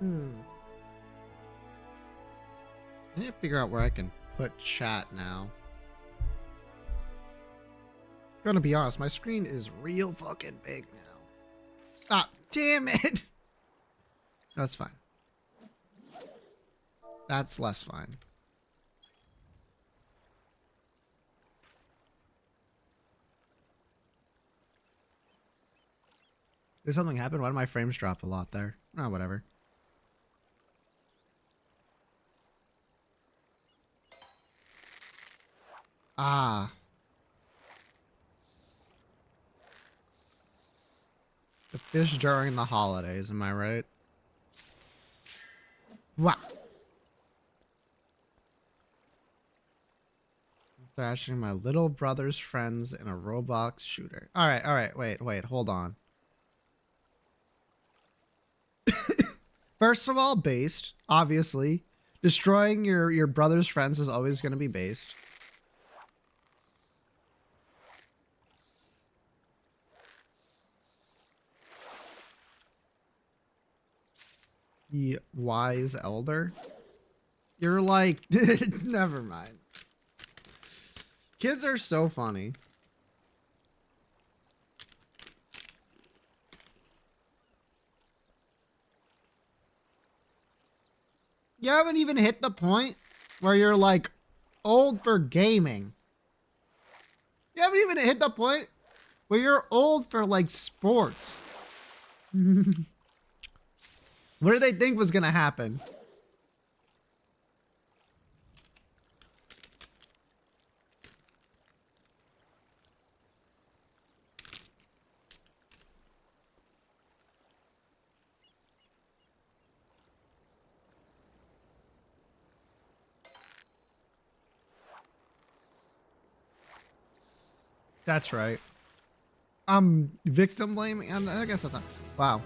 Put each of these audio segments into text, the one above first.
I need to figure out where I can put chat now. Gonna be honest, my screen is real fucking big now. Ah, damn it! That's fine. That's less fine. Did something happen? Why did my frames drop a lot there? Oh, whatever. Ah. The fish during the holidays, am I right? Wow. Thrashing my little brother's friends in a Roblox shooter. Alright, wait, hold on. First of all, based, obviously. Destroying your brother's friends is always going to be based. The wise elder. You're like, never mind. Kids are so funny. You haven't even hit the point where you're like old for gaming. You haven't even hit the point where you're old for like sports. What did they think was gonna happen? That's right. I'm victim blaming. I guess that's not. Wow.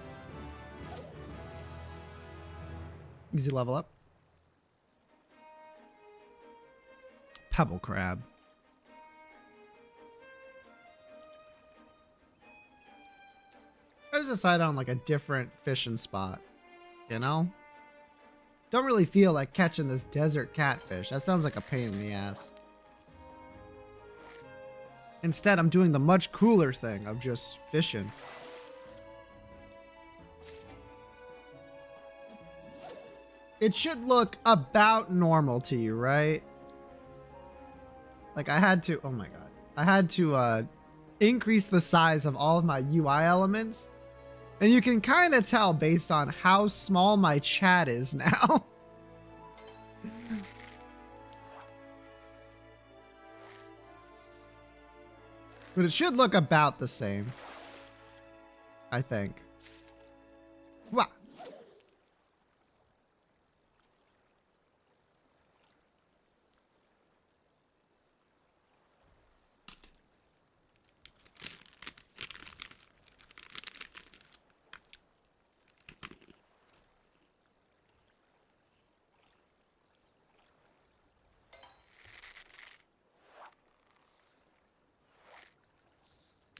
Easy level up. Pebble crab. I just decided on like a different fishing spot. You know? Don't really feel like catching this desert catfish. That sounds like a pain in the ass. Instead, I'm doing the much cooler thing of just fishing. It should look about normal to you, right? Like I had to, oh my god. I had to increase the size of all of my UI elements. And you can kind of tell based on how small my chat is now. But it should look about the same, I think. Wow.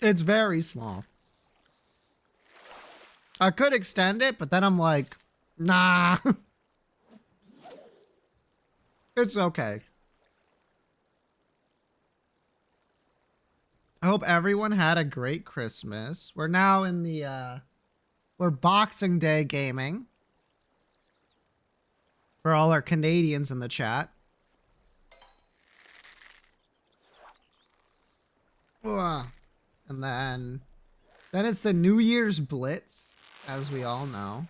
It's very small. I could extend it, but then I'm like, nah. It's okay. I hope everyone had a great Christmas. We're now in the, we're Boxing Day gaming. For all our Canadians in the chat. Ugh. And then it's the New Year's Blitz, as we all know.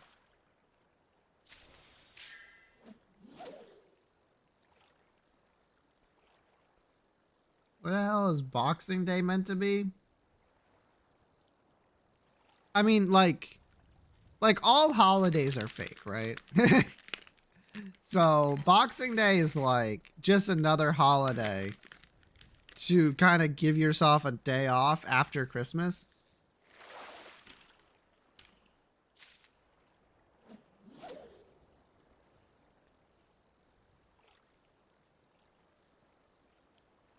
What the hell is Boxing Day meant to be? I mean, like all holidays are fake, right? So Boxing Day is like just another holiday to kind of give yourself a day off after Christmas.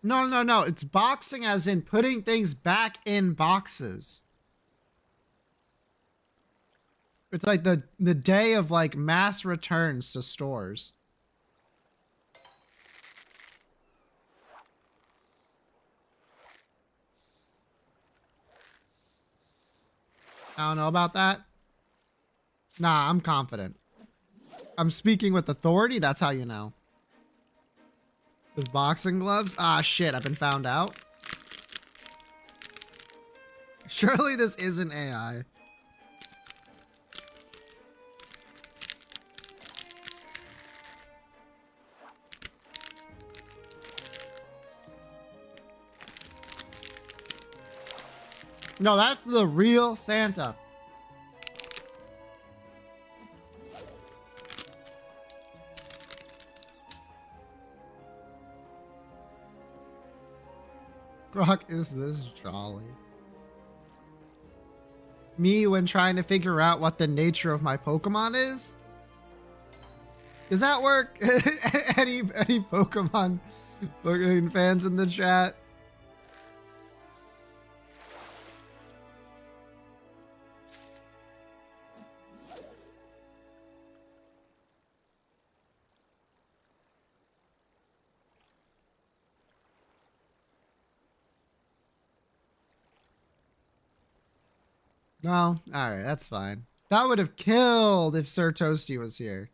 No. It's boxing as in putting things back in boxes. It's like the day of like mass returns to stores. I don't know about that. Nah, I'm confident. I'm speaking with authority. That's how you know. The boxing gloves? Ah, shit. I've been found out. Surely this isn't AI. No, that's the real Santa. Grok, is this jolly? Me when trying to figure out what the nature of my Pokemon is? Does that work? any Pokemon fans in the chat? No? Alright, that's fine. That would have killed if Sir Toasty was here.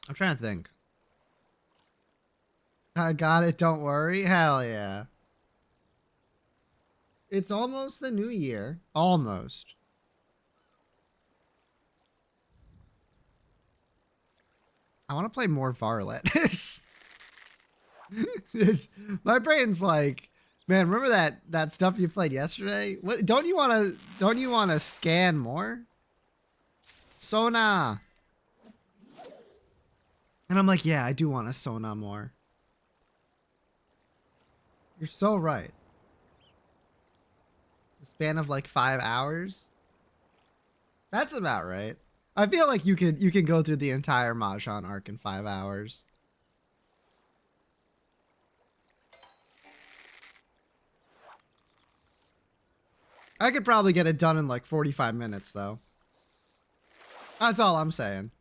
I'm trying to think. I got it, don't worry. Hell yeah. It's almost the new year. Almost. I want to play more Varlet. My brain's like, man, remember that stuff you played yesterday? What don't you want to scan more? Sona. And I'm like, yeah, I do want to Sona more. You're so right. A span of like 5 hours. That's about right. I feel like you can go through the entire Mahjong arc in 5 hours. I could probably get it done in like 45 minutes though. That's all I'm saying.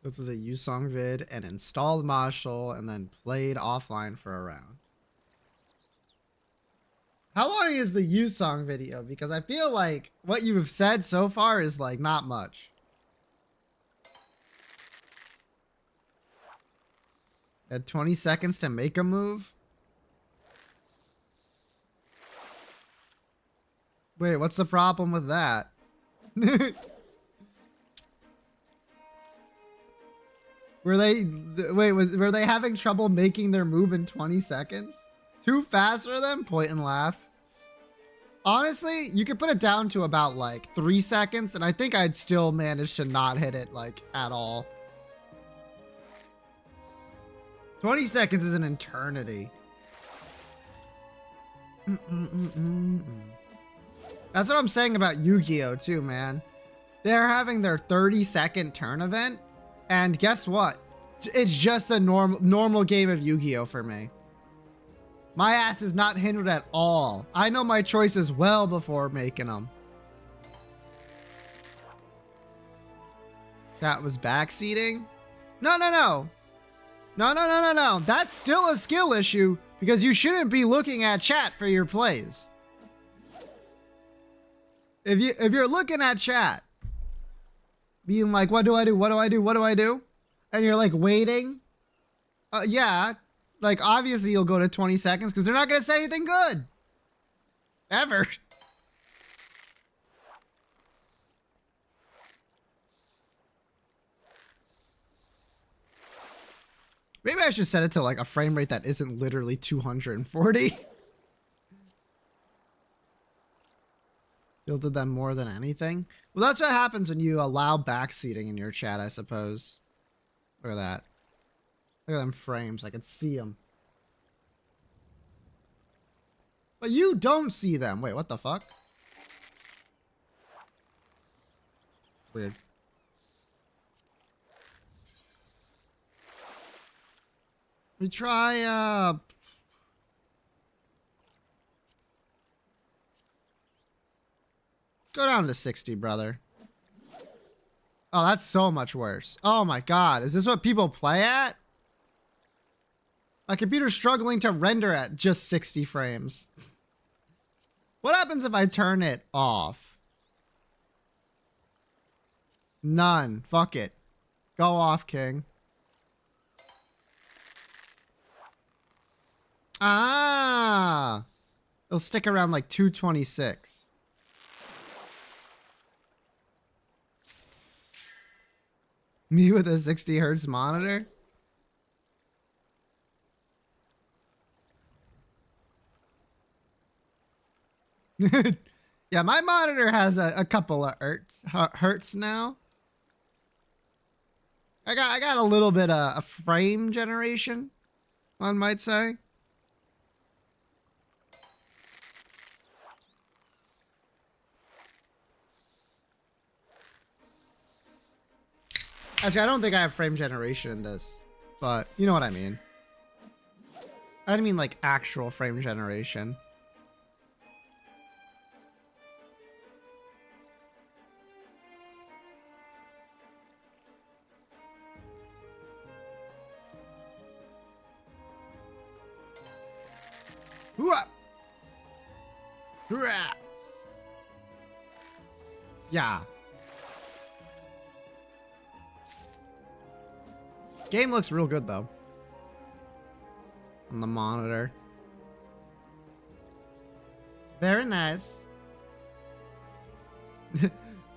This was a U-Song vid and installed Marshall and then played offline for a round. How long is the U-Song video? Because I feel like what you have said so far is like not much. Had 20 seconds to make a move. Wait, what's the problem with that? Were they having trouble making their move in 20 seconds? Too fast for them? Point and laugh. Honestly, you could put it down to about like 3 seconds and I think I'd still manage to not hit it like at all. 20 seconds is an eternity. That's what I'm saying about Yu-Gi-Oh too, man. They're having their 30-second turn event, and guess what? It's just a normal game of Yu-Gi-Oh for me. My ass is not hindered at all. I know my choices well before making them. That was backseating? No. No. That's still a skill issue because you shouldn't be looking at chat for your plays. If you're looking at chat, being like, what do I do? What do I do? What do I do? And you're like waiting. Yeah. Like obviously you'll go to 20 seconds because they're not going to say anything good. Ever. Maybe I should set it to like a frame rate that isn't literally 240. Tilted them more than anything. Well, that's what happens when you allow backseating in your chat, I suppose. Look at that. Look at them frames. I can see them. But you don't see them. Wait, what the fuck? Weird. We try, let's go down to 60, brother. Oh, that's so much worse. Oh my god, is this what people play at? My computer's struggling to render at just 60 frames. What happens if I turn it off? None. Fuck it. Go off, King. Ah! It'll stick around like 226. Me with a 60 hertz monitor? Yeah, my monitor has a couple of hertz now. I got a little bit of a frame generation, one might say. Actually, I don't think I have frame generation in this, but you know what I mean. I didn't mean like actual frame generation. Hooah! Hooah! Yeah. Game looks real good though. On the monitor. Very nice.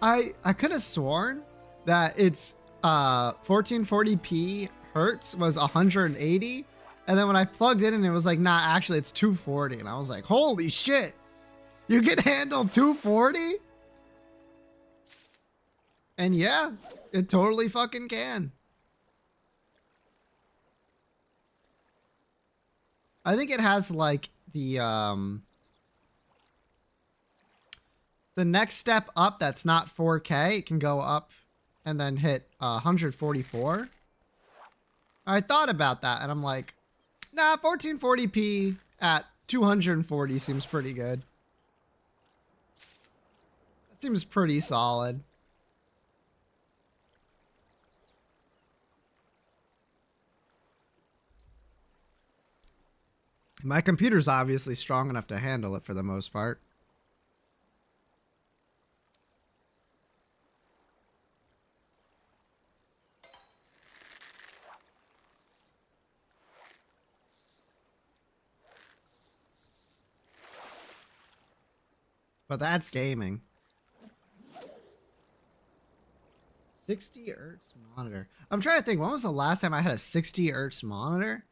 I could have sworn that it's 1440p hertz was 180, and then when I plugged in and it was like, nah, actually it's 240, and I was like, holy shit, you can handle 240? And yeah, it totally fucking can. I think it has like the next step up that's not 4K. It can go up and then hit 144. I thought about that and I'm like, nah, 1440p at 240 seems pretty good. That seems pretty solid. My computer's obviously strong enough to handle it for the most part. But that's gaming. 60 hertz monitor. I'm trying to think, when was the last time I had a 60 hertz monitor?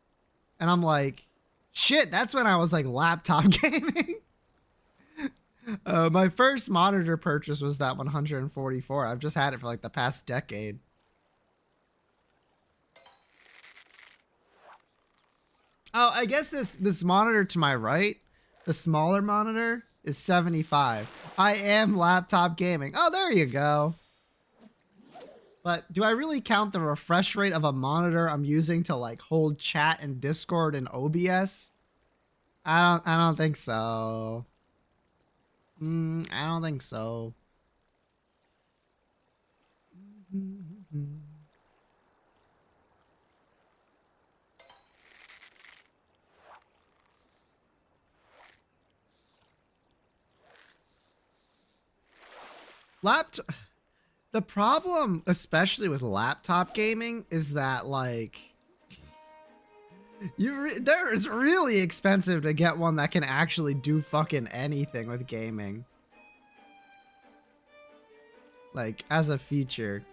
And I'm like, shit, that's when I was like laptop gaming. My first monitor purchase was that 144. I've just had it for like the past decade. Oh, I guess this monitor to my right, the smaller monitor, is 75. I am laptop gaming. Oh, there you go. But do I really count the refresh rate of a monitor I'm using to like hold chat and Discord and OBS? I don't think so. I don't think so. The problem, especially with laptop gaming, is that like it's really expensive to get one that can actually do fucking anything with gaming. Like as a feature.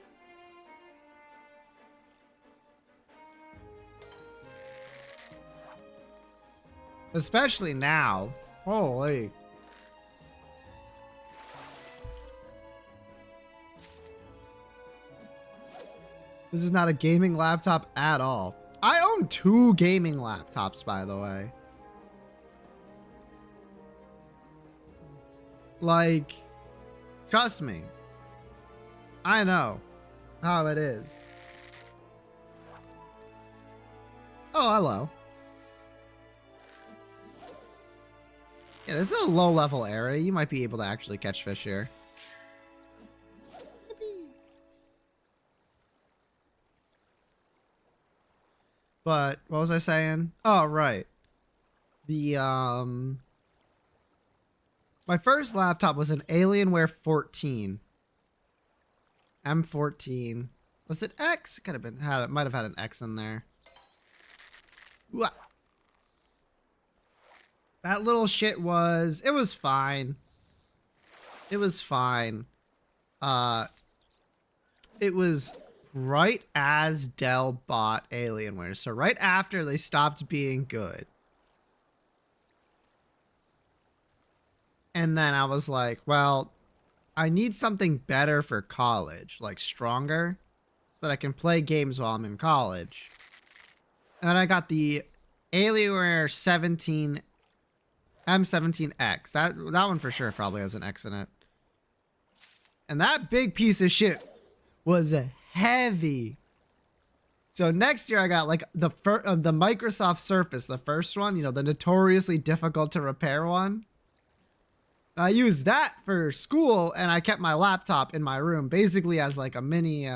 Especially now. Holy. This is not a gaming laptop at all. I own 2 gaming laptops, by the way. Like, trust me. I know how it is. Oh, hello. Yeah, this is a low level area. You might be able to actually catch fish here. But what was I saying? Oh, right. The my first laptop was an Alienware 14. M14. Was it X? It could have been it might have had an X in there. Wah. That little shit it was fine. It was fine. It was right as Dell bought Alienware. So right after they stopped being good. And then I was like, well, I need something better for college, like stronger, so that I can play games while I'm in college. And then I got the Alienware 17 M17X. That one for sure probably has an X in it. And that big piece of shit was heavy. So next year I got like the Microsoft Surface, the first one, you know, the notoriously difficult to repair one. I used that for school, and I kept my laptop in my room basically as like a mini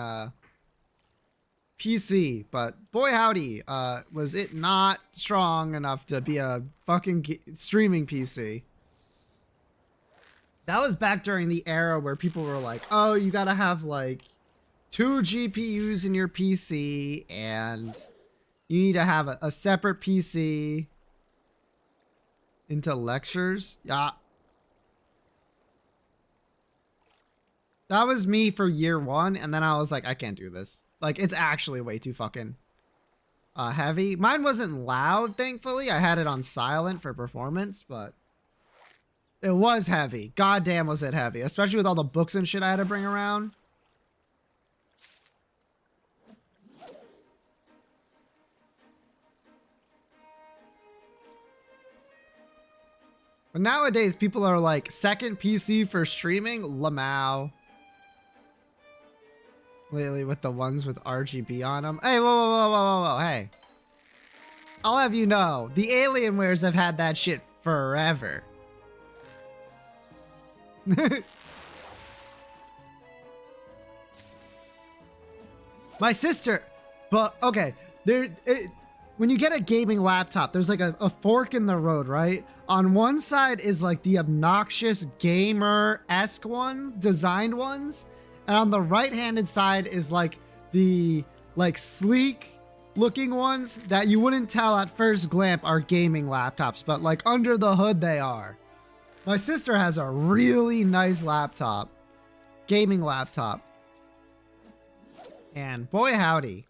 PC. But boy howdy, was it not strong enough to be a fucking streaming PC. That was back during the era where people were like, oh, you gotta have like 2 GPUs in your PC, and you need to have a separate PC into lectures. Yeah. That was me for year 1, and then I was like, I can't do this. Like, it's actually way too fucking heavy. Mine wasn't loud, thankfully. I had it on silent for performance, but it was heavy. Goddamn was it heavy, especially with all the books and shit I had to bring around. But nowadays, people are like, second PC for streaming? Lamau. Lately with the ones with RGB on them. Hey, whoa, hey. I'll have you know, the Alienwares have had that shit forever. My sister, but okay, when you get a gaming laptop, there's like a fork in the road, right? On one side is like the obnoxious gamer-esque one, designed ones. And on the right-handed side is like the sleek looking ones that you wouldn't tell at first glance are gaming laptops, but like under the hood they are. My sister has a really nice laptop, gaming laptop. And boy howdy,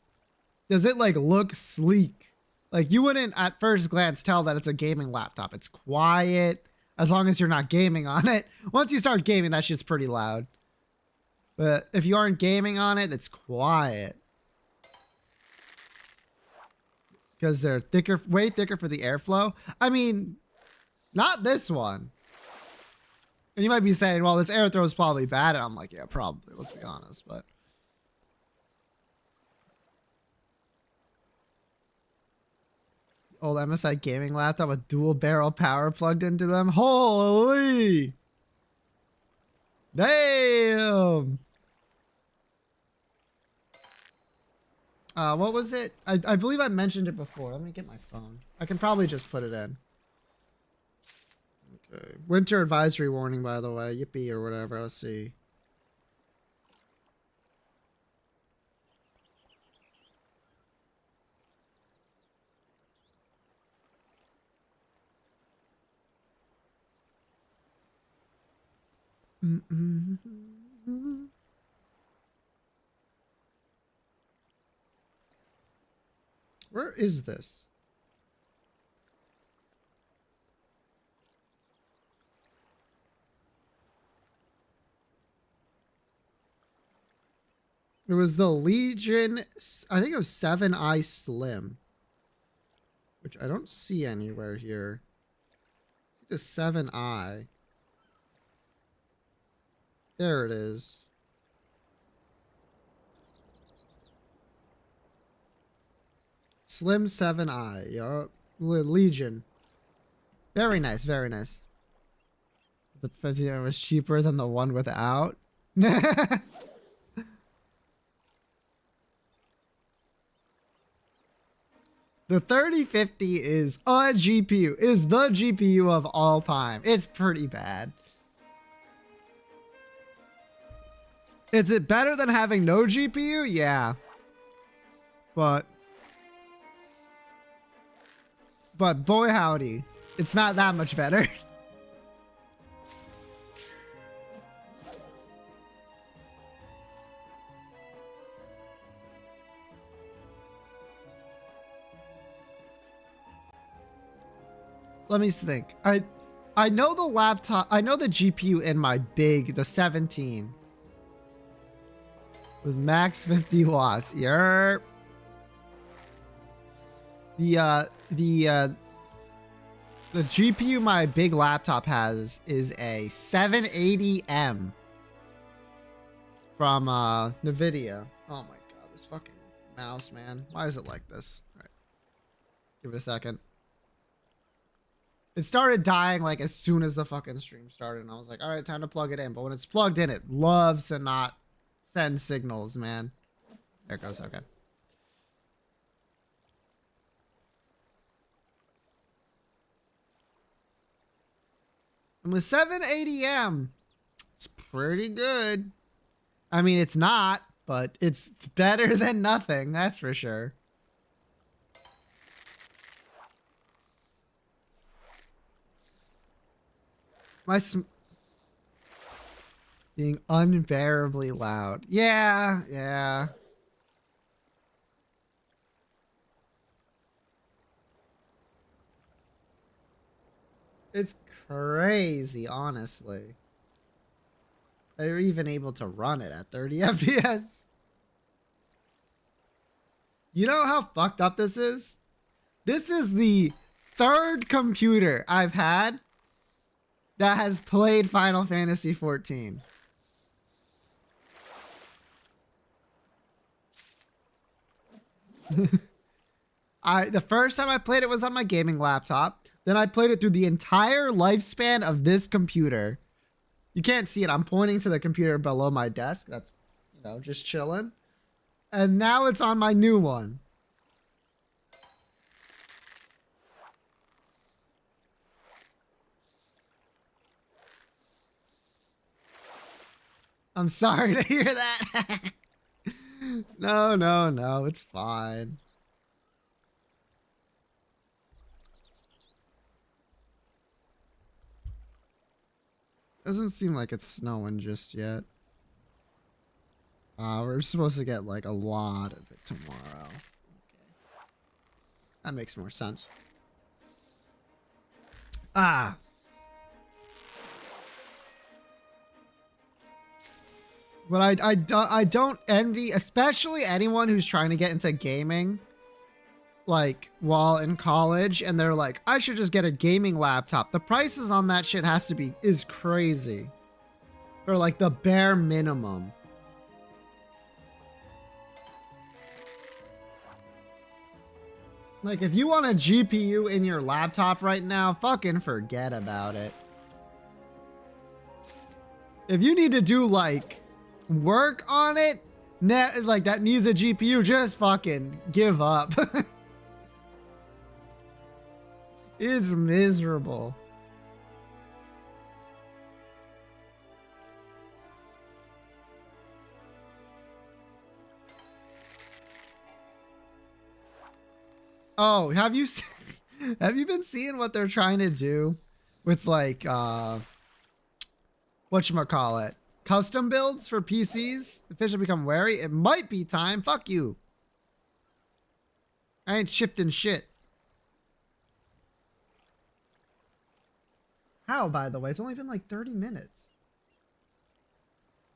does it like look sleek. Like you wouldn't at first glance tell that it's a gaming laptop. It's quiet as long as you're not gaming on it. Once you start gaming, that shit's pretty loud. But if you aren't gaming on it, it's quiet. Because they're thicker, way thicker for the airflow. I mean, not this one. And you might be saying, well, this airflow is probably bad. And I'm like, yeah, probably. Let's be honest. But old MSI gaming laptop with dual barrel power plugged into them. Holy! Damn! What was it? I believe I mentioned it before. Let me get my phone. I can probably just put it in. Okay. Winter advisory warning, by the way. Yippee or whatever. Let's see. Where is this? It was the Legion, I think it was 7i Slim, which I don't see anywhere here. The 7i. There it is. Slim 7i. Yup. Legion. Very nice, very nice. The 50 was cheaper than the one without. The 3050 is a GPU, is the GPU of all time. It's pretty bad. Is it better than having no GPU? Yeah. But boy howdy, it's not that much better. Let me think. I know the laptop, I know the GPU in my big, the 17 with max 50 watts. Yerp. The GPU my big laptop has is a 780M from NVIDIA. Oh my god, this fucking mouse, man. Why is it like this? All right. Give it a second. It started dying like as soon as the fucking stream started, and I was like, all right, time to plug it in. But when it's plugged in, it loves to not send signals, man. There it goes. Okay. And with 780M, it's pretty good. I mean, it's not, but it's better than nothing. That's for sure. Being unbearably loud. Yeah, yeah. It's crazy, honestly. They're even able to run it at 30 FPS. You know how fucked up this is? This is the third computer I've had that has played Final Fantasy 14. The first time I played it was on my gaming laptop. Then I played it through the entire lifespan of this computer. You can't see it. I'm pointing to the computer below my desk. That's, you know, just chilling. And now it's on my new one. I'm sorry to hear that. No, it's fine. Doesn't seem like it's snowing just yet. We're supposed to get like a lot of it tomorrow. Okay. That makes more sense. Ah. But I don't envy, especially anyone who's trying to get into gaming, like while in college, and they're like, I should just get a gaming laptop. The prices on that shit is crazy. Or like the bare minimum. Like if you want a GPU in your laptop right now, fucking forget about it. If you need to do like work on it, like that needs a GPU, just fucking give up. It's miserable. Oh, have you been seeing what they're trying to do with like whatchamacallit? Custom builds for PCs? The fish have become wary. It might be time. Fuck you. I ain't shifting shit. How, by the way? It's only been like 30 minutes.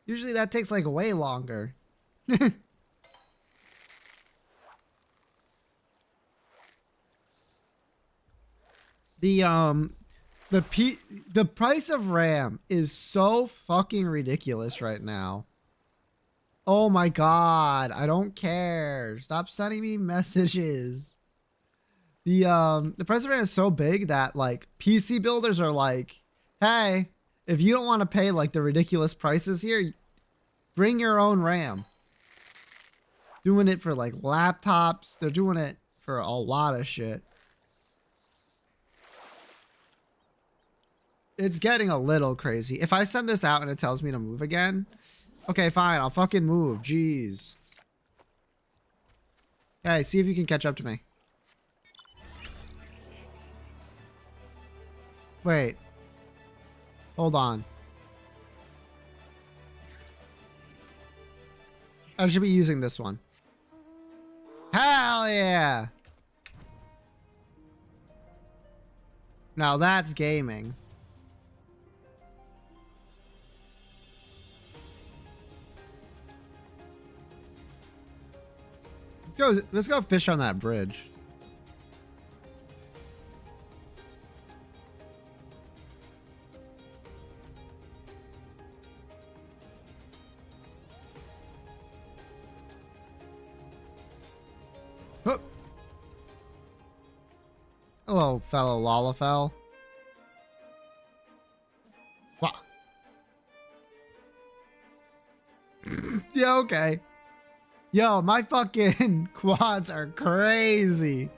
Usually that takes like way longer. The price of RAM is so fucking ridiculous right now. Oh my god, I don't care. Stop sending me messages. The price of RAM is so big that like PC builders are like, hey, if you don't want to pay like the ridiculous prices here, bring your own RAM. Doing it for like laptops. They're doing it for a lot of shit. It's getting a little crazy. If I send this out and it tells me to move again, okay, fine. I'll fucking move. Jeez. Hey, see if you can catch up to me. Wait. Hold on. I should be using this one. Hell yeah! Now that's gaming. Let's go fish on that bridge. Oh. Hello, fellow Lalafell. Wow. Yeah, okay. Yo, my fucking quads are crazy.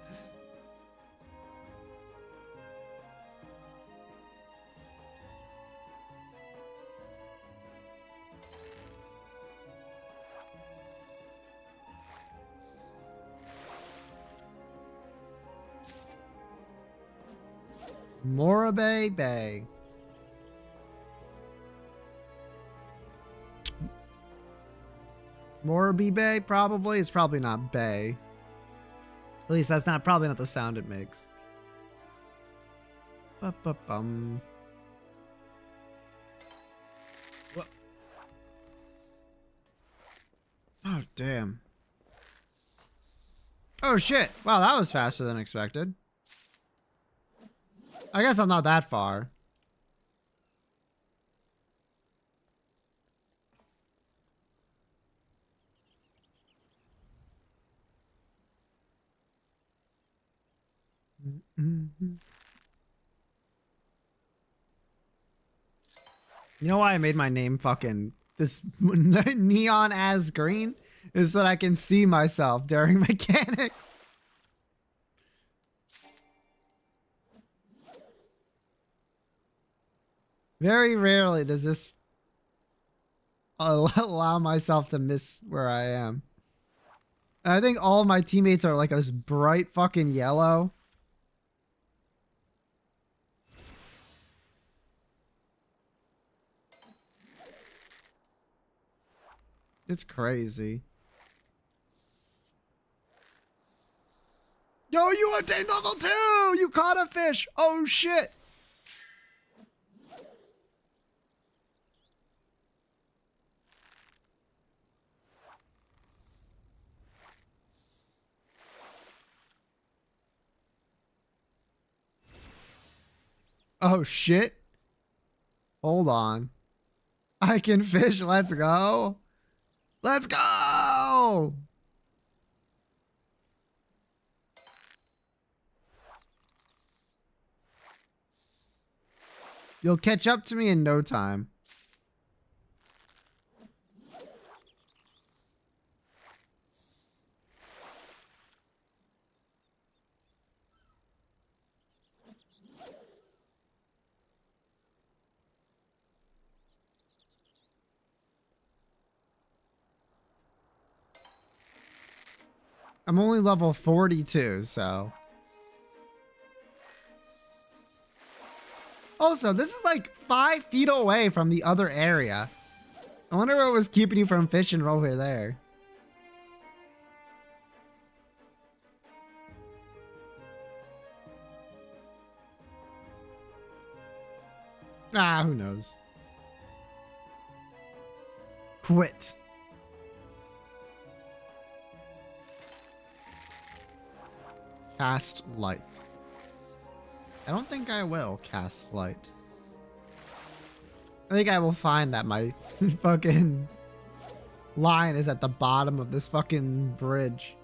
Morabay Bay. Moraby Bay, probably. It's probably not Bay. At least that's not probably not the sound it makes. Ba-ba-bum. Oh, damn. Oh, shit. Wow, that was faster than expected. I guess I'm not that far. You know why I made my name fucking this neon as green? Is that I can see myself during mechanics. Very rarely does this allow myself to miss where I am. And I think all of my teammates are like this bright fucking yellow. It's crazy. Yo, you attained level 2! You caught a fish! Oh shit! Oh shit. Hold on. I can fish. Let's go. Let's go. You'll catch up to me in no time. I'm only level 42, so. Also, this is like 5 feet away from the other area. I wonder what was keeping you from fishing over there. Ah, who knows? Quit. Cast light. I don't think I will cast light. I think I will find that my fucking line is at the bottom of this fucking bridge.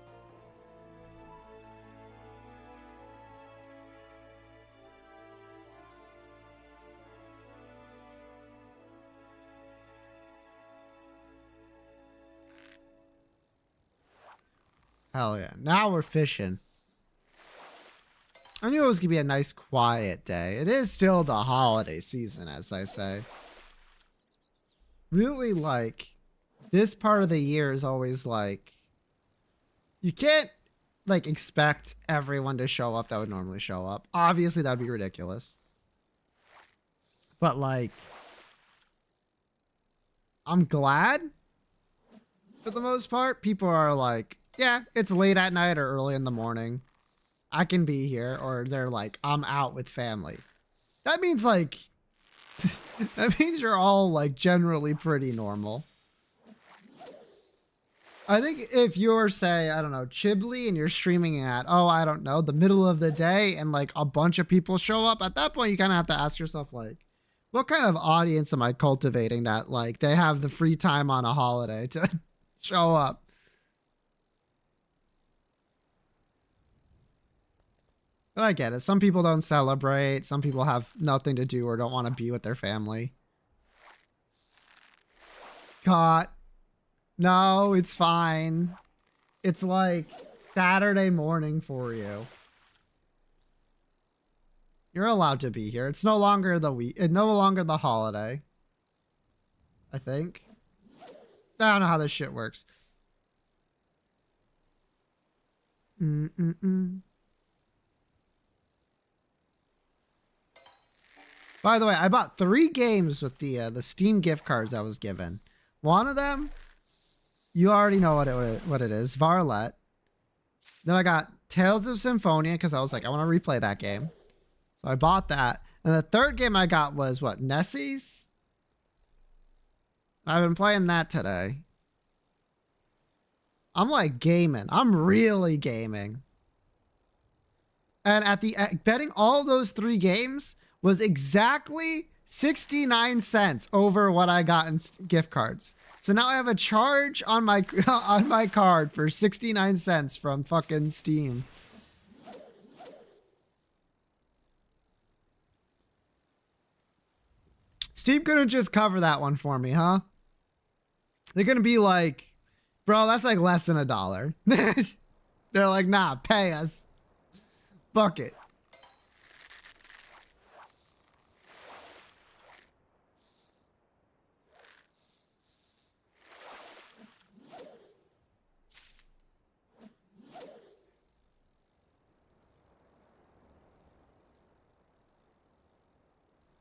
Hell yeah. Now we're fishing. I knew it was going to be a nice quiet day. It is still the holiday season, as they say. Really, like, this part of the year is always like, you can't, like, expect everyone to show up that would normally show up. Obviously, that would be ridiculous. But, like, I'm glad, for the most part, people are like, yeah, it's late at night or early in the morning. I can be here. Or they're like, I'm out with family. That means, like, that means you're all, like, generally pretty normal. I think if you're, say, I don't know, Chibli, and you're streaming at, oh, I don't know, the middle of the day, and, like, a bunch of people show up, at that point, you kind of have to ask yourself, like, what kind of audience am I cultivating that, like, they have the free time on a holiday to show up? But I get it. Some people don't celebrate. Some people have nothing to do or don't want to be with their family. Caught. No, it's fine. It's like Saturday morning for you. You're allowed to be here. It's no longer the week. It's no longer the holiday. I think. I don't know how this shit works. By the way, I bought 3 games with the Steam gift cards I was given. One of them, you already know what it is, Varlet. Then I got Tales of Symphonia because I was like, I want to replay that game. So I bought that. And the third game I got was what, Nessie's? I've been playing that today. I'm like gaming. I'm really gaming. And at the betting all those 3 games was exactly 69 cents over what I got in gift cards. So now I have a charge on my card for 69 cents from fucking Steam. Steam couldn't just cover that one for me, huh? They're gonna be like, bro, that's like less than $1. They're like, nah, pay us. Fuck it.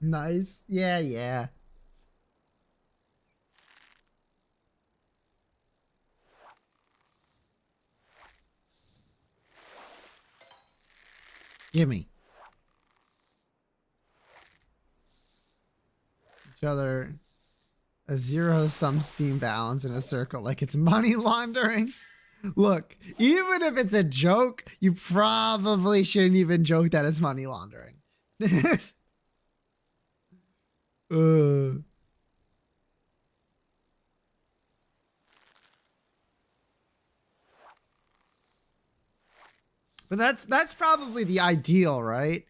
Nice. Yeah, yeah. Gimme. Each other a zero-sum Steam balance in a circle like it's money laundering. Look, even if it's a joke, you probably shouldn't even joke that it's money laundering. But that's probably the ideal, right?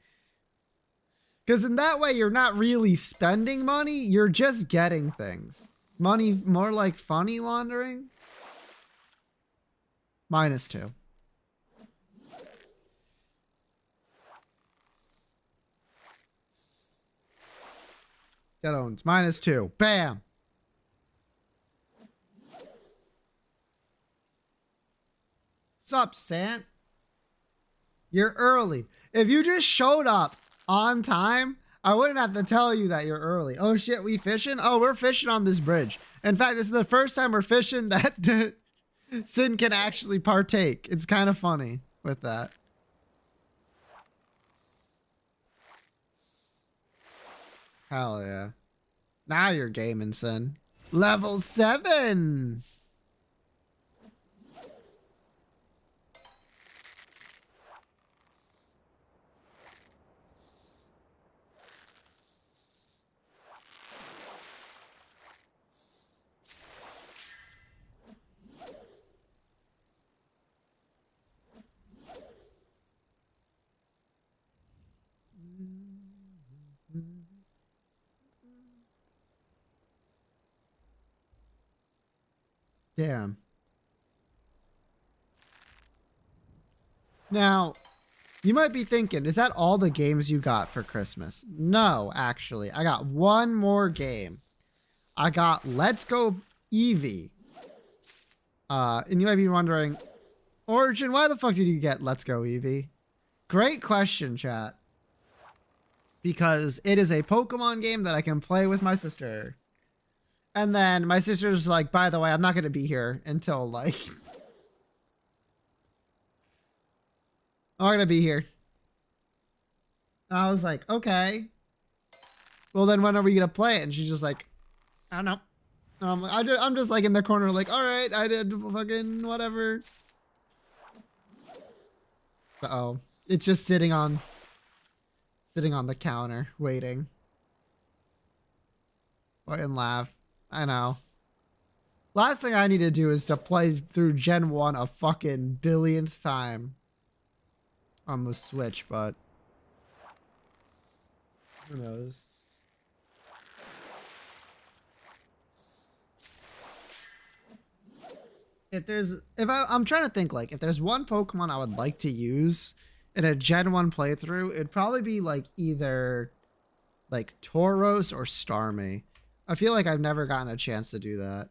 Because in that way, you're not really spending money. You're just getting things. Money, more like funny laundering. -2. Get owns. -2. Bam. Sup, Sant? You're early. If you just showed up on time, I wouldn't have to tell you that you're early. Oh shit, we fishing? Oh, we're fishing on this bridge. In fact, this is the first time we're fishing that Sin can actually partake. It's kind of funny with that. Hell yeah. Now you're gaming, Sin. Level 7! Damn. Now, you might be thinking, is that all the games you got for Christmas? No, actually. I got one more game. I got Let's Go Eevee. And you might be wondering, Origin, why the fuck did you get Let's Go Eevee? Great question, chat. Because it is a Pokemon game that I can play with my sister. And then my sister's like, by the way, I'm not going to be here until like... I'm not going to be here. And I was like, okay. Well, then when are we going to play it? And she's just like, I don't know. I'm just like in the corner like, all right, I did fucking whatever. So it's just sitting on the counter waiting. And laugh. I know. Last thing I need to do is to play through Gen 1 a fucking billionth time on the Switch, but who knows? I'm trying to think, like, if there's one Pokemon I would like to use in a Gen 1 playthrough, it'd probably be like either like Tauros or Starmie. I feel like I've never gotten a chance to do that.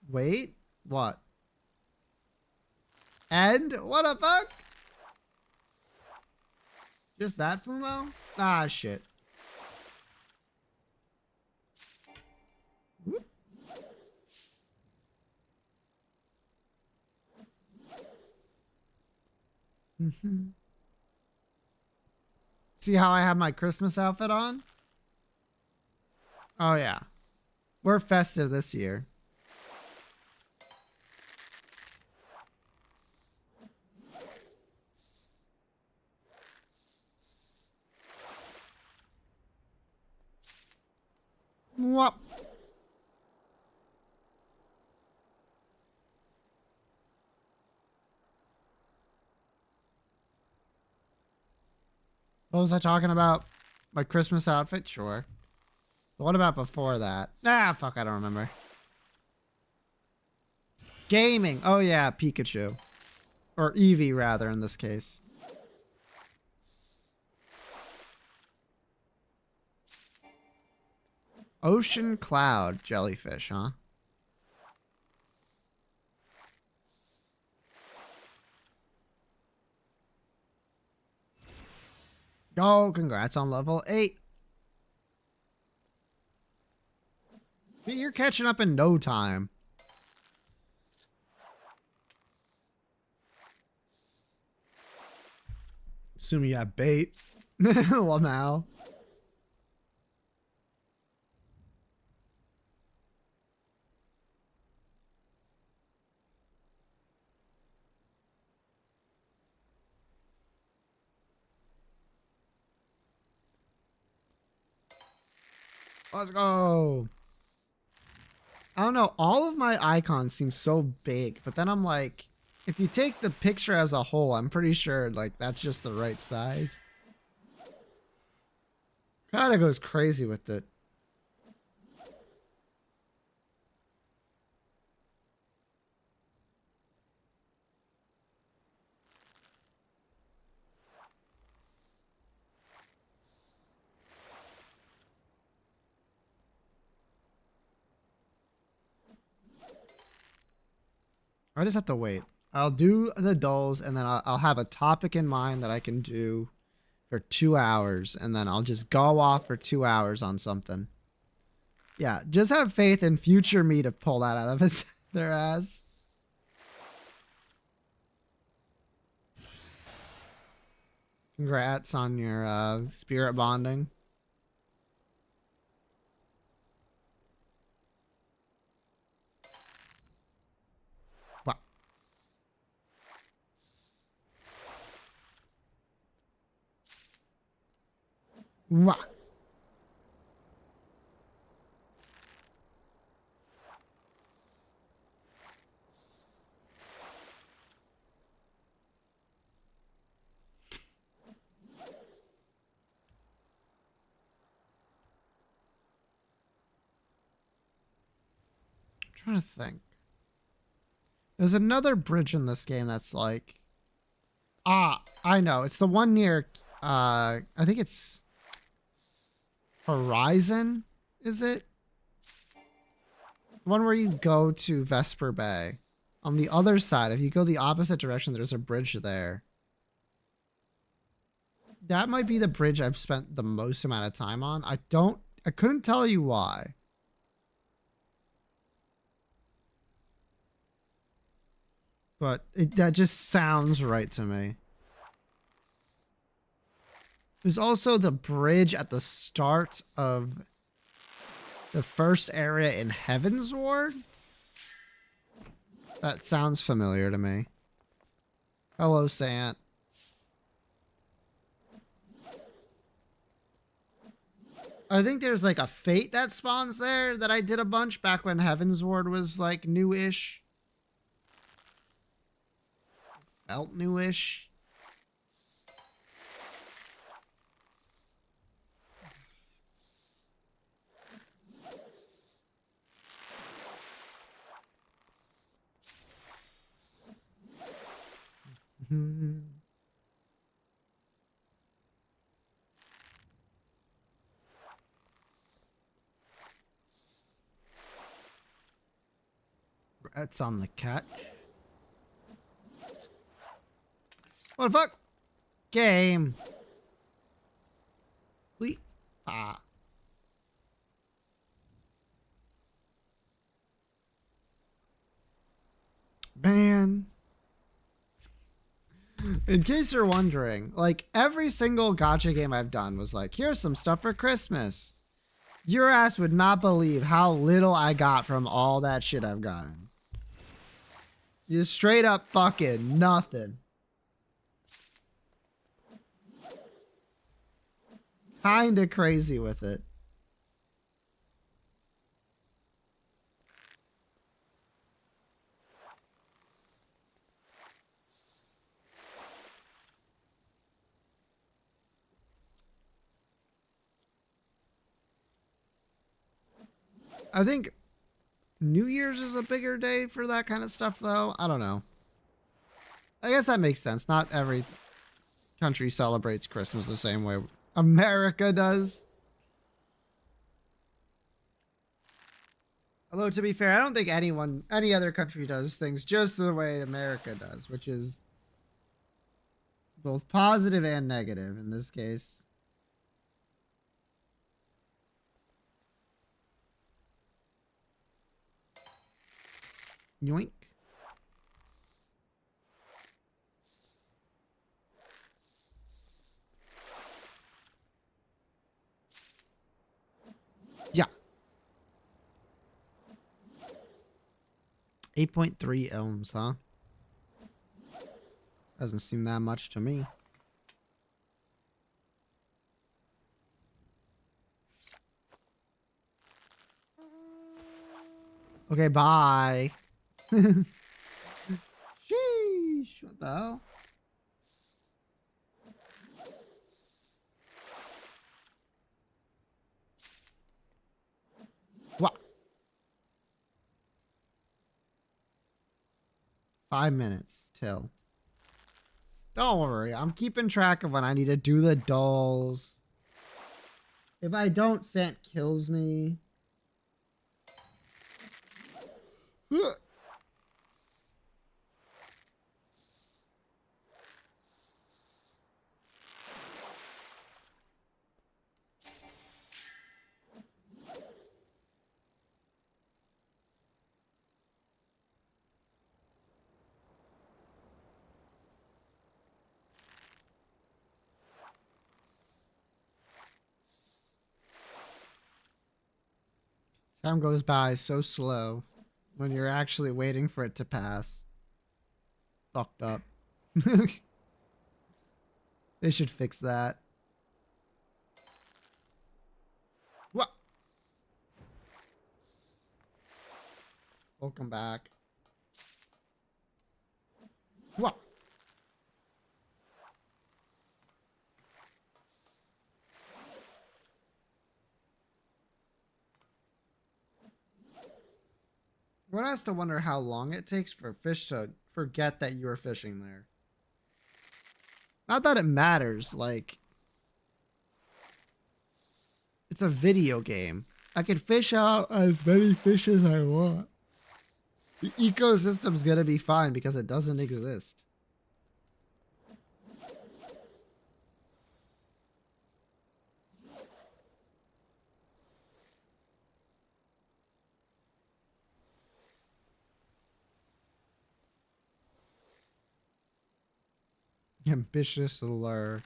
Wait, what? And what the fuck? Just that, Fumo? Ah, shit. Whoop. See how I have my Christmas outfit on? Oh yeah. We're festive this year. What? What was I talking about? My Christmas outfit? Sure. But what about before that? Ah, fuck, I don't remember. Gaming. Oh yeah, Pikachu. Or Eevee, rather, in this case. Ocean Cloud Jellyfish, huh? Oh, congrats on level 8. You're catching up in no time. Assuming you have bait. Lamau. Let's go. I don't know. All of my icons seem so big, but then I'm like, if you take the picture as a whole, I'm pretty sure like that's just the right size. Kinda goes crazy with it. I just have to wait. I'll do the dulls and then I'll have a topic in mind that I can do for 2 hours, and then I'll just go off for 2 hours on something. Yeah, just have faith in future me to pull that out of their ass. Congrats on your spirit bonding. Wow. Wow. trying to think. There's another bridge in this game that's like... Ah, I know. It's the one near... I think it's... Horizon, is it? The one where you go to Vesper Bay. On the other side, if you go the opposite direction, there's a bridge there. That might be the bridge I've spent the most amount of time on. I couldn't tell you why. But that just sounds right to me. There's also the bridge at the start of the first area in Heaven's Ward. That sounds familiar to me. Hello, Sant. I think there's like a fate that spawns there that I did a bunch back when Heaven's Ward was like newish. Felt newish. That's on the cat. What the fuck? Game. Ah. Man. In case you're wondering, like every single gacha game I've done was like, here's some stuff for Christmas. Your ass would not believe how little I got from all that shit I've gotten. Just straight up fucking nothing. Kinda crazy with it. I think New Year's is a bigger day for that kind of stuff, though. I don't know. I guess that makes sense. Not every country celebrates Christmas the same way America does. Although, to be fair, I don't think any other country does things just the way America does, which is both positive and negative in this case. Yoink. Yeah. 8.3 ohms, huh? Doesn't seem that much to me. Okay, bye. Sheesh, what the hell? What? 5 minutes till. Don't worry, I'm keeping track of when I need to do the dolls. If I don't, Sant kills me. Time goes by so slow when you're actually waiting for it to pass. Fucked up. They should fix that. What? Welcome back. What? One has to wonder how long it takes for fish to forget that you are fishing there. Not that it matters, like, it's a video game. I can fish out as many fish as I want. The ecosystem's gonna be fine because it doesn't exist. Ambitious lure.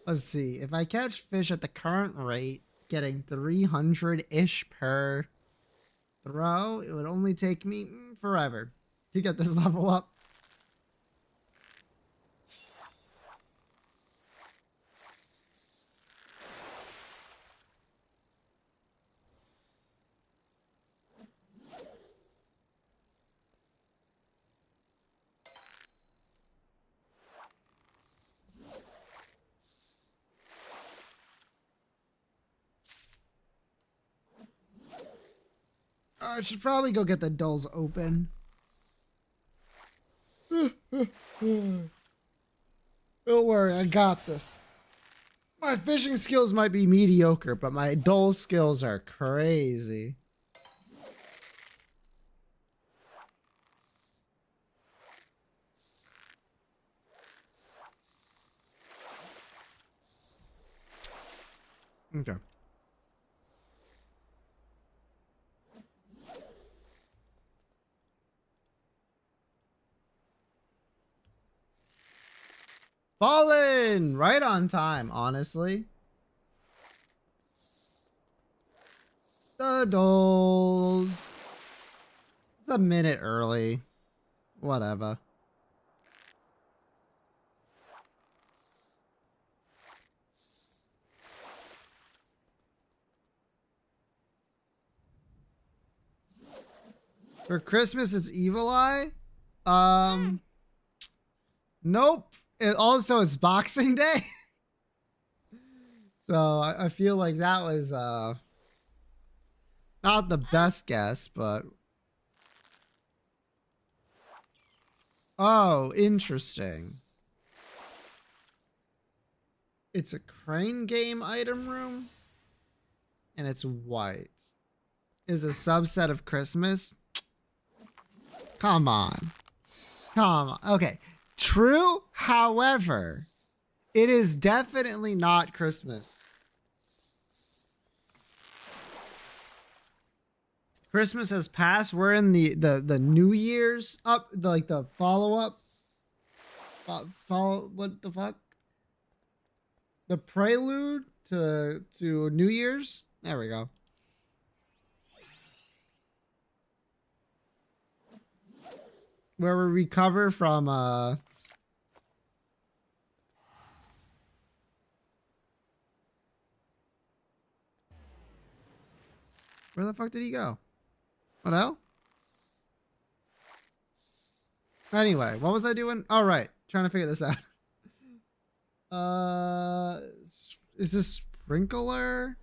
Let's see. If I catch fish at the current rate, getting 300-ish per throw, it would only take me forever to get this level up. I should probably go get the dulls open. Don't worry, I got this. My fishing skills might be mediocre, but my dull skills are crazy. Okay. Fallen! Right on time, honestly. The dolls. It's a minute early. Whatever. For Christmas, it's Evil Eye. Nope. It also is Boxing Day. So I feel like that was not the best guess, but oh, interesting. It's a crane game item room, and it's white. Is a subset of Christmas. Come on. Come on. Okay. True. However, it is definitely not Christmas. Christmas has passed. We're in the New Year's up, like the follow up. Follow what the fuck? The prelude to New Year's. There we go. Where we recover from where the fuck did he go? What the hell? Anyway, what was I doing? All right, trying to figure this out. Is this sprinkler?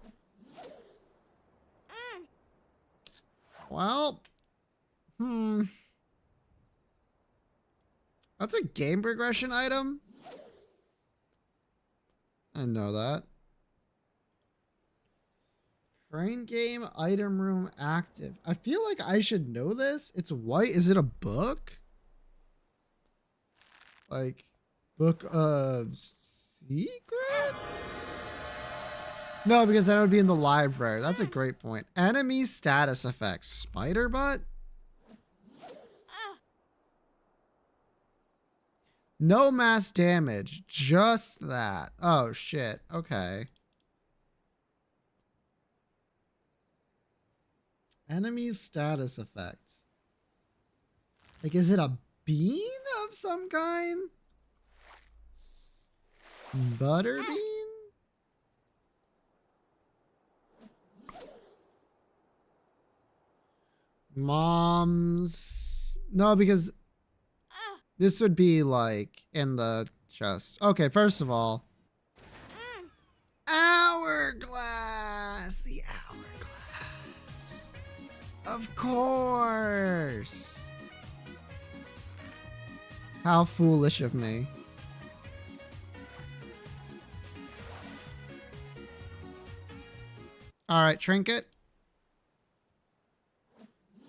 Well, that's a game progression item. I know that. Train game item room active. I feel like I should know this. It's white. Is it a book? Like, book of secrets? No, because that would be in the library. That's a great point. Enemy status effects. Spider butt? No mass damage. Just that. Oh, shit. Okay. Enemy status effects. Like, is it a bean of some kind? Butterbean? Mom's... No, because This would be like in the chest. Okay, first of all, hourglass. The hourglass. Of course. How foolish of me. All right, trinket.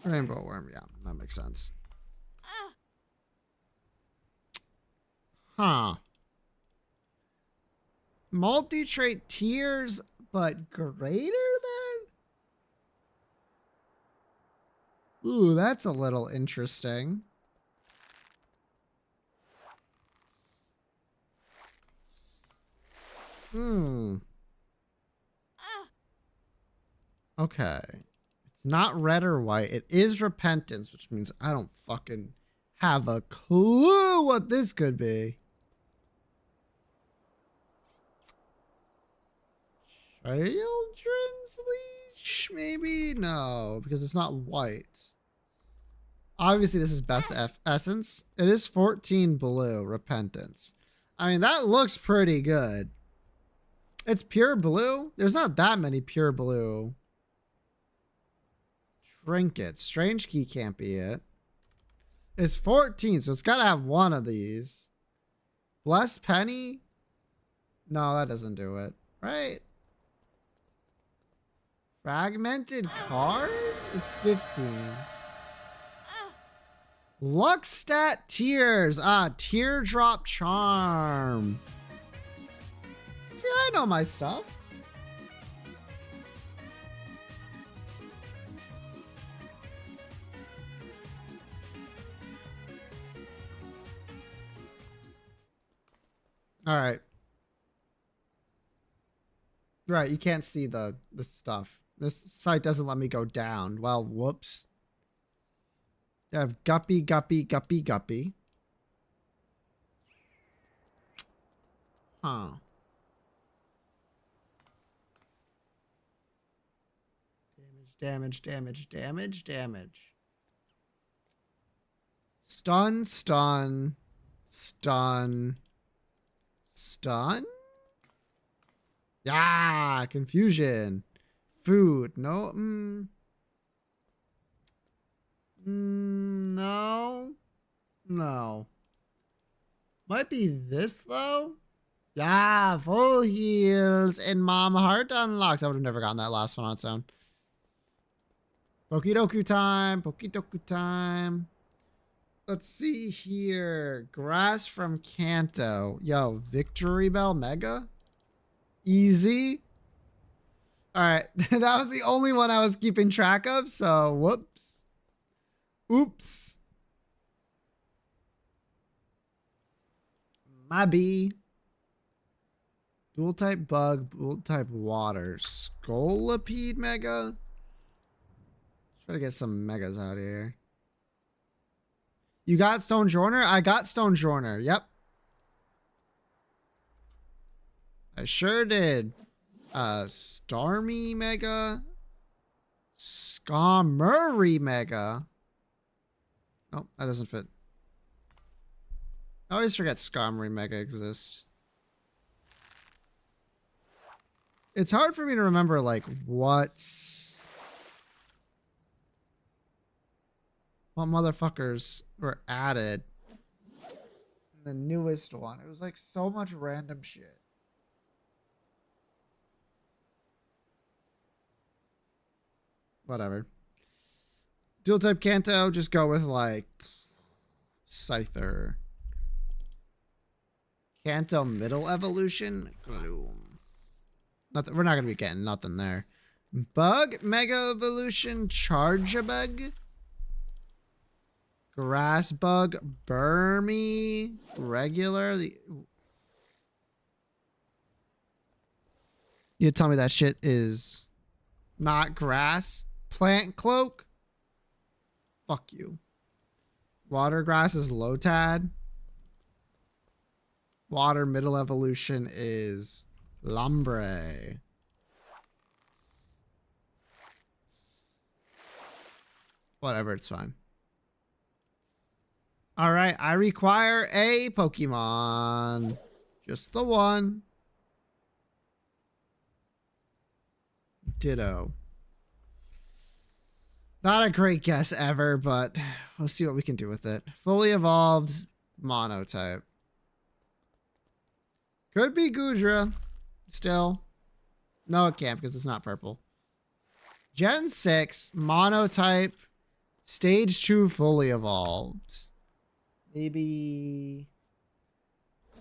Rainbow worm. Yeah, that makes sense. Huh. Multi-trait tiers, but greater than? Ooh, that's a little interesting. Okay. It's not red or white. It is repentance, which means I don't fucking have a clue what this could be. Children's leash? Maybe? No, because it's not white. Obviously, this is best essence. It is 14 blue, repentance. I mean, that looks pretty good. It's pure blue. There's not that many pure blue. Trinket. Strange key can't be it. It's 14, so it's got to have one of these. Blessed penny? No, that doesn't do it. Right? Fragmented card is 15. Luck stat tears. Teardrop charm. See, I know my stuff. All right. Right, you can't see the stuff. This site doesn't let me go down. Well, whoops. You have guppy, guppy, guppy, guppy. Huh. Damage, damage, damage, damage, damage. Stun, stun, stun, stun. Yeah, confusion. Food. No. No. No. Might be this though. Yeah, full heals and mom heart unlocks. I would have never gotten that last one on its own. Pokidoku time. Pokidoku time. Let's see here. Grass from Kanto. Yo, Victory Bell Mega. Easy. All right. That was the only one I was keeping track of. So, whoops. Oops. My B. Dual type bug, dual type water. Scolipede Mega. Try to get some megas out here. You got Stone Joiner? I got Stone Joiner. Yep. I sure did. Starmie Mega. Skarmory Mega. Oh, that doesn't fit. I always forget Skarmory Mega exists. It's hard for me to remember, like, what motherfuckers were added in the newest one. It was like so much random shit. Whatever. Dual type Kanto, just go with like Scyther. Kanto middle evolution. Gloom. Nothing, we're not gonna be getting nothing there. Bug mega evolution. Charge-a-bug. Grass bug. Burmy. Regular. You tell me that shit is not grass? Plant cloak? Fuck you. Water grass is Lotad. Water middle evolution is Lombre. Whatever, it's fine. All right, I require a Pokemon. Just the one. Ditto. Not a great guess ever, but let's see what we can do with it. Fully evolved monotype. Could be Gudra. Still. No, it can't because it's not purple. Gen 6 monotype stage 2 fully evolved. Maybe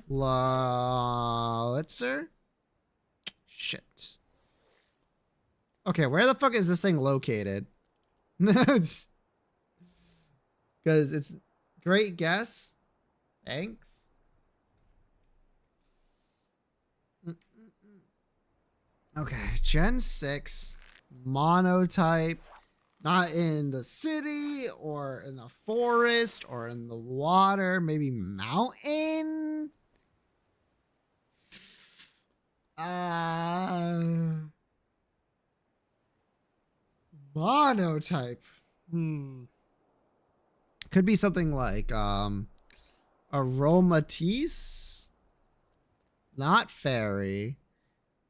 Lalitzer? Shit. Okay, where the fuck is this thing located? Because it's great guess. Thanks. Okay, Gen 6 monotype. Not in the city or in the forest or in the water. Maybe mountain? Monotype. Could be something like aromatisse. Not fairy.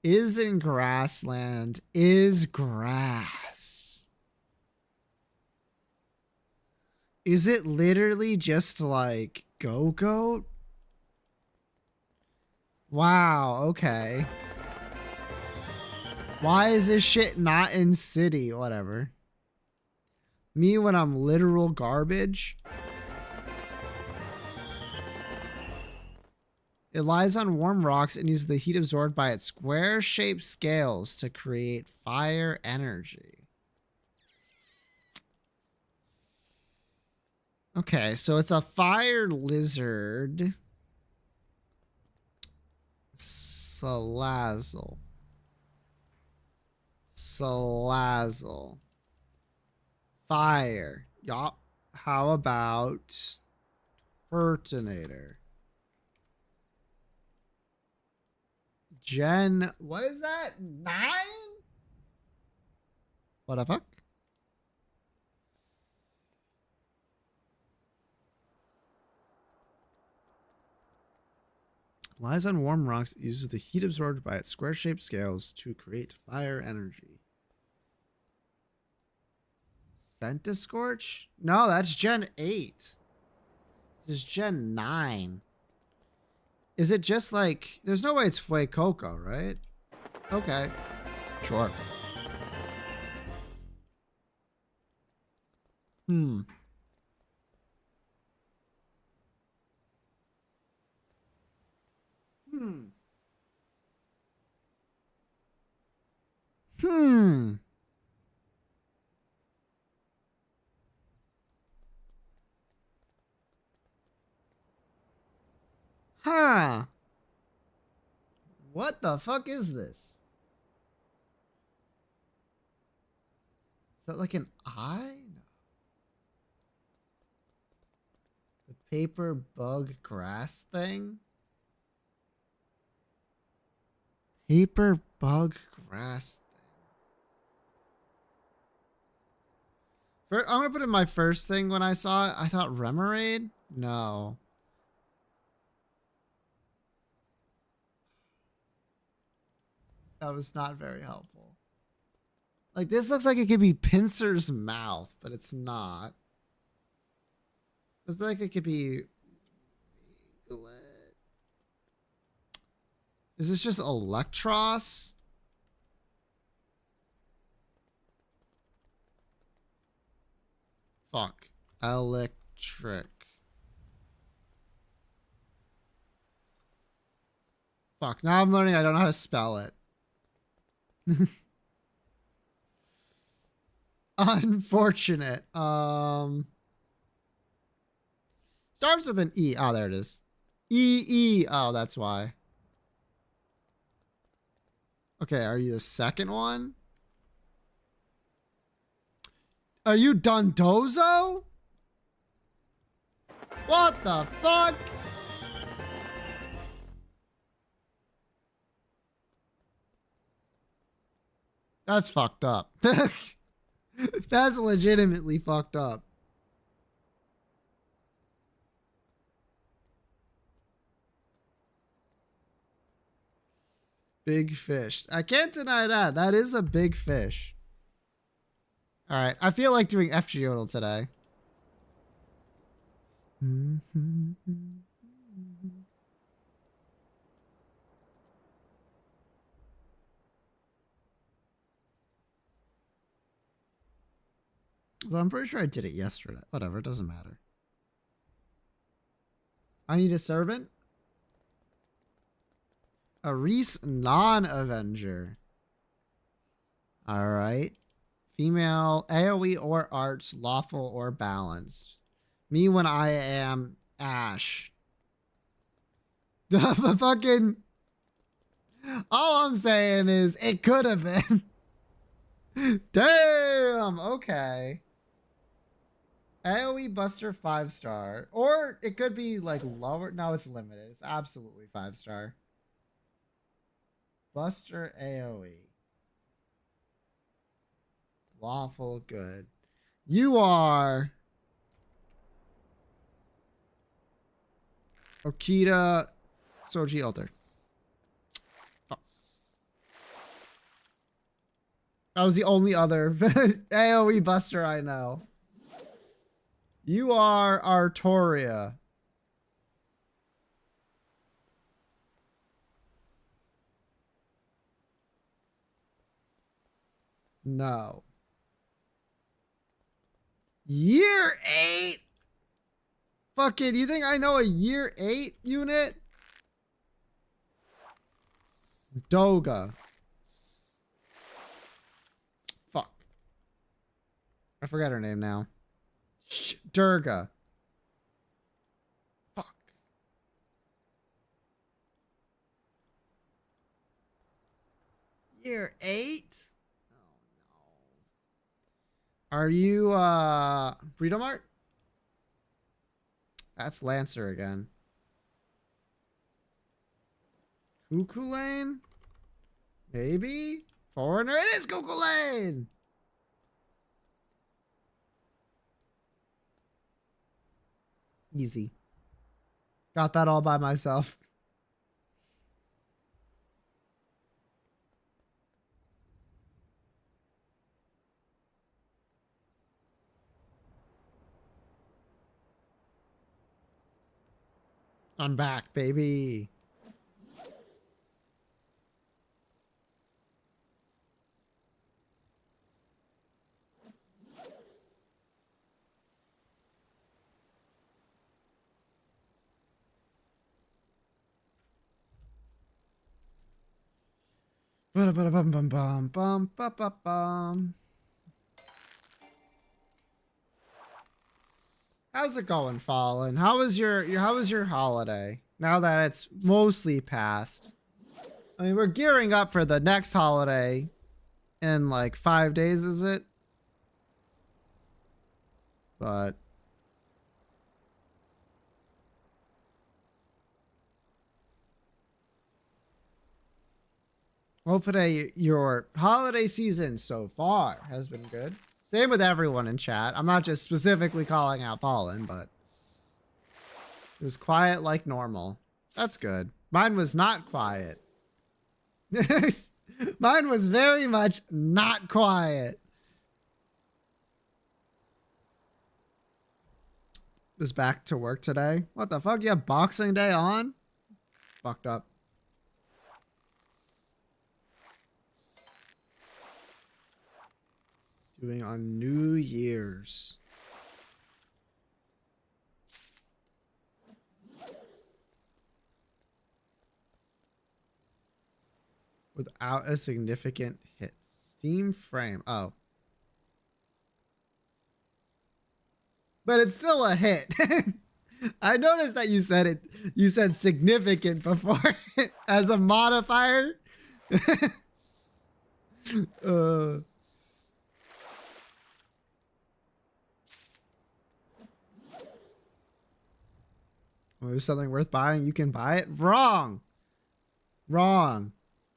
Is in grassland. Is grass. Is it literally just like Go-Goat? Wow, okay. Why is this shit not in city? Whatever. Me when I'm literal garbage. It lies on warm rocks and uses the heat absorbed by its square-shaped scales to create fire energy. Okay, so it's a fire lizard. Salazzle. Salazzle. Fire. Yup. How about Turtonator? Gen, what is that? 9? What the fuck? Lies on warm rocks, uses the heat absorbed by its square-shaped scales to create fire energy. Centiscorch? No, that's Gen 8. This is Gen 9. Is it just like... There's no way it's Fuecoco, right? Okay. Sure. Hmm. Huh. What the fuck is this? Is that like an eye? No. The paper bug grass thing? Paper bug grass thing. I'm gonna put in my first thing when I saw it. I thought Remoraid? No. That was not very helpful. Like, this looks like it could be Pinsir's mouth, but it's not. Looks like it could be... Is this just Electros? Fuck. Electric. Fuck. Now I'm learning I don't know how to spell it. Unfortunate. Starts with an E. Oh, there it is. E. Oh, that's why. Okay, are you the second one? Are you Dondozo? What the fuck? That's fucked up. That's legitimately fucked up. Big fish. I can't deny that. That is a big fish. All right. I feel like doing F Geodal today. Well, I'm pretty sure I did it yesterday. Whatever. It doesn't matter. I need a servant. A Reese non-Avenger. All right. Female, AoE or arts, lawful or balanced. Me when I am Ash. The fucking... All I'm saying is it could have been. Damn. Okay. AoE Buster 5-star. Or it could be like lower. No, it's limited. It's absolutely 5-star. Buster AoE. Lawful good. You are Okita Soji Alter. Fuck. That was the only other AoE Buster I know. You are Artoria. No. Year 8? Fucking, you think I know a year 8 unit? Doga. Fuck. I forgot her name now. Durga. Fuck. Year 8? Are you Breedomart? That's Lancer again. Cuckoo Lane? Maybe? Foreigner? It is Cuckoo Lane! Easy. Got that all by myself. I'm back, baby. Bum. How's it going, Fallen? How was your holiday? Now that it's mostly past. I mean, we're gearing up for the next holiday in like 5 days, is it? But hopefully your holiday season so far has been good. Same with everyone in chat. I'm not just specifically calling out Fallen, but it was quiet like normal. That's good. Mine was not quiet. Mine was very much not quiet. Was back to work today. What the fuck? You have Boxing Day on? Fucked up. Doing on New Year's. Without a significant hit. Steam frame. Oh. But it's still a hit. I noticed that you said it. You said significant before as a modifier. Well, there's something worth buying. You can buy it. Wrong. Wrong.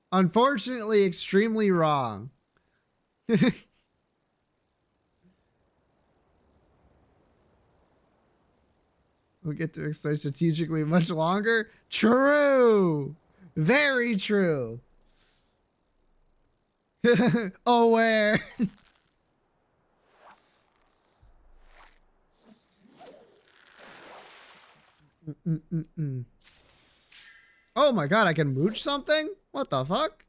Unfortunately, extremely wrong. We'll get to explain strategically much longer. True. Very true. Oh, where? Oh my god, I can mooch something? What the fuck?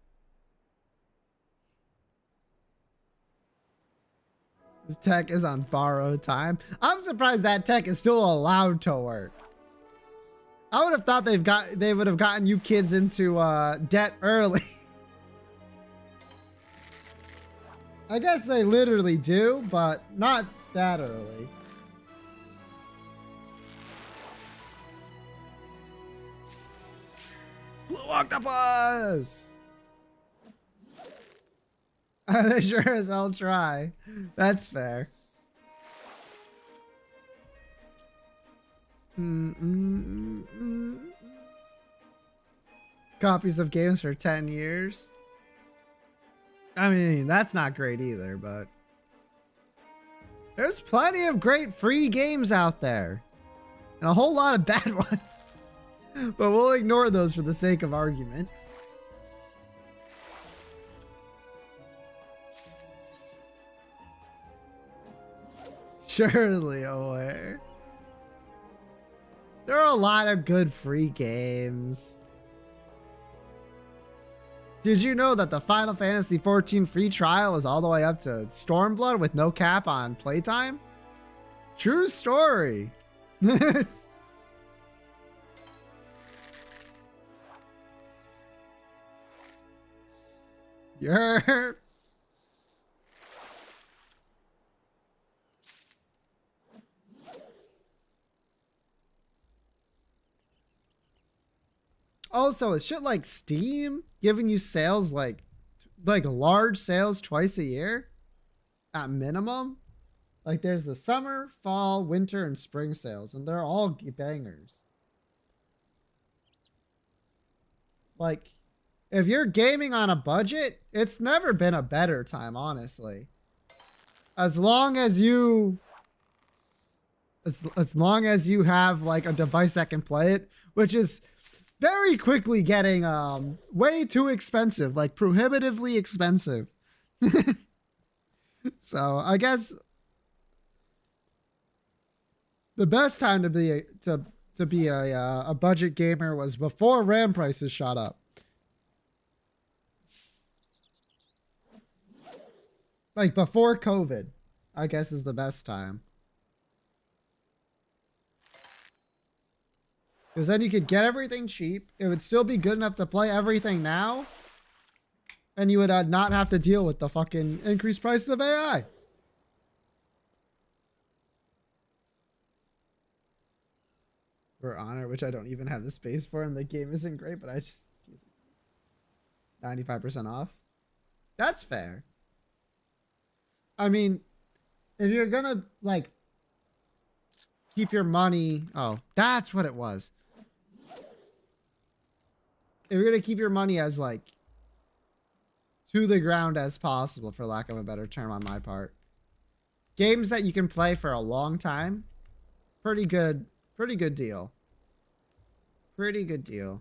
This tech is on borrowed time. I'm surprised that tech is still allowed to work. I would have thought they would have gotten you kids into debt early. I guess they literally do, but not that early. Blue octopus! They sure as hell try. That's fair. Copies of games for 10 years. I mean, that's not great either, but there's plenty of great free games out there and a whole lot of bad ones, but we'll ignore those for the sake of argument. Surely aware. There are a lot of good free games. Did you know that the Final Fantasy XIV free trial is all the way up to Stormblood with no cap on playtime? True story. Yerp. Also, is shit like Steam giving you sales like large sales twice a year at minimum? Like there's the summer, fall, winter, and spring sales, and they're all bangers. Like, if you're gaming on a budget, it's never been a better time, honestly. As long as you have like a device that can play it, which is very quickly getting way too expensive, like prohibitively expensive. So I guess the best time to be a budget gamer was before RAM prices shot up. Like before COVID, I guess is the best time. Because then you could get everything cheap. It would still be good enough to play everything now. And you would not have to deal with the fucking increased prices of AI. For Honor, which I don't even have the space for, and the game isn't great, but I just 95% off. That's fair. I mean, if you're gonna like keep your money, oh, that's what it was. If you're gonna keep your money as like to the ground as possible, for lack of a better term on my part, games that you can play for a long time, pretty good deal. Pretty good deal.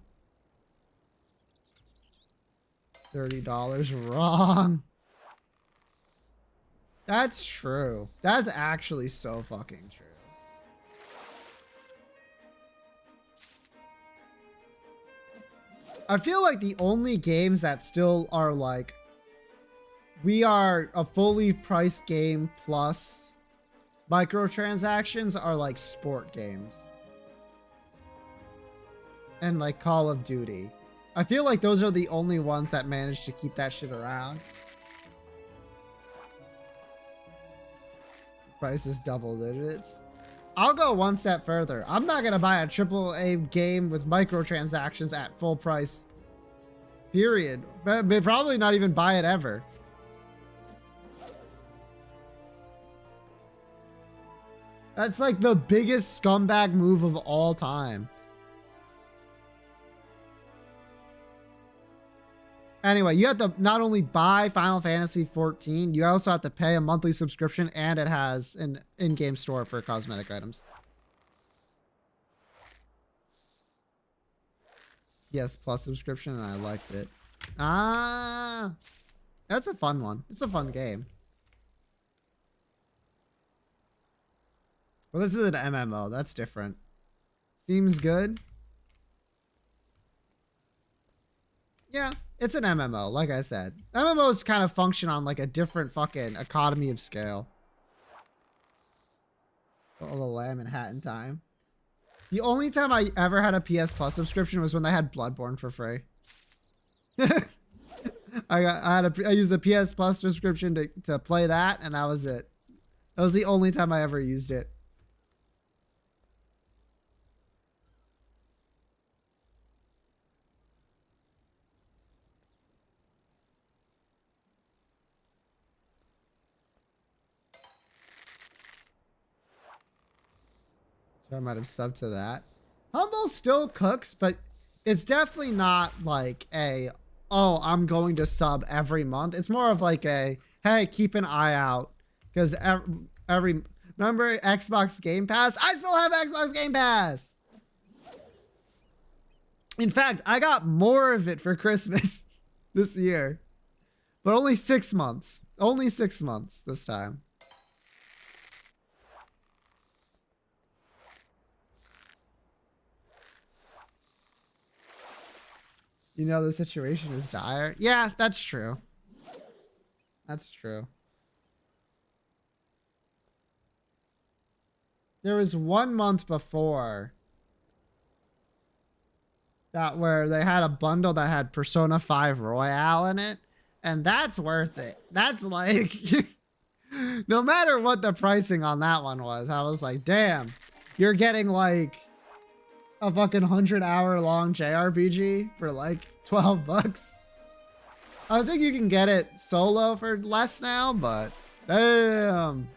$30 wrong. That's true. That's actually so fucking true. I feel like the only games that still are like, we are a fully priced game plus microtransactions are like sport games. And like Call of Duty. I feel like those are the only ones that manage to keep that shit around. Price is double digits. I'll go one step further. I'm not gonna buy a AAA game with microtransactions at full price. Period. But probably not even buy it ever. That's like the biggest scumbag move of all time. Anyway, you have to not only buy Final Fantasy XIV, you also have to pay a monthly subscription, and it has an in-game store for cosmetic items. Yes, plus subscription, and I liked it. Ah! That's a fun one. It's a fun game. Well, this is an MMO. That's different. Seems good. Yeah, it's an MMO, like I said. MMOs kind of function on like a different fucking economy of scale. All the lamb and hat in time. The only time I ever had a PS Plus subscription was when I had Bloodborne for free. I used the PS Plus subscription to play that, and that was it. That was the only time I ever used it. So I might have subbed to that. Humble still cooks, but it's definitely not like a, oh, I'm going to sub every month. It's more of like a, hey, keep an eye out. Because every remember Xbox Game Pass? I still have Xbox Game Pass. In fact, I got more of it for Christmas this year. But only 6 months. Only 6 months this time. You know the situation is dire. Yeah, that's true. That's true. There was 1 month before that where they had a bundle that had Persona 5 Royale in it, and that's worth it. That's like, no matter what the pricing on that one was, I was like, damn, you're getting like a fucking 100-hour long JRPG for like 12 bucks. I think you can get it solo for less now, but damn.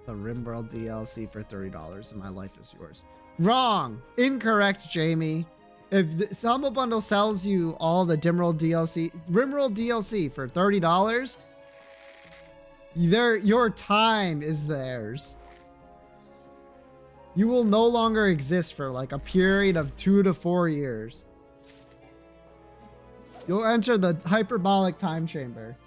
The RimWorld DLC for $30 and my life is yours. Wrong. Incorrect, Jamie. If the Humble Bundle sells you all the RimWorld DLC for $30, your time is theirs. You will no longer exist for like a period of 2 to 4 years. You'll enter the hyperbolic time chamber.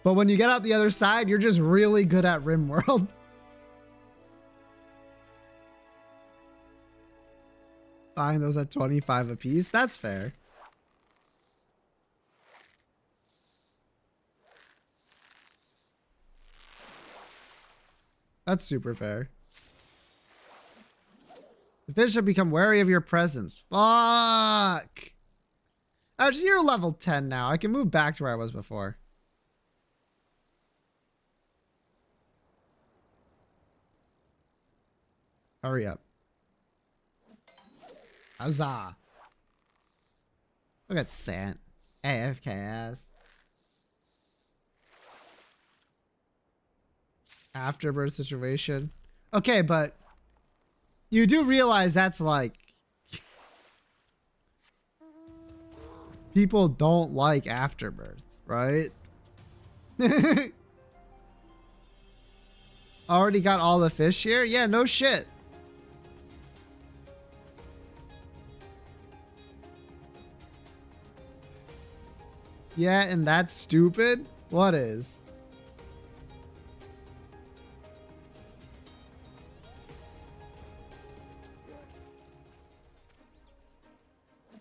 But when you get out the other side, you're just really good at RimWorld. Buying those at 25 a piece. That's fair. That's super fair. The fish have become wary of your presence. Fuck. Actually, you're level 10 now. I can move back to where I was before. Hurry up. Huzzah. Look at Sant. AFKS. Afterbirth situation. Okay, but you do realize that's like people don't like Afterbirth, right? Already got all the fish here? Yeah, no shit. Yeah, and that's stupid? What is?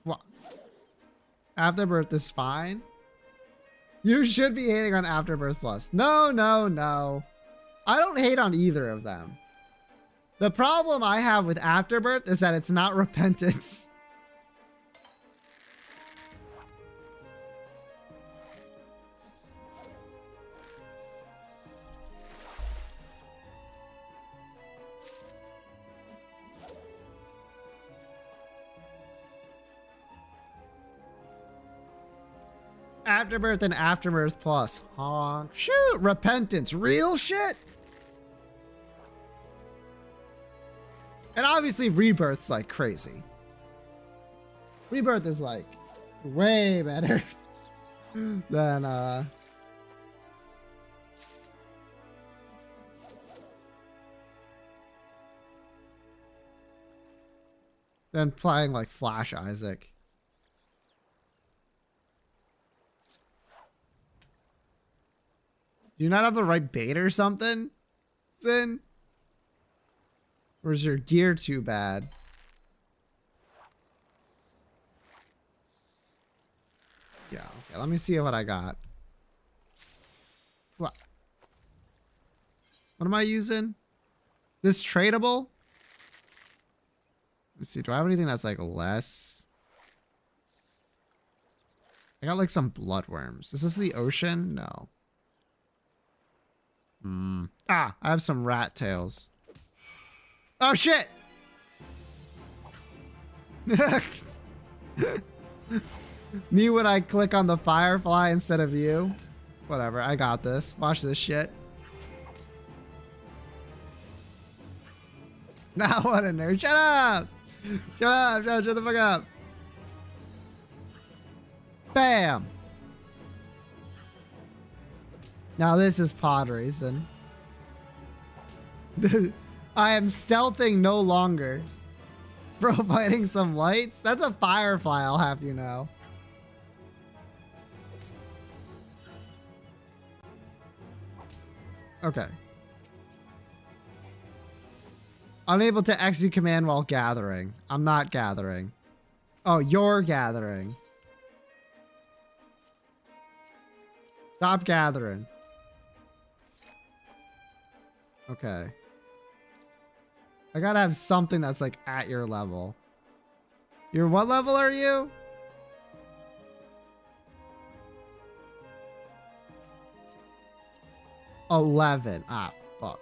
What? Afterbirth is fine? You should be hating on Afterbirth Plus. No, no, no. I don't hate on either of them. The problem I have with Afterbirth is that it's not Repentance. Afterbirth and Afterbirth Plus. Honk. Shoot, Repentance. Real shit? And obviously Rebirth's like crazy. Rebirth is like way better than than playing like Flash Isaac. Do you not have the right bait or something, Sin? Or is your gear too bad? Yeah, okay, let me see what I got. What am I using? This tradable? Let's see, do I have anything that's like less? I got like some bloodworms. Is this the ocean? No. Ah, I have some rat tails. Oh shit! Me when I click on the firefly instead of you. Whatever, I got this. Watch this shit. Nah, what a nerd. Shut up! Shut the fuck up. Bam! Now this is pod racing. I am stealthing no longer. Providing some lights? That's a firefly, I'll have you know. Okay. Unable to execute command while gathering. I'm not gathering. Oh, you're gathering. Stop gathering. Okay. I gotta have something that's like at your level. Your what level are you? $11. Ah, fuck.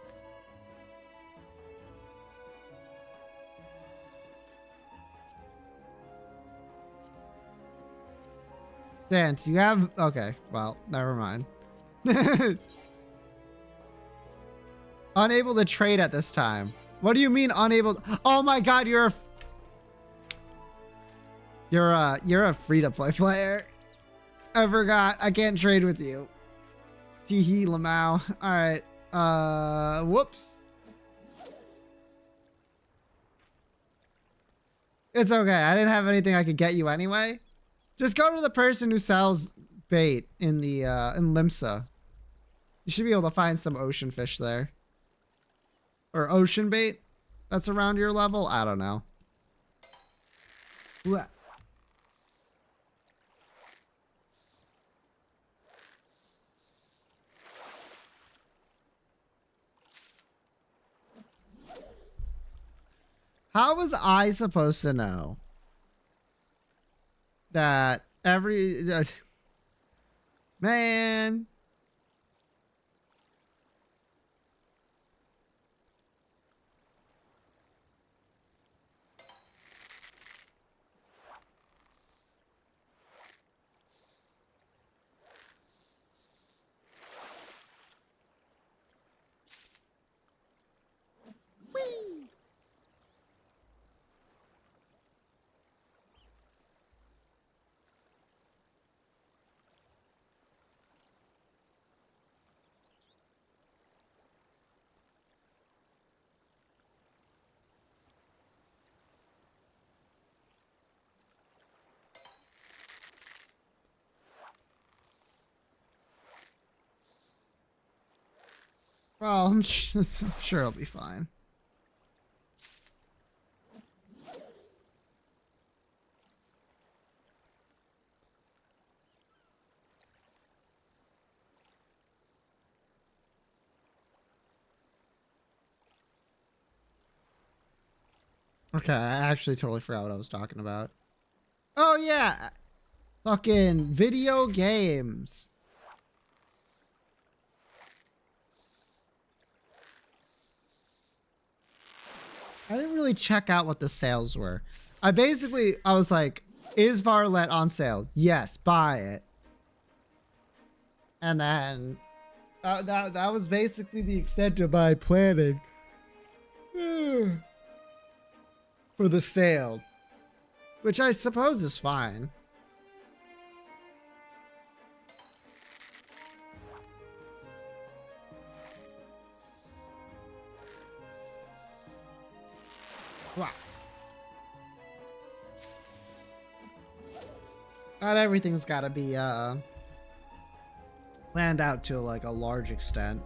Sant, you have... Okay, well, never mind. Unable to trade at this time. What do you mean unable? Oh my god, you're a free-to-play player. I forgot. I can't trade with you. Teehee Lamau. Alright. Whoops. It's okay. I didn't have anything I could get you anyway. Just go to the person who sells bait in the in Limsa. You should be able to find some ocean fish there. Or ocean bait that's around your level. I don't know. What? How was I supposed to know that every man? Well, I'm sure it'll be fine. Okay, I actually totally forgot what I was talking about. Oh yeah, fucking video games. I didn't really check out what the sales were. I was like, is Varlet on sale? Yes, buy it. And then that was basically the extent of my planning for the sale, which I suppose is fine. Wow. Not everything's got to be planned out to like a large extent.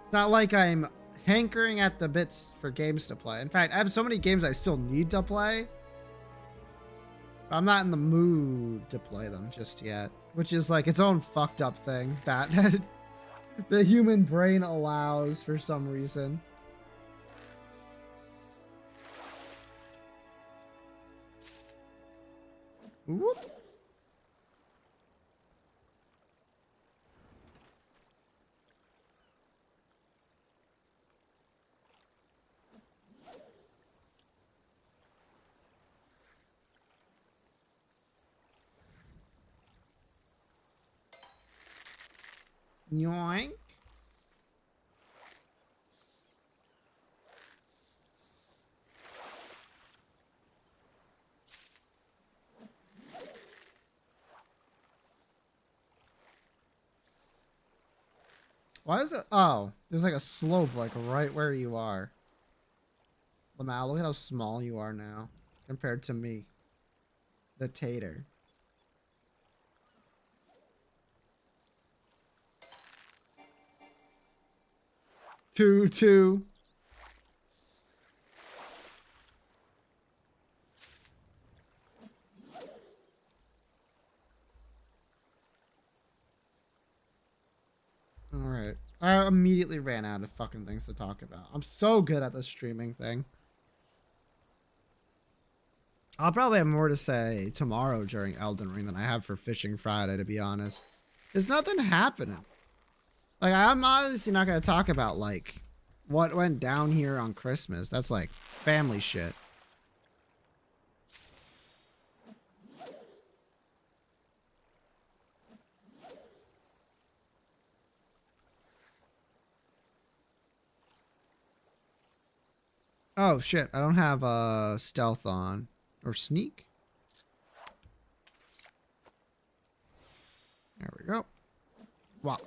It's not like I'm hankering at the bits for games to play. In fact, I have so many games I still need to play. But I'm not in the mood to play them just yet, which is like its own fucked up thing that the human brain allows for some reason. Whoop. Yoink. Why is it? Oh, there's like a slope like right where you are. Lamau, look at how small you are now compared to me. The tater. Two. Alright. I immediately ran out of fucking things to talk about. I'm so good at the streaming thing. I'll probably have more to say tomorrow during Elden Ring than I have for Fishing Friday, to be honest. There's nothing happening. Like, I'm obviously not going to talk about, like, what went down here on Christmas. That's, like, family shit. Oh, shit. I don't have, stealth on. Or sneak. There we go. Wow.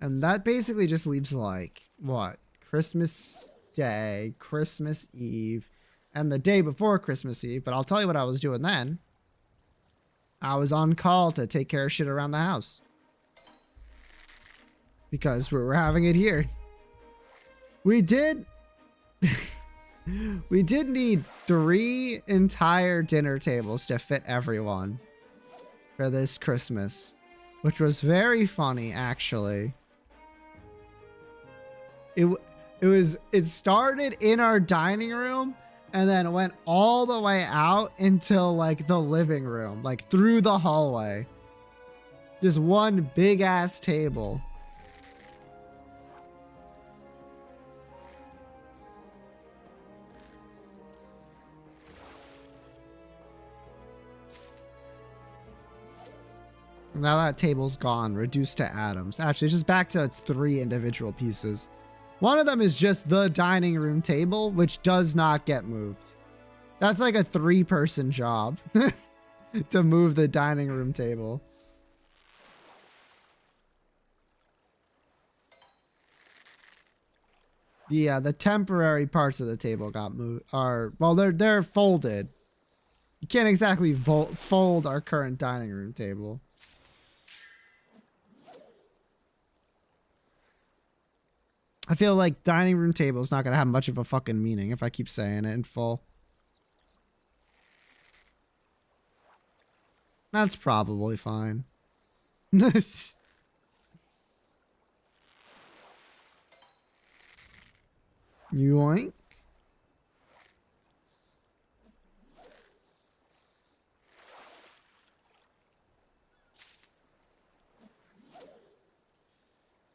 And that basically just leaves like, what? Christmas Day, Christmas Eve, and the day before Christmas Eve. But I'll tell you what I was doing then. I was on call to take care of shit around the house. Because we were having it here. We did... we did need 3 entire dinner tables to fit everyone for this Christmas, which was very funny, actually. It started in our dining room and then went all the way out until like the living room, like through the hallway. Just one big ass table. Now that table's gone, reduced to atoms. Actually, just back to its 3 individual pieces. One of them is just the dining room table, which does not get moved. That's like a 3-person job to move the dining room table. Yeah, the temporary parts of the table got moved. Well, they're folded. You can't exactly fold our current dining room table. I feel like dining room table is not going to have much of a fucking meaning if I keep saying it in full. That's probably fine. Yoink.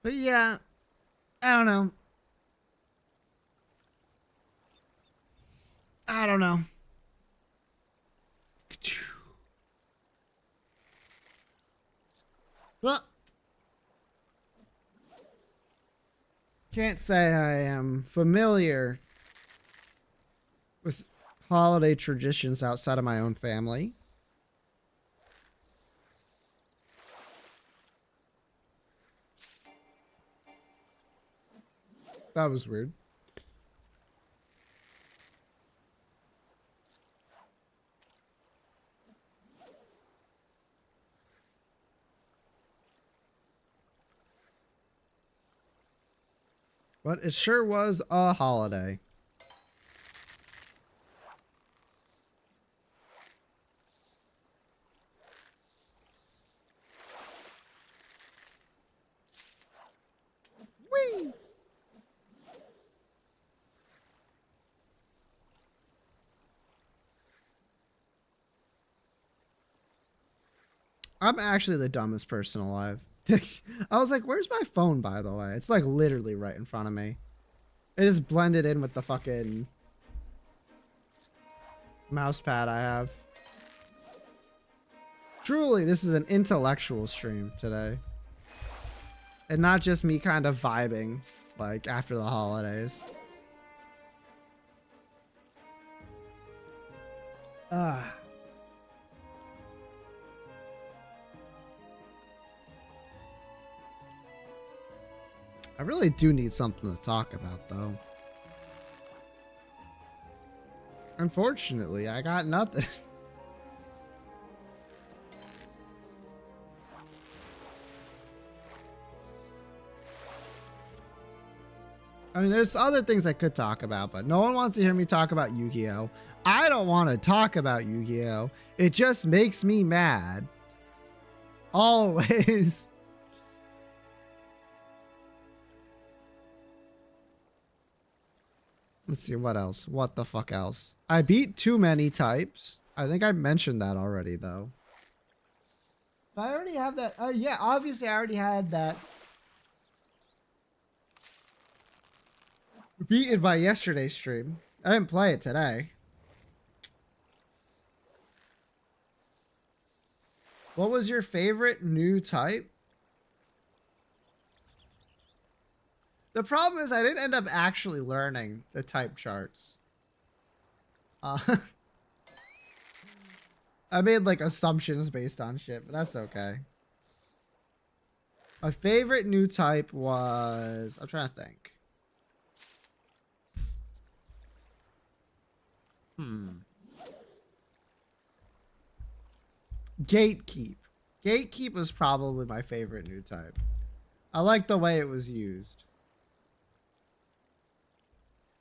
But yeah, I don't know. I don't know. Well, can't say I am familiar with holiday traditions outside of my own family. That was weird. But it sure was a holiday. Whee! I'm actually the dumbest person alive. I was like, where's my phone, by the way? It's like literally right in front of me. It just blended in with the fucking mouse pad I have. Truly, this is an intellectual stream today. And not just me kind of vibing, like, after the holidays. Ah. I really do need something to talk about, though. Unfortunately, I got nothing. I mean, there's other things I could talk about, but no one wants to hear me talk about Yu-Gi-Oh! I don't want to talk about Yu-Gi-Oh! It just makes me mad. Always. Let's see, what else? What the fuck else? I beat too many types. I think I mentioned that already, though. I already have that. Yeah, obviously I already had that. Beaten by yesterday's stream. I didn't play it today. What was your favorite new type? The problem is I didn't end up actually learning the type charts. I made like assumptions based on shit, but that's okay. My favorite new type was... I'm trying to think. Gatekeep. Gatekeep was probably my favorite new type. I like the way it was used.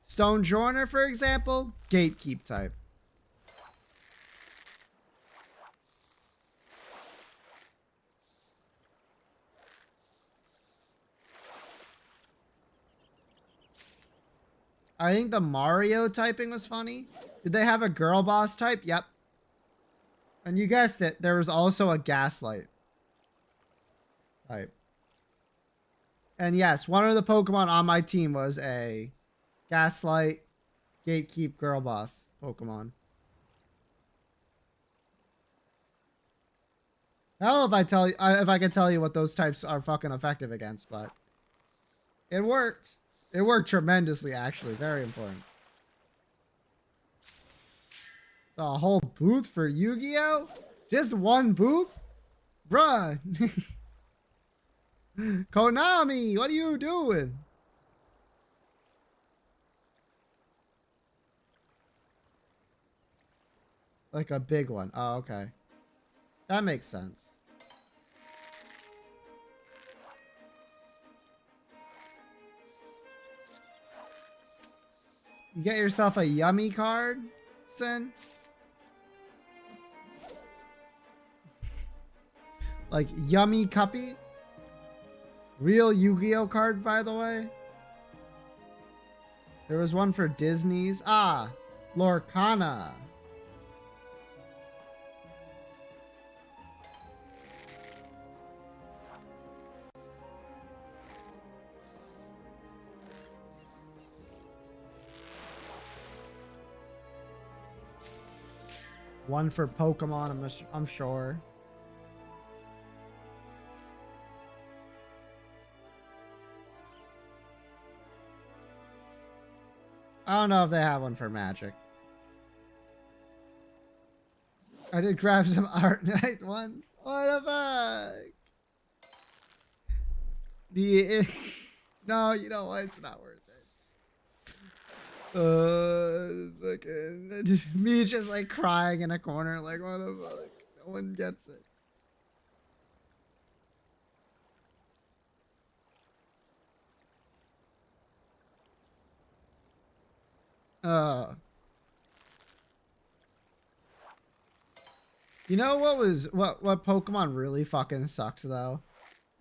Stone Joiner, for example, Gatekeep type. I think the Mario typing was funny. Did they have a girl boss type? Yep. And you guessed it, there was also a Gaslight type. And yes, one of the Pokemon on my team was a Gaslight, Gatekeep, girl boss Pokemon. Hell, if I can tell you what those types are fucking effective against, but it worked. It worked tremendously, actually. Very important. So a whole booth for Yu-Gi-Oh? Just one booth? Bruh. Konami, what are you doing? Like a big one. Oh, okay. That makes sense. You get yourself a yummy card, Sin? Like Yummy Cuppy? Real Yu-Gi-Oh card, by the way. There was one for Disney's. Ah, Lorcana. One for Pokemon, I'm sure. I don't know if they have one for Magic. I did grab some art night ones. What the fuck? The no, you know what? It's not worth it. Fucking me just like crying in a corner, like what the fuck? No one gets it. You know what Pokemon really fucking sucked though?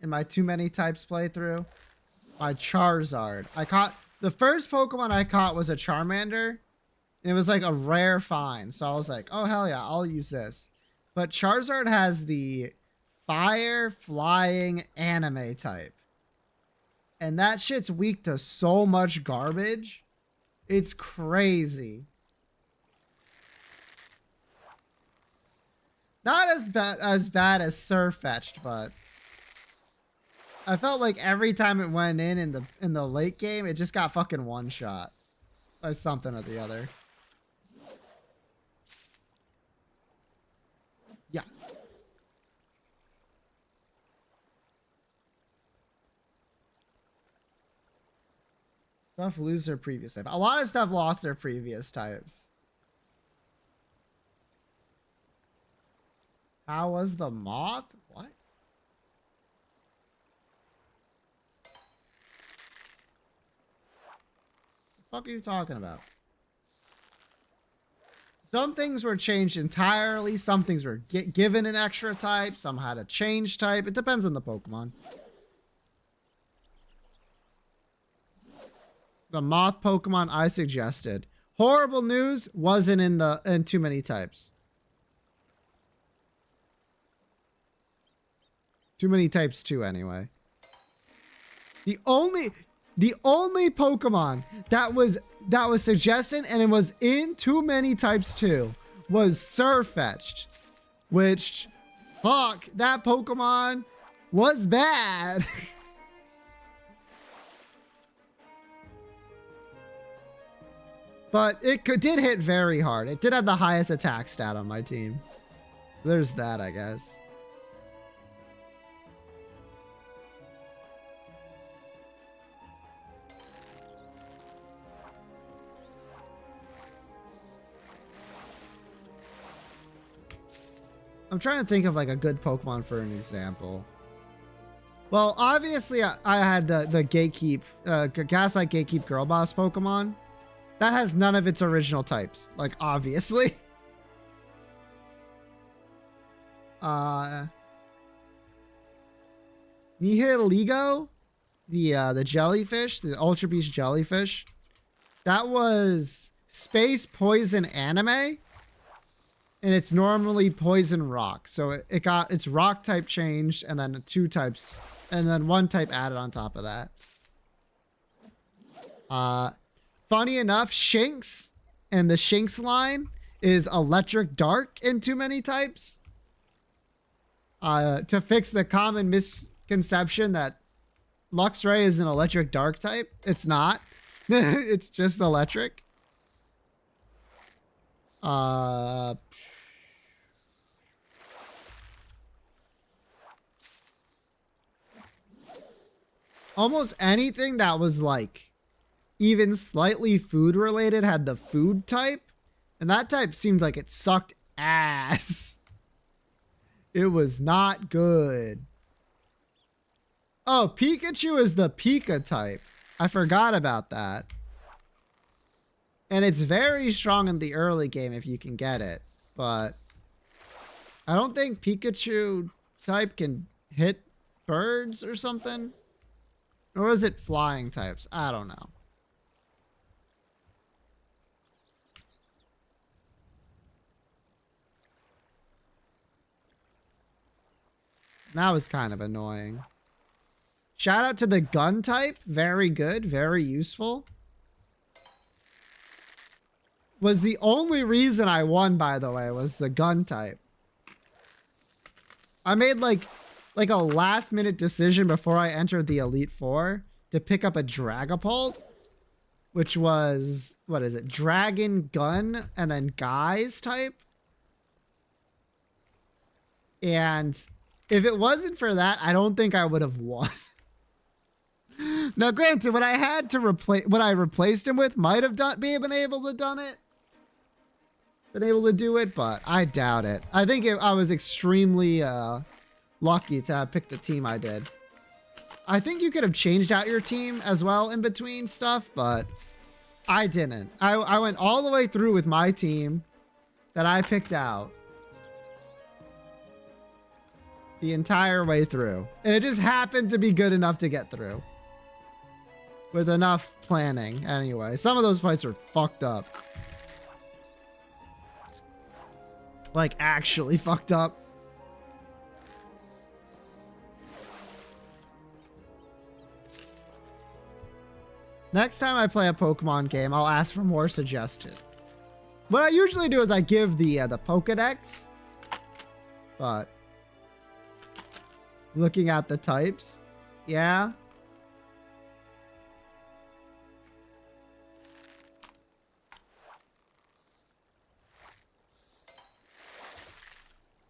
In my too many types playthrough? My Charizard. The first Pokemon I caught was a Charmander. And it was like a rare find. So I was like, oh hell yeah, I'll use this. But Charizard has the fire flying anime type. And that shit's weak to so much garbage. It's crazy. Not as bad as Surfetched, but I felt like every time it went in the late game, it just got fucking one shot by something or the other. Yeah. Stuff lose their previous type. A lot of stuff lost their previous types. How was the moth? What? The fuck are you talking about? Some things were changed entirely. Some things were given an extra type. Some had a change type. It depends on the Pokemon. The moth Pokemon I suggested. Horrible news, wasn't in too many types. Too many types too, anyway. The only Pokemon that was suggested and it was in too many types too was Surfetched, which fuck, that Pokemon was bad. But it did hit very hard. It did have the highest attack stat on my team. There's that, I guess. I'm trying to think of like a good Pokemon for an example. Well, obviously I had the Gaslight Gatekeep Girl Boss Pokemon. That has none of its original types, like obviously. Nihiligo, the jellyfish, the Ultra Beast jellyfish. That was Space Poison Anime. And it's normally Poison Rock. So it got its rock type changed and then 2 types and then 1 type added on top of that. Funny enough, Shinx and the Shinx line is Electric Dark in too many types. To fix the common misconception that Luxray is an Electric Dark type. It's not. It's just electric. Almost anything that was like even slightly food related had the food type, and that type seemed like it sucked ass. It was not good. Oh, Pikachu is the Pika type. I forgot about that. And it's very strong in the early game if you can get it, but I don't think Pikachu type can hit birds or something. Or is it flying types? I don't know. That was kind of annoying. Shout out to the gun type. Very good. Very useful. Was the only reason I won, by the way, was the gun type. I made like a last minute decision before I entered the Elite Four to pick up a Dragapult, which was, what is it? Dragon Gun and then Guys type. And if it wasn't for that, I don't think I would have won. Now, granted, what I had to replace, what I replaced him with, might have been able to do it, but I doubt it. I think I was extremely lucky to have picked the team I did. I think you could have changed out your team as well in between stuff, but I didn't. I went all the way through with my team that I picked out. The entire way through. And it just happened to be good enough to get through. With enough planning, anyway. Some of those fights are fucked up. Like, actually fucked up. Next time I play a Pokemon game, I'll ask for more suggestions. What I usually do is I give the Pokedex. But looking at the types, yeah.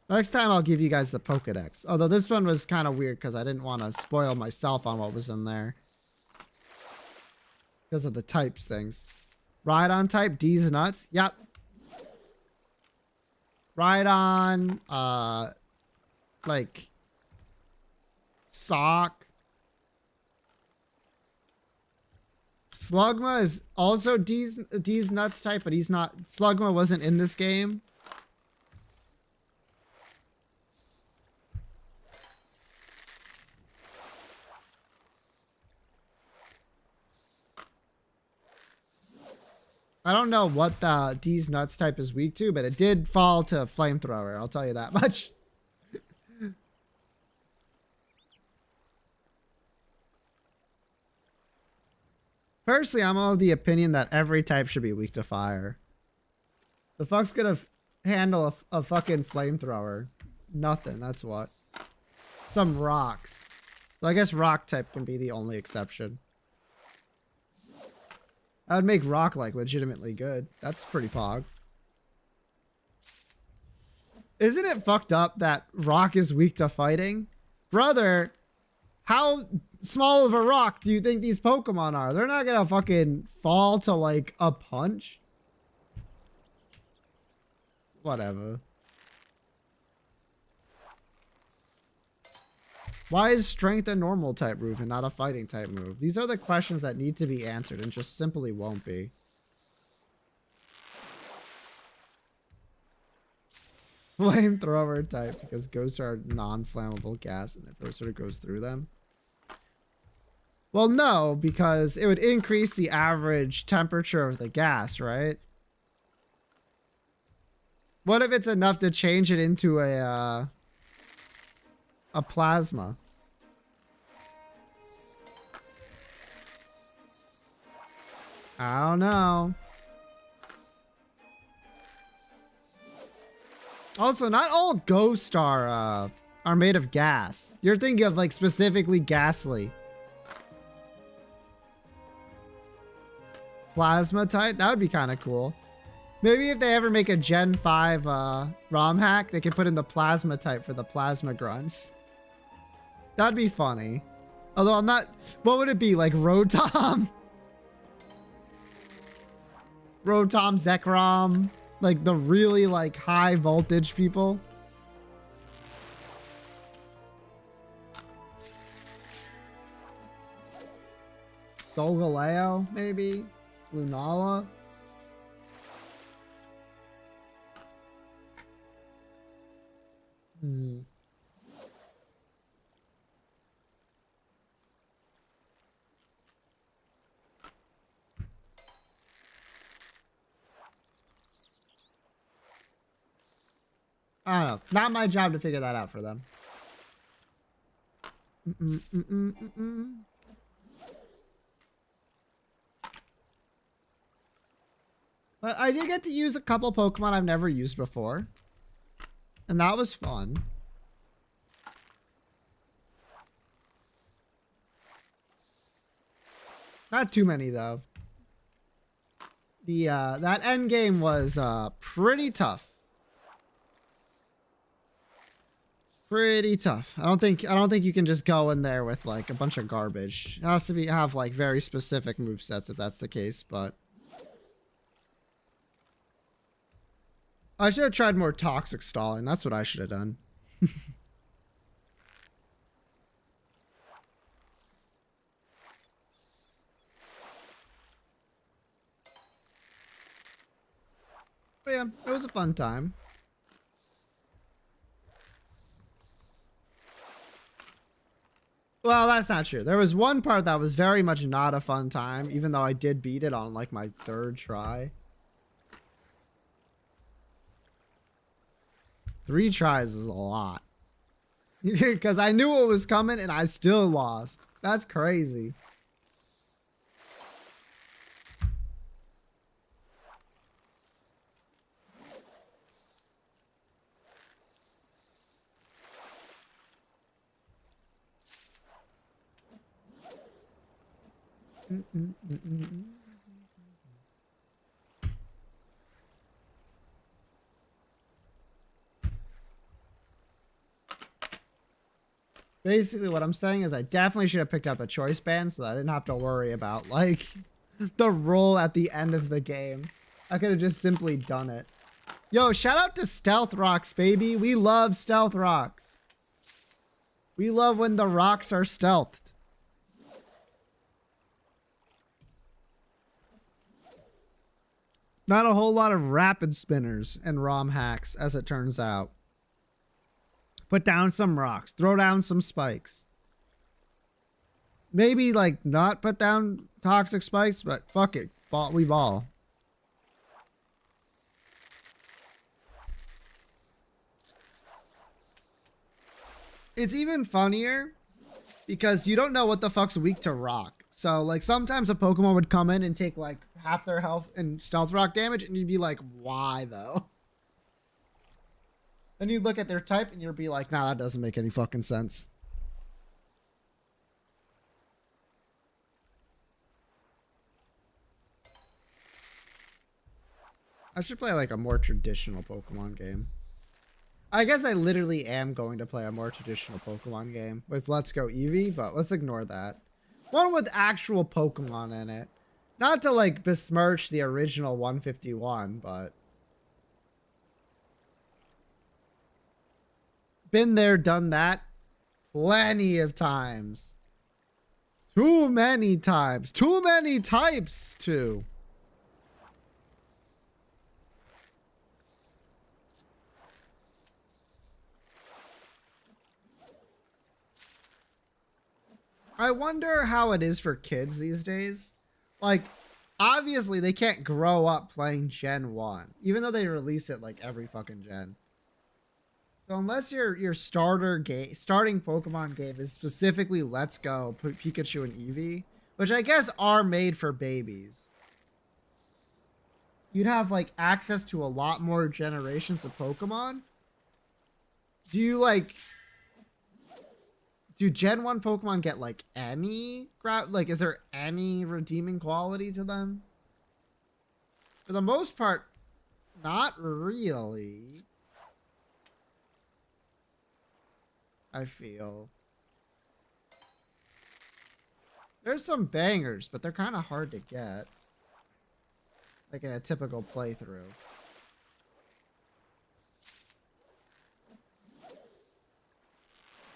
Next time I'll give you guys the Pokedex. Although this one was kind of weird because I didn't want to spoil myself on what was in there. Because of the types things. Rhydon type, D's nuts. Yep. Rhydon, like Sock. Slugma is also D's nuts type, but he's not. Slugma wasn't in this game. I don't know what the D's nuts type is weak to, but it did fall to flamethrower. I'll tell you that much. Personally, I'm of the opinion that every type should be weak to fire. The fuck's gonna handle a fucking flamethrower? Nothing, that's what. Some rocks. So I guess rock type can be the only exception. I would make rock like legitimately good. That's pretty pog. Isn't it fucked up that rock is weak to fighting? Brother, how small of a rock do you think these Pokemon are? They're not gonna fucking fall to like a punch. Whatever. Why is strength a normal type move and not a fighting type move? These are the questions that need to be answered and just simply won't be. Flamethrower type because ghosts are non-flammable gas and it sort of goes through them. Well, no, because it would increase the average temperature of the gas, right? What if it's enough to change it into a plasma? I don't know. Also, not all ghosts are made of gas. You're thinking of like specifically ghastly. Plasma type? That would be kind of cool. Maybe if they ever make a Gen 5 ROM hack, they could put in the plasma type for the plasma grunts. That'd be funny. Although I'm not... What would it be? Like Rotom? Rotom, Zekrom? Like the really like high voltage people? Solgaleo, maybe? Lunala? Hmm. I don't know. Not my job to figure that out for them. But I did get to use a couple Pokemon I've never used before. And that was fun. Not too many though. The that end game was pretty tough. Pretty tough. I don't think you can just go in there with like a bunch of garbage. It has to have like very specific movesets if that's the case, but I should have tried more toxic stalling. That's what I should have done. But yeah, it was a fun time. Well, that's not true. There was one part that was very much not a fun time, even though I did beat it on like my 3rd try. 3 tries is a lot. Because I knew what was coming and I still lost. That's crazy. Basically, what I'm saying is I definitely should have picked up a choice band so that I didn't have to worry about, like, the roll at the end of the game. I could have just simply done it. Yo, shout out to Stealth Rocks, baby. We love Stealth Rocks. We love when the rocks are stealthed. Not a whole lot of rapid spinners and ROM hacks, as it turns out. Put down some rocks. Throw down some spikes. Maybe, like, not put down toxic spikes, but fuck it. We ball. It's even funnier because you don't know what the fuck's weak to rock. So, like, sometimes a Pokemon would come in and take, like, half their health and stealth rock damage, and you'd be like, why, though? Then you look at their type and you'll be like, nah, that doesn't make any fucking sense. I should play like a more traditional Pokemon game. I guess I literally am going to play a more traditional Pokemon game with Let's Go Eevee, but let's ignore that. One with actual Pokemon in it. Not to like besmirch the original 151, but... Been there, done that. Plenty of times. Too many times. Too many types, too. I wonder how it is for kids these days. Like, obviously they can't grow up playing Gen 1, even though they release it like every fucking gen. So unless your starting Pokemon game is specifically Let's Go, Pikachu and Eevee, which I guess are made for babies, you'd have like access to a lot more generations of Pokemon. Do Gen 1 Pokemon get like any is there any redeeming quality to them? For the most part, not really. I feel. There's some bangers, but they're kind of hard to get. Like in a typical playthrough.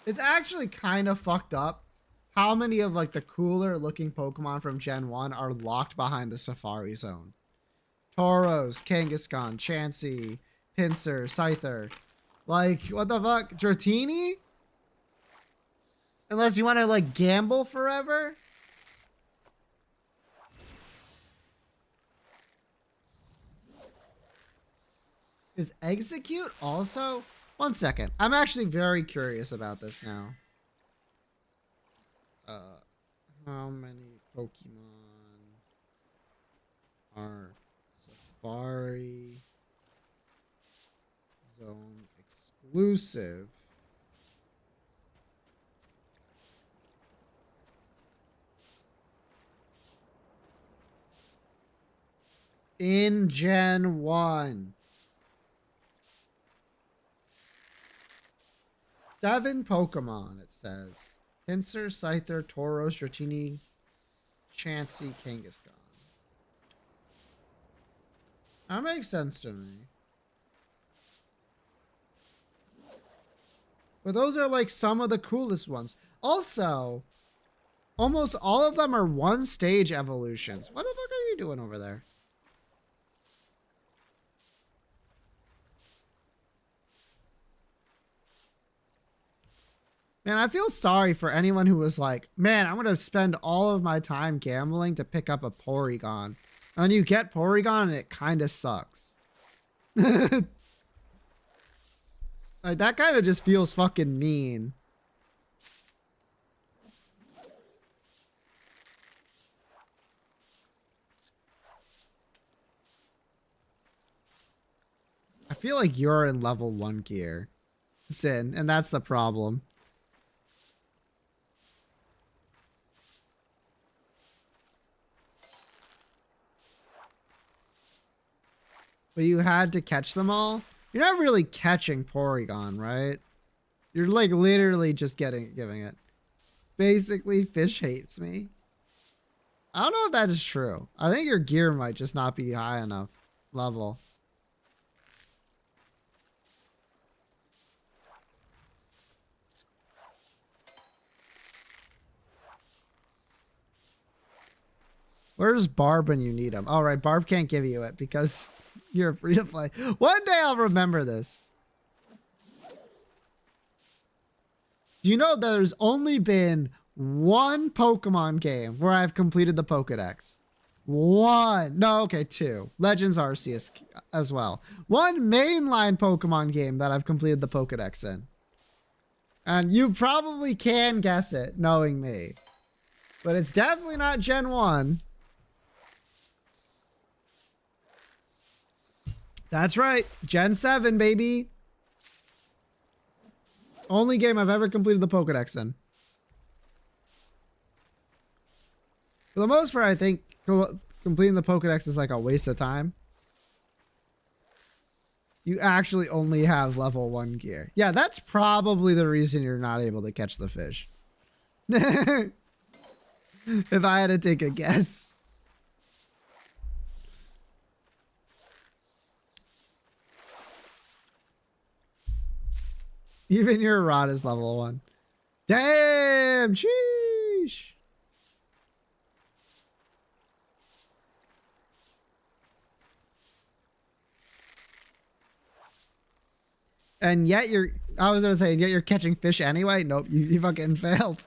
It's actually kind of fucked up how many of like the cooler looking Pokemon from Gen 1 are locked behind the Safari Zone. Tauros, Kangaskhan, Chansey, Pinsir, Scyther. Like, what the fuck? Dratini? Unless you want to like gamble forever? Is Execute also? One second. I'm actually very curious about this now. How many Pokemon are Safari Zone exclusive in Gen 1? 7 Pokemon, it says. Pinsir, Scyther, Tauros, Dratini, Chansey, Kangaskhan. That makes sense to me. But those are like some of the coolest ones. Also, almost all of them are one stage evolutions. What the fuck are you doing over there? Man, I feel sorry for anyone who was like, man, I'm going to spend all of my time gambling to pick up a Porygon. And then you get Porygon and it kind of sucks. Like, that kind of just feels fucking mean. I feel like you're in level 1 gear, Sin, and that's the problem. But you had to catch them all? You're not really catching Porygon, right? You're like literally just giving it. Basically, Fish hates me. I don't know if that is true. I think your gear might just not be high enough level. Where's Barb when you need him? All right, Barb can't give you it because you're free to play. One day I'll remember this. Do you know that there's only been one Pokemon game where I've completed the Pokedex? One. No, okay, two. Legends Arceus as well. One mainline Pokemon game that I've completed the Pokedex in. And you probably can guess it, knowing me. But it's definitely not Gen 1. That's right. Gen 7, baby. Only game I've ever completed the Pokedex in. For the most part, I think completing the Pokedex is like a waste of time. You actually only have level 1 gear. Yeah, that's probably the reason you're not able to catch the fish. If I had to take a guess. Even your rod is level 1. Damn! Sheesh! And yet I was gonna say, yet you're catching fish anyway? Nope, you fucking failed.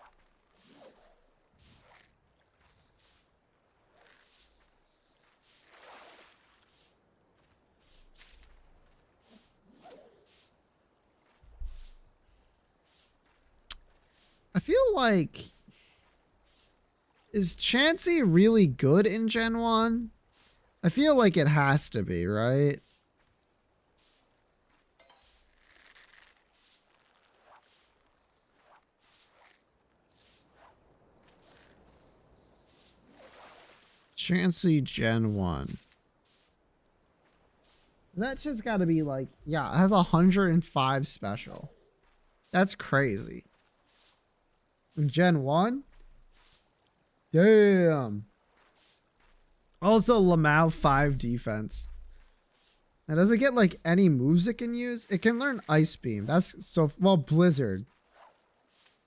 I feel like, is Chansey really good in Gen 1? I feel like it has to be, right? Chansey Gen 1. That shit's gotta be like, yeah, it has 105 special. That's crazy. In Gen 1? Damn. Also, Lamau 5 defense. And does it get like any moves it can use? It can learn Ice Beam. That's so, well, Blizzard.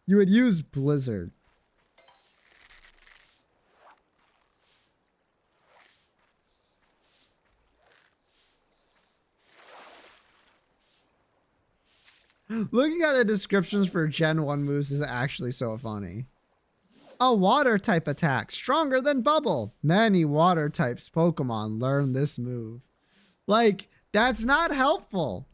You would use Blizzard. Looking at the descriptions for Gen 1 moves is actually so funny. A water type attack, stronger than Bubble. Many water types Pokemon learn this move. Like, that's not helpful.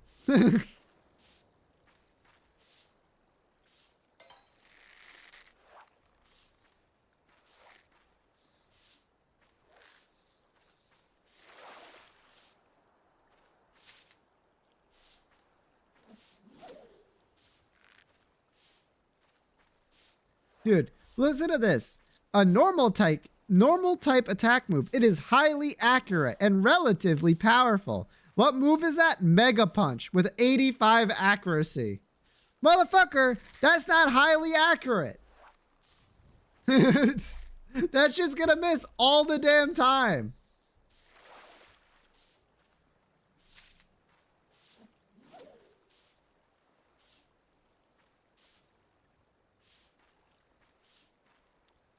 Dude, listen to this. A normal type attack move. It is highly accurate and relatively powerful. What move is that? Mega Punch with 85 accuracy. Motherfucker, that's not highly accurate. That's just gonna miss all the damn time.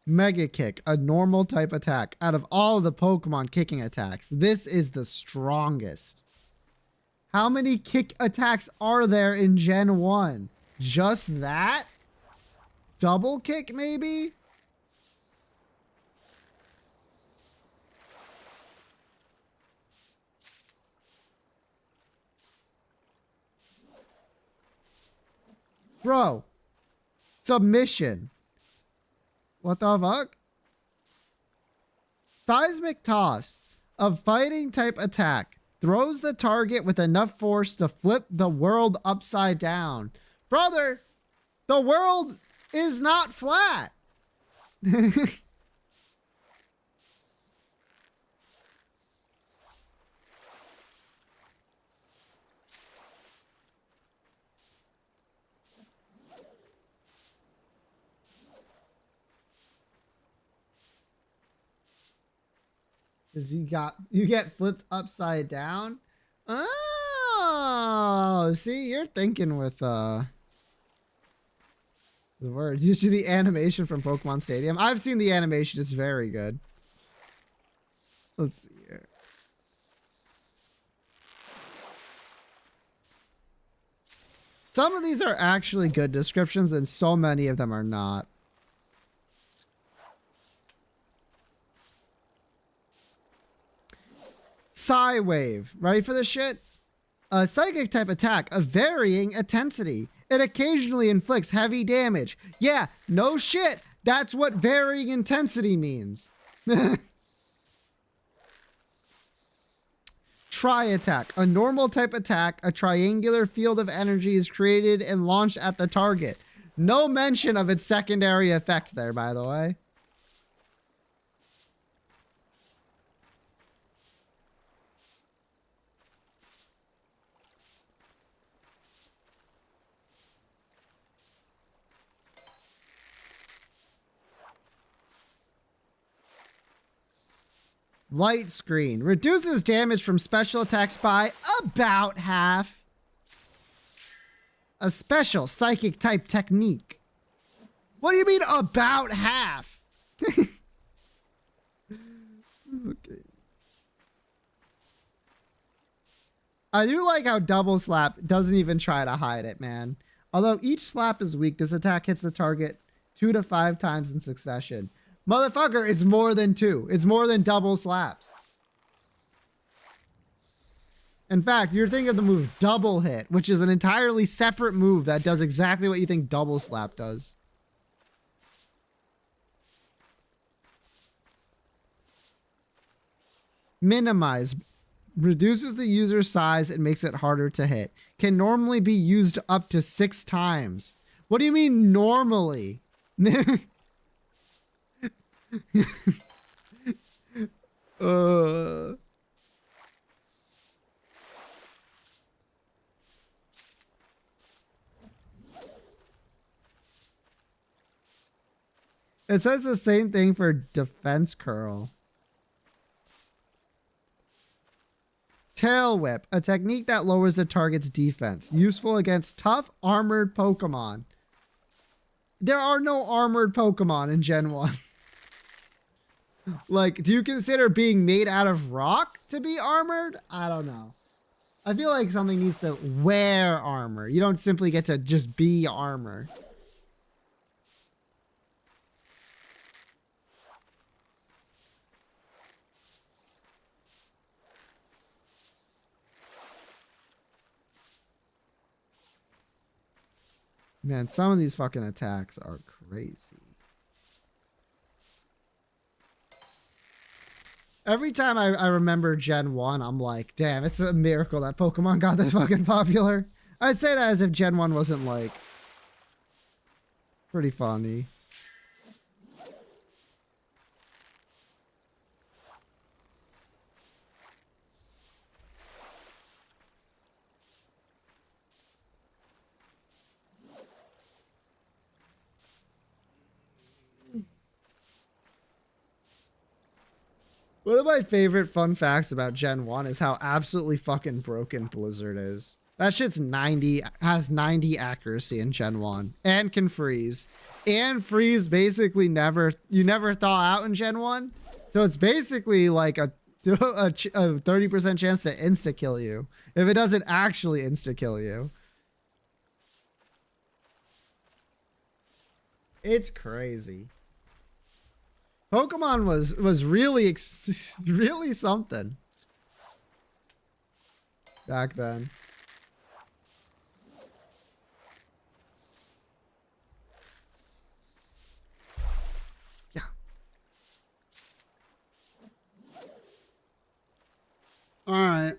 Mega Kick, a normal type attack. Out of all of the Pokemon kicking attacks, this is the strongest. How many kick attacks are there in Gen 1? Just that? double kick, maybe? Bro. Submission. What the fuck? Seismic toss. A fighting type attack. Throws the target with enough force to flip the world upside down. Brother, the world is not flat. Cause you get flipped upside down. Oh, see, you're thinking with the words. You see the animation from Pokemon Stadium? I've seen the animation, it's very good. Let's see here. Some of these are actually good descriptions and so many of them are not. Psy Wave. Ready for this shit? A psychic type attack of varying intensity. It occasionally inflicts heavy damage. Yeah, no shit. That's what varying intensity means. Tri-attack. A normal type attack. A triangular field of energy is created and launched at the target. No mention of its secondary effect there, by the way. Light Screen. Reduces damage from special attacks by about half. A special psychic type technique. What do you mean about half? Okay. I do like how Double Slap doesn't even try to hide it, man. Although each slap is weak, this attack hits the target 2 to 5 times in succession. Motherfucker, it's more than 2. It's more than double slaps. In fact, you're thinking of the move Double Hit, which is an entirely separate move that does exactly what you think Double Slap does. Minimize. Reduces the user's size and makes it harder to hit. Can normally be used up to 6 times. What do you mean normally? It says the same thing for Defense Curl. Tail Whip, a technique that lowers the target's defense. Useful against tough, armored Pokemon. There are no armored Pokemon in Gen 1. Like, do you consider being made out of rock to be armored? I don't know. I feel like something needs to wear armor. You don't simply get to just be armor. Man, some of these fucking attacks are crazy. Every time I remember Gen 1, I'm like, damn, it's a miracle that Pokemon got this fucking popular. I'd say that as if Gen 1 wasn't, like, pretty funny. One of my favorite fun facts about Gen 1 is how absolutely fucking broken Blizzard is. That shit's has 90 accuracy in Gen 1 and can freeze. And freeze basically you never thaw out in Gen 1. So it's basically like a 30% chance to insta-kill you if it doesn't actually insta-kill you. It's crazy. Pokemon was really really something back then. Yeah. All right.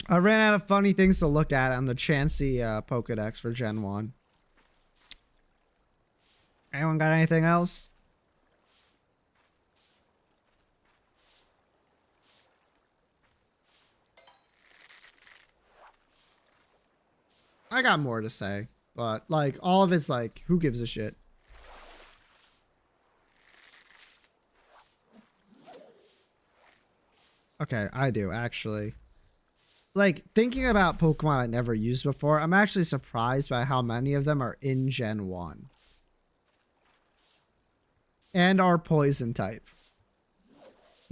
I ran out of funny things to look at on the Chansey Pokedex for Gen 1. Anyone got anything else? I got more to say, but like all of it's like, who gives a shit? Okay, I do actually. Like thinking about Pokemon I never used before, I'm actually surprised by how many of them are in Gen 1. And are poison type.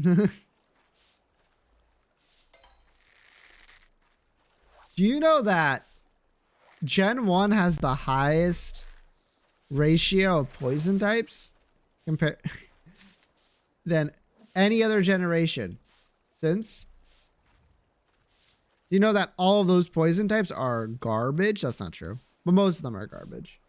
Do you know that Gen 1 has the highest ratio of poison types compared than any other generation since? Do you know that all of those poison types are garbage? That's not true, but most of them are garbage.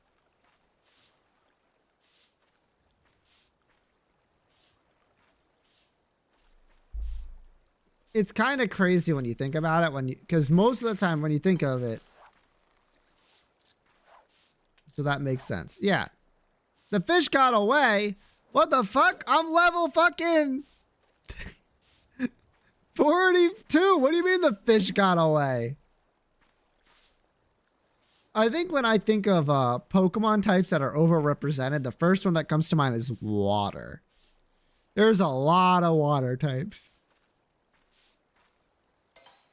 It's kind of crazy when you think about it, because most of the time when you think of it, so that makes sense. Yeah. The fish got away. What the fuck? I'm level fucking 42. What do you mean the fish got away? I think when I think of Pokemon types that are overrepresented, the first one that comes to mind is water. There's a lot of water types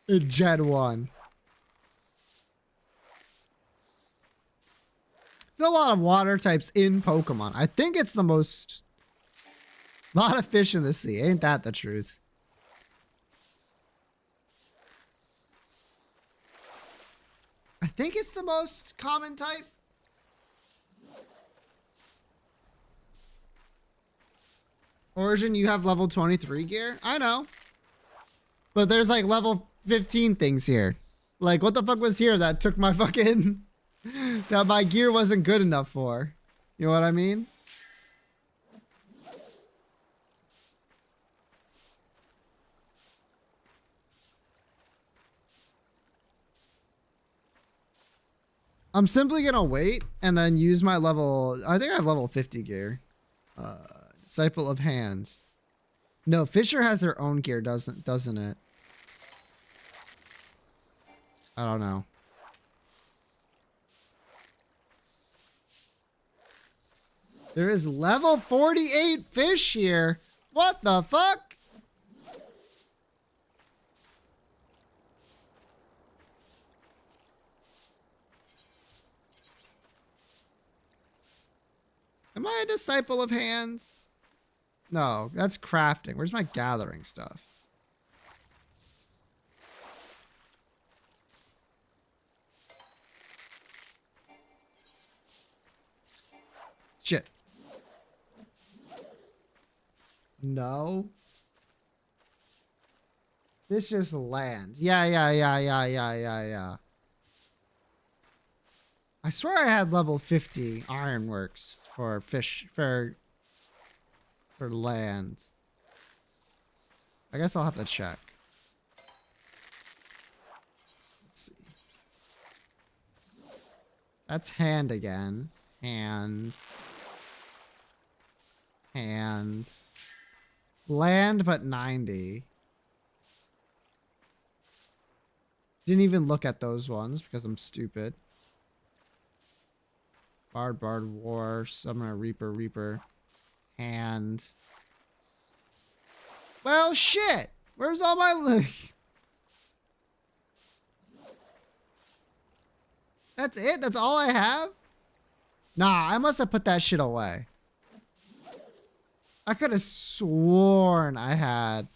in Gen 1. There's a lot of water types in Pokemon. I think it's the most... lot of fish in the sea. Ain't that the truth? I think it's the most common type. Origin, you have level 23 gear? I know. But there's like level 15 things here. Like, what the fuck was here that took my fucking... that my gear wasn't good enough for? You know what I mean? I'm simply gonna wait and then use my level... I think I have level 50 gear. Disciple of Hands. No, Fisher has their own gear, doesn't it? I don't know. There is level 48 fish here. What the fuck? Am I a disciple of Hands? No, that's crafting. Where's my gathering stuff? Shit. No. This just lands. Yeah. I swear I had level 50 ironworks for fish for land. I guess I'll have to check. Let's see. That's hand again. Hand. Land, but 90. Didn't even look at those ones because I'm stupid. Bard, War, Summoner, Reaper. And... well, shit! Where's all my loot? That's it? That's all I have? Nah, I must have put that shit away. I could have sworn I had...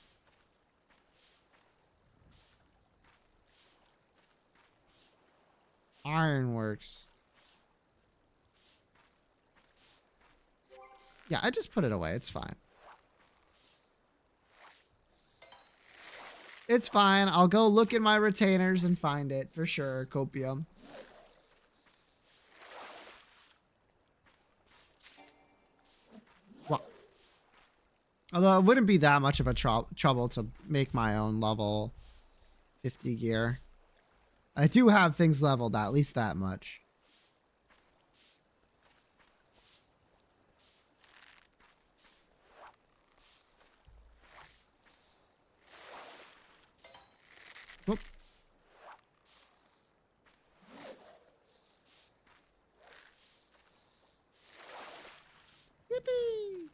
ironworks. Yeah, I just put it away. It's fine. It's fine. I'll go look in my retainers and find it for sure. Copium. Well, although it wouldn't be that much of a trouble to make my own level 50 gear. I do have things leveled at least that much. Whoop. Yippee!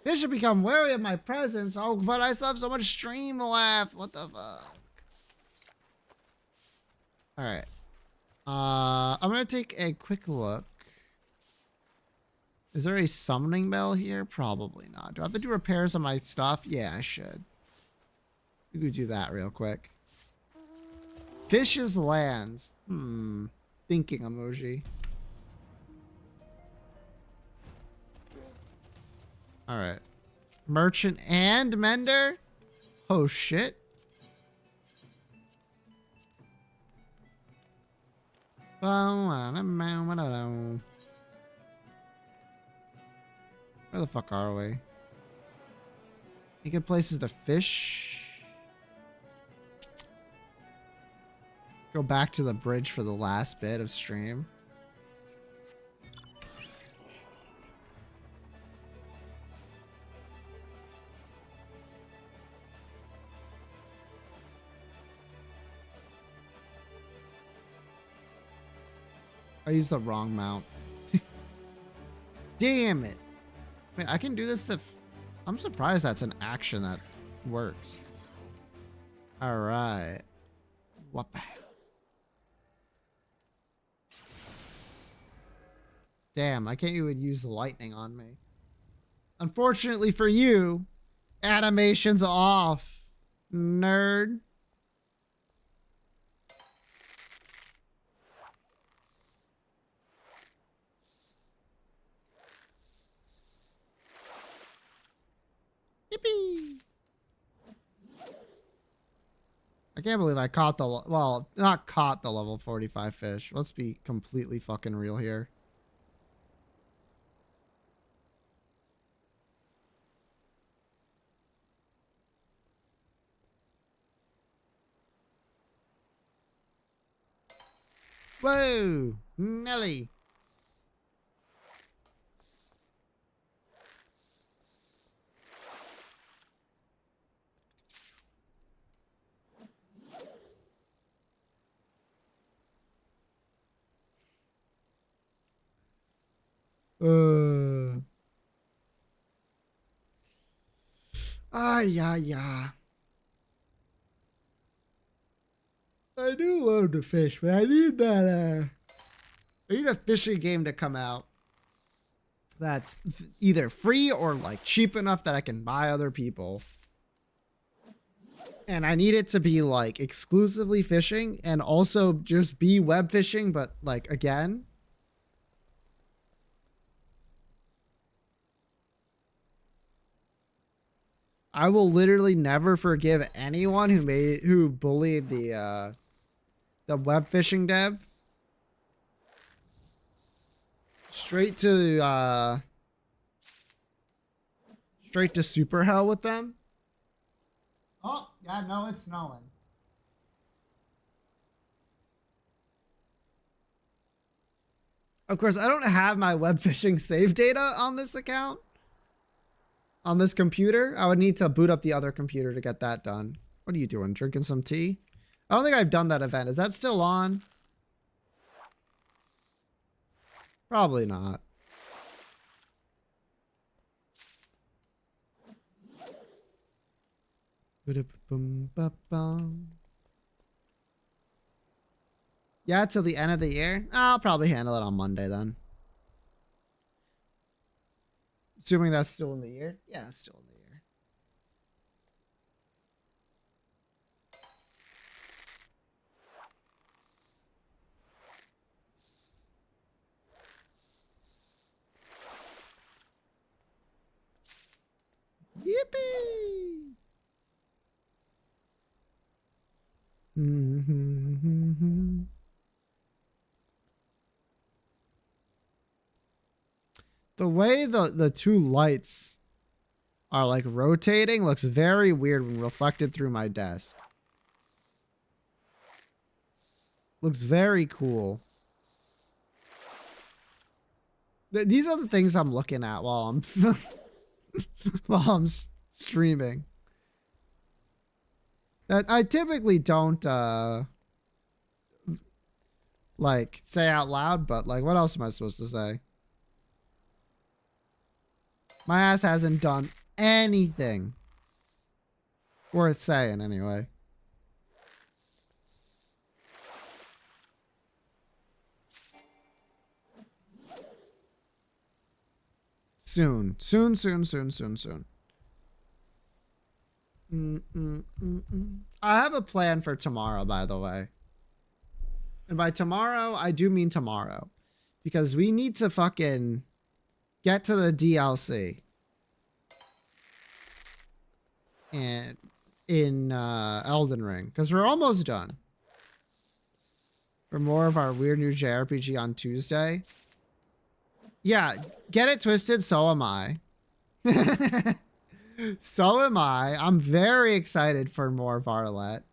Fish should become wary of my presence. Oh, but I still have so much stream left. What the fuck? Alright. I'm gonna take a quick look. Is there a summoning bell here? Probably not. Do I have to do repairs on my stuff? Yeah, I should. We could do that real quick. Fish's lands. Thinking emoji. Alright. Merchant and mender? Oh shit. Where the fuck are we? Any good places to fish? Go back to the bridge for the last bit of stream. I used the wrong mount. Damn it. Wait, I can do this I'm surprised that's an action that works. Alright. What? Damn, I can't even use the lightning on me. Unfortunately for you, animation's off. Nerd. Yippee! I can't believe I caught the, well, not caught the level 45 fish. Let's be completely fucking real here. Whoa! Nelly! Yeah. I do love to fish, but I need that, I need a fishing game to come out that's either free or like cheap enough that I can buy other people. And I need it to be like exclusively fishing and also just be web fishing, but like again. I will literally never forgive anyone who bullied the web fishing dev. Straight to super hell with them. Oh, yeah, no, it's snowing. Of course, I don't have my web fishing save data on this account. On this computer. I would need to boot up the other computer to get that done. What are you doing? Drinking some tea? I don't think I've done that event. Is that still on? Probably not. Yeah, till the end of the year. I'll probably handle it on Monday then. Assuming that's still in the year. Yeah, it's still in the year. Yippee! The way the two lights are like rotating looks very weird when reflected through my desk. Looks very cool. These are the things I'm looking at while I'm while I'm streaming. That I typically don't like say out loud, but like what else am I supposed to say? My ass hasn't done anything worth saying anyway. Soon. I have a plan for tomorrow, by the way. And by tomorrow, I do mean tomorrow. Because we need to fucking get to the DLC. And in Elden Ring. Because we're almost done. For more of our weird new JRPG on Tuesday. Yeah, get it twisted, so am I. So am I. I'm very excited for more Varlet.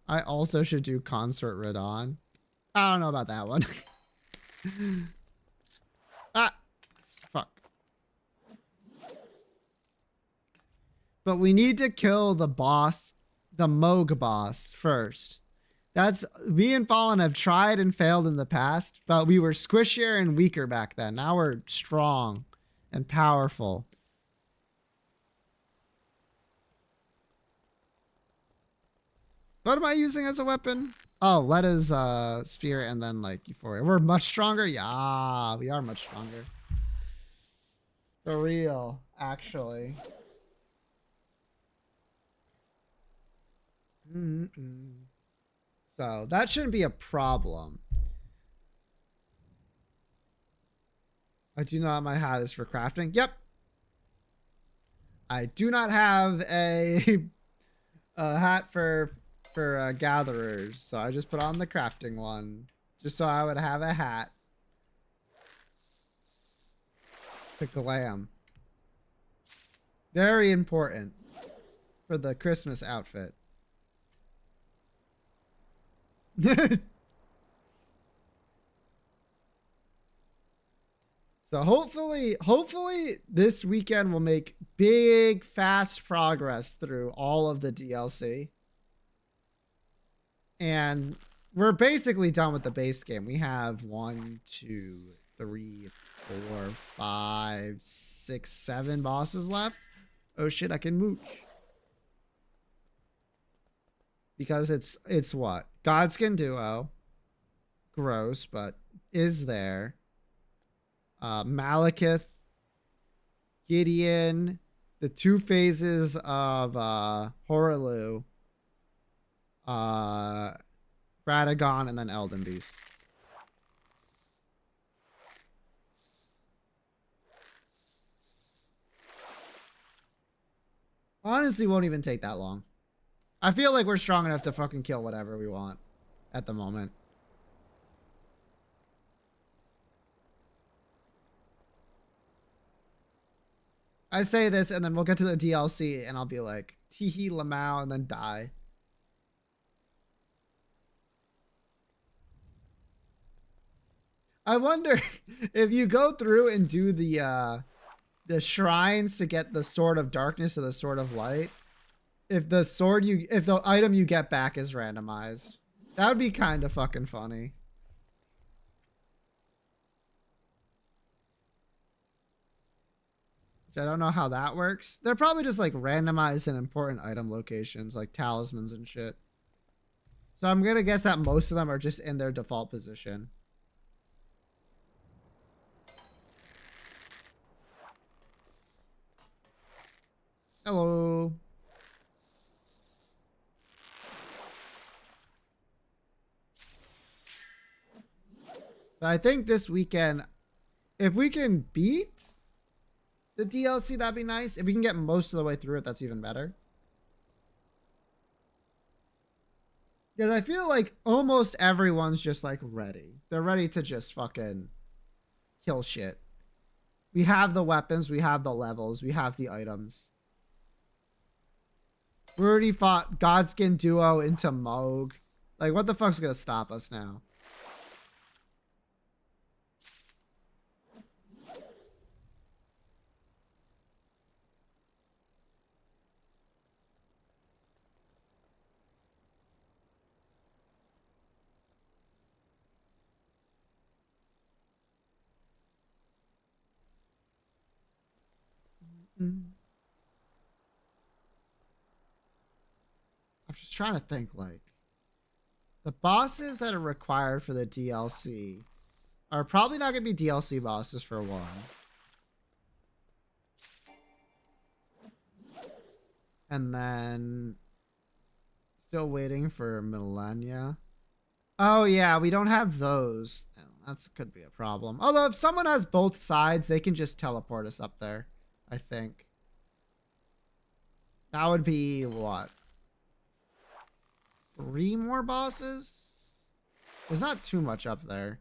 I also should do Concert Radon. I don't know about that one. Ah, fuck. But we need to kill the boss, the Moog boss first. That's, me and Fallen have tried and failed in the past, but we were squishier and weaker back then. Now we're strong and powerful. What am I using as a weapon? Oh, Letta's spear and then like Euphoria. We're much stronger? Yeah, we are much stronger. For real, actually. So that shouldn't be a problem. I do not have my hat is for crafting. Yep. I do not have a hat for gatherers, so I just put on the crafting one just so I would have a hat to glam. Very important for the Christmas outfit. So hopefully this weekend will make big, fast progress through all of the DLC. And we're basically done with the base game. We have 1, 2, 3, 4, 5, 6, 7 bosses left. Oh shit, I can mooch. Because it's what? Godskin Duo. Gross, but is there. Malekith, Gideon, the 2 phases of Horaloo, Radagon, and then Elden Beast. Honestly, won't even take that long. I feel like we're strong enough to fucking kill whatever we want at the moment. I say this and then we'll get to the DLC and I'll be like, teehee Lamau, and then die. I wonder if you go through and do the shrines to get the Sword of Darkness or the Sword of Light, if the item you get back is randomized. That would be kind of fucking funny. I don't know how that works. They're probably just like randomized in important item locations like talismans and shit. So I'm gonna guess that most of them are just in their default position. Hello. But I think this weekend If we can beat the DLC, that'd be nice. If we can get most of the way through it, that's even better. Because I feel like almost everyone's just like ready. They're ready to just fucking kill shit. We have the weapons, we have the levels, we have the items. We already fought Godskin Duo into Moog. Like, what the fuck's gonna stop us now? I'm just trying to think, like, the bosses that are required for the DLC are probably not going to be DLC bosses for one. And then still waiting for Millennia. Oh yeah, we don't have those. That could be a problem. Although if someone has both sides, they can just teleport us up there, I think. That would be what? 3 more bosses? There's not too much up there.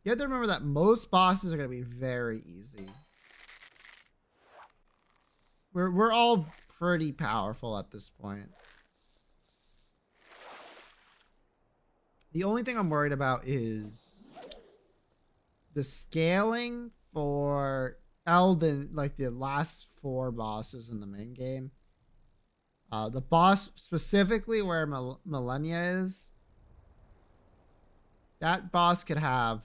You have to remember that most bosses are going to be very easy. We're all pretty powerful at this point. The only thing I'm worried about is the scaling for Elden, like the last 4 bosses in the main game. The boss specifically where Millennia is, that boss could have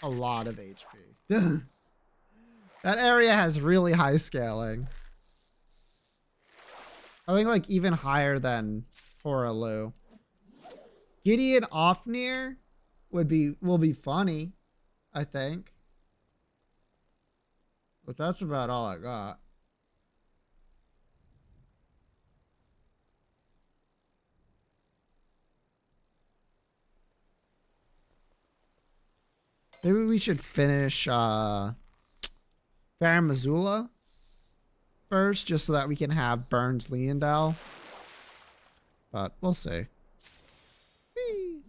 a lot of HP. That area has really high scaling. I think like even higher than Horalu. Gideon Ofnir will be funny, I think. But that's about all I got. Maybe we should finish Farum Azula first, just so that we can have Burns Leondell. But we'll see. Whee!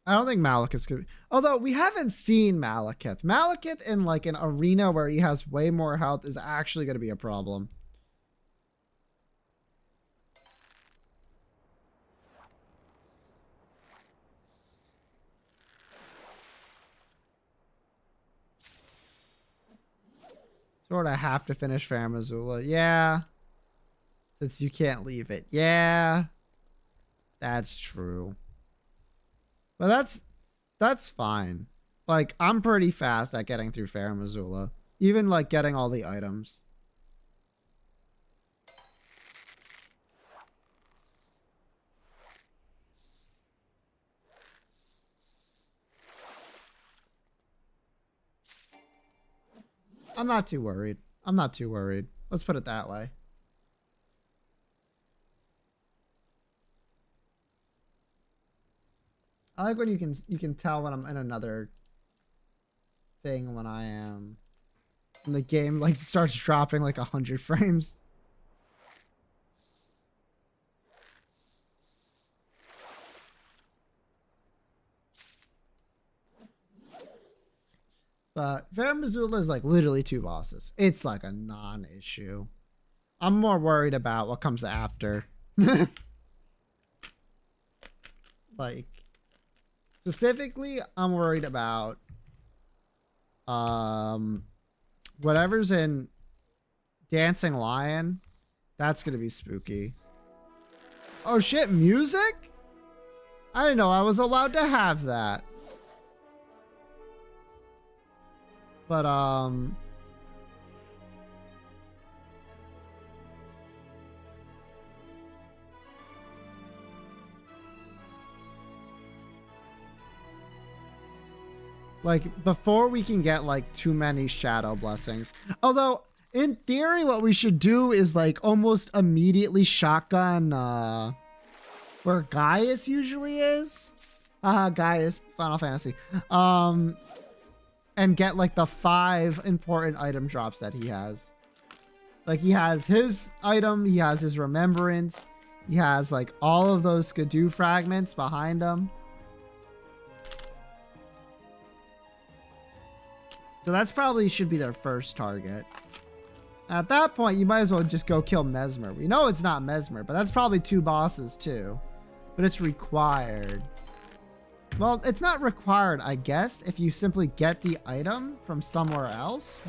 I don't think Malekith's gonna be. Although we haven't seen Malekith. Malekith in like an arena where he has way more health is actually gonna be a problem. Sort of have to finish Farum Azula. Yeah. Since you can't leave it. Yeah. That's true. But that's fine. Like, I'm pretty fast at getting through Farum Azula. Even like getting all the items. I'm not too worried. I'm not too worried. Let's put it that way. I like when you can tell when I'm in another thing when I am. When the game like starts dropping like 100 frames. But Farum Azula is like literally 2 bosses. It's like a non-issue. I'm more worried about what comes after. Like, specifically, I'm worried about whatever's in Dancing Lion. That's gonna be spooky. Oh shit, music? I didn't know I was allowed to have that. But Like, before we can get, like, too many shadow blessings. Although, in theory, what we should do is, like, almost immediately shotgun, where Gaius usually is. Gaius, Final Fantasy. And get, like, the 5 important item drops that he has. Like, he has his item, he has his remembrance, he has, like, all of those Skidoo fragments behind him. So that's probably should be their first target. At that point, you might as well just go kill Mesmer. We know it's not Mesmer, but that's probably 2 bosses too. But it's required. Well, it's not required, I guess, if you simply get the item from somewhere else.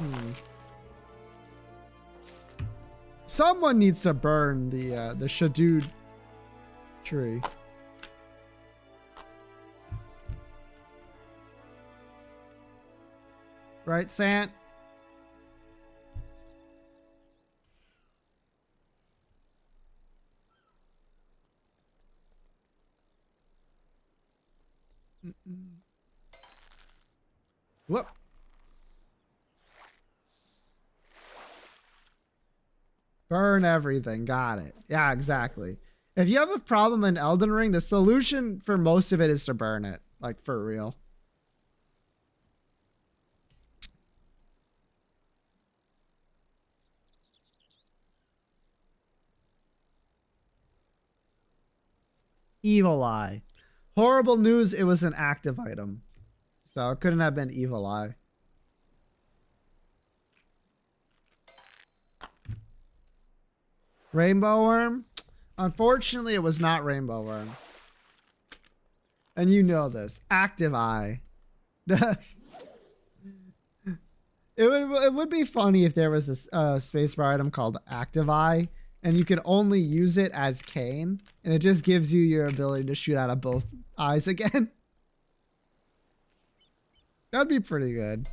Someone needs to burn the Shadud tree. Right, Sant? Whoop. Burn everything. Got it. Yeah, exactly. If you have a problem in Elden Ring, the solution for most of it is to burn it. Like, for real. Evil Eye. Horrible news, it was an active item. So it couldn't have been Evil Eye. Rainbow Worm? Unfortunately, it was not Rainbow Worm. And you know this. Active Eye. It would be funny if there was this spacebar item called Active Eye, and you could only use it as Kain, and it just gives you your ability to shoot out of both eyes again. That'd be pretty good.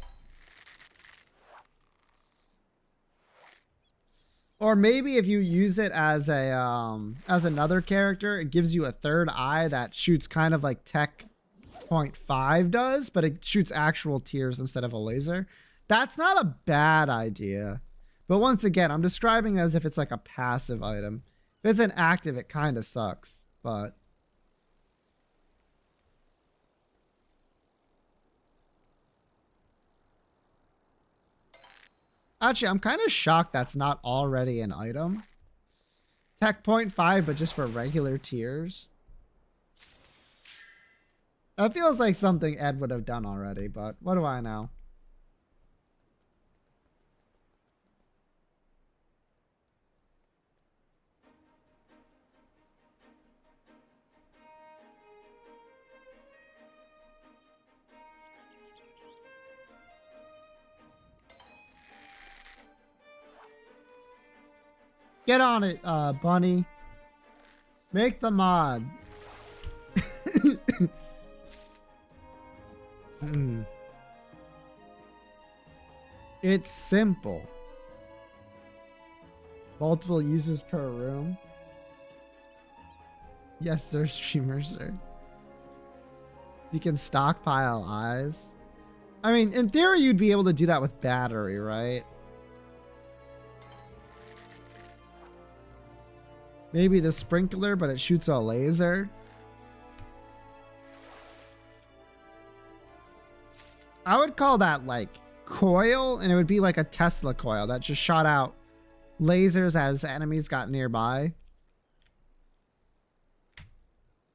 Or maybe if you use it as a as another character, it gives you a third eye that shoots kind of like Tech 0.5 does, but it shoots actual tears instead of a laser. That's not a bad idea. But once again, I'm describing it as if it's like a passive item. If it's an active, it kind of sucks, but... Actually, I'm kind of shocked that's not already an item. Tech 0.5, but just for regular tiers. That feels like something Ed would have done already, but what do I know? Get on it, Bunny. Make the mod. It's simple. Multiple uses per room. Yes, sir, streamer, sir. You can stockpile eyes. I mean, in theory, you'd be able to do that with battery, right? Maybe the sprinkler, but it shoots a laser. I would call that like coil, and it would be like a Tesla coil that just shot out lasers as enemies got nearby.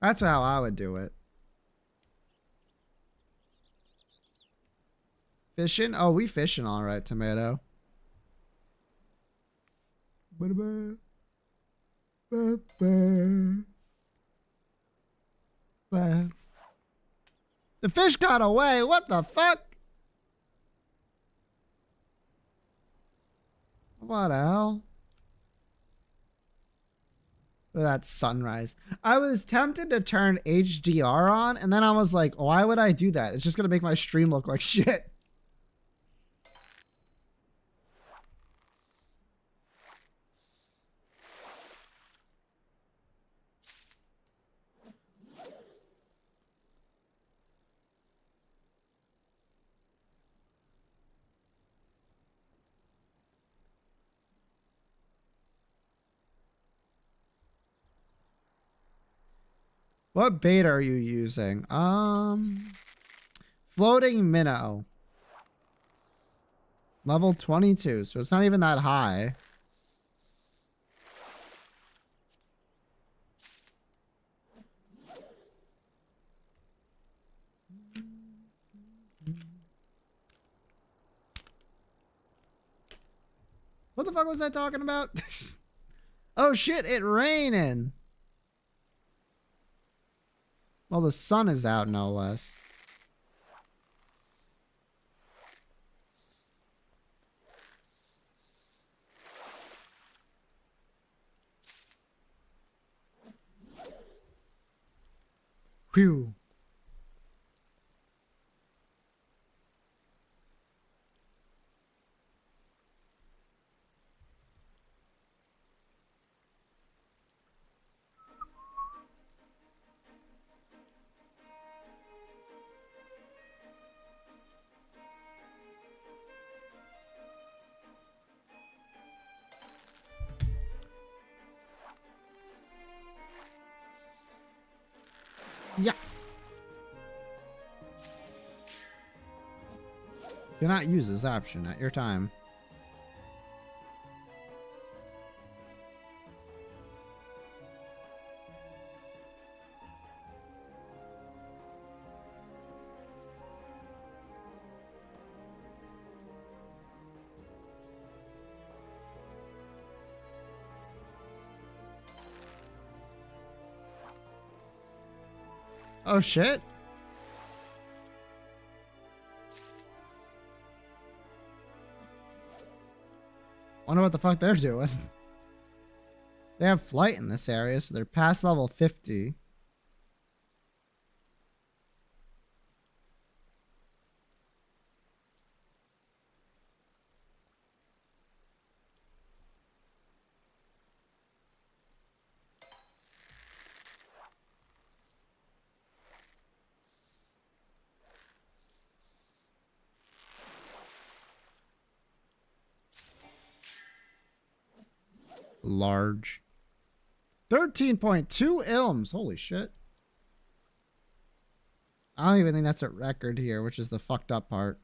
That's how I would do it. Fishing? Oh, we fishing all right, Tomato. The fish got away. What the fuck? What the hell? That's sunrise. I was tempted to turn HDR on, and then I was like, why would I do that? It's just gonna make my stream look like shit. What bait are you using? Floating minnow. Level 22, so it's not even that high. What the fuck was I talking about? Oh shit, it raining. Well, the sun is out, no less. Whew. Yeah. Cannot use this option at your time. Oh shit. Wonder what the fuck they're doing. They have flight in this area, so they're past level 50. Large. 13.2 ilms. Holy shit. I don't even think that's a record here, which is the fucked up part.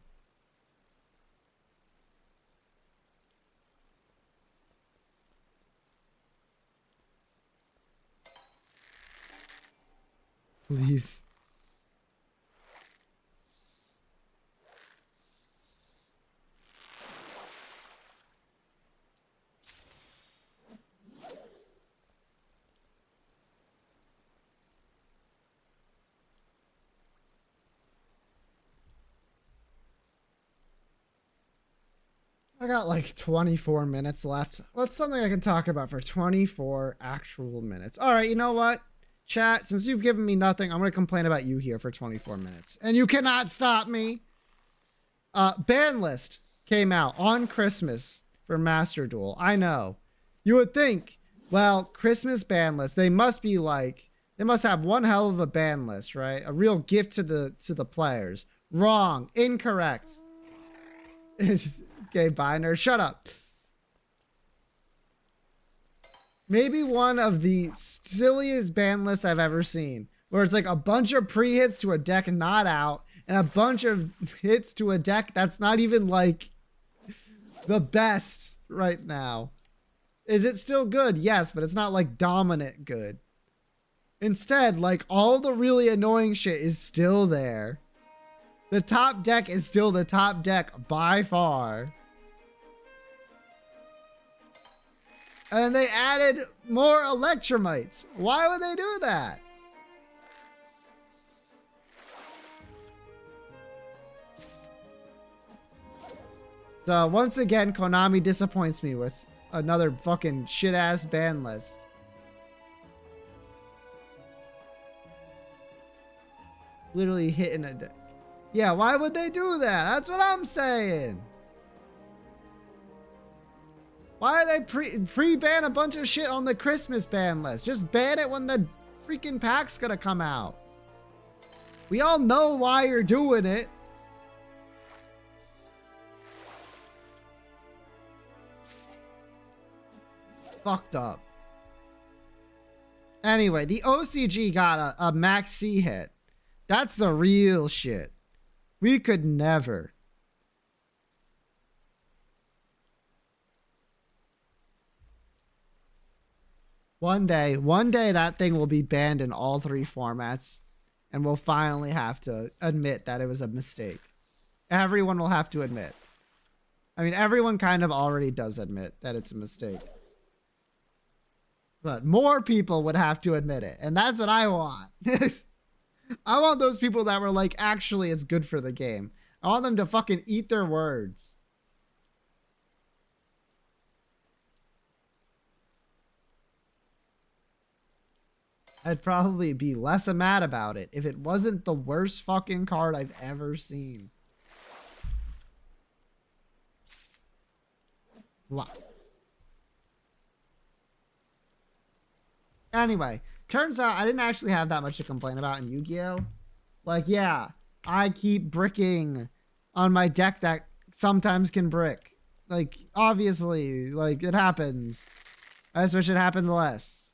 Please. I got like 24 minutes left. What's something I can talk about for 24 actual minutes? All right, you know what? Chat, since you've given me nothing, I'm going to complain about you here for 24 minutes. And you cannot stop me. Ban list came out on Christmas for Master Duel. I know. You would think, well, Christmas ban list, they must be like, they must have one hell of a ban list, right? A real gift to the players. Wrong. Incorrect. Okay, bye, nerd. Shut up. Maybe one of the silliest ban lists I've ever seen, where it's like a bunch of pre-hits to a deck not out, and a bunch of hits to a deck that's not even like the best right now. Is it still good? Yes, but it's not like dominant good. Instead, like all the really annoying shit is still there. The top deck is still the top deck by far. And they added more electromites. Why would they do that? So once again, Konami disappoints me with another fucking shit-ass ban list. Literally hitting a... Yeah, why would they do that? That's what I'm saying. Why are they pre-ban a bunch of shit on the Christmas ban list? Just ban it when the freaking pack's gonna come out. We all know why you're doing it. Fucked up. Anyway, the OCG got a max C hit. That's the real shit. We could never. One day that thing will be banned in all 3 formats, and we'll finally have to admit that it was a mistake. Everyone will have to admit. I mean, everyone kind of already does admit that it's a mistake. But more people would have to admit it, and that's what I want. I want those people that were like, actually, it's good for the game. I want them to fucking eat their words. I'd probably be less mad about it if it wasn't the worst fucking card I've ever seen. Anyway, turns out I didn't actually have that much to complain about in Yu-Gi-Oh! Like, yeah, I keep bricking on my deck that sometimes can brick. Like, obviously, like, it happens. I just wish it happened less.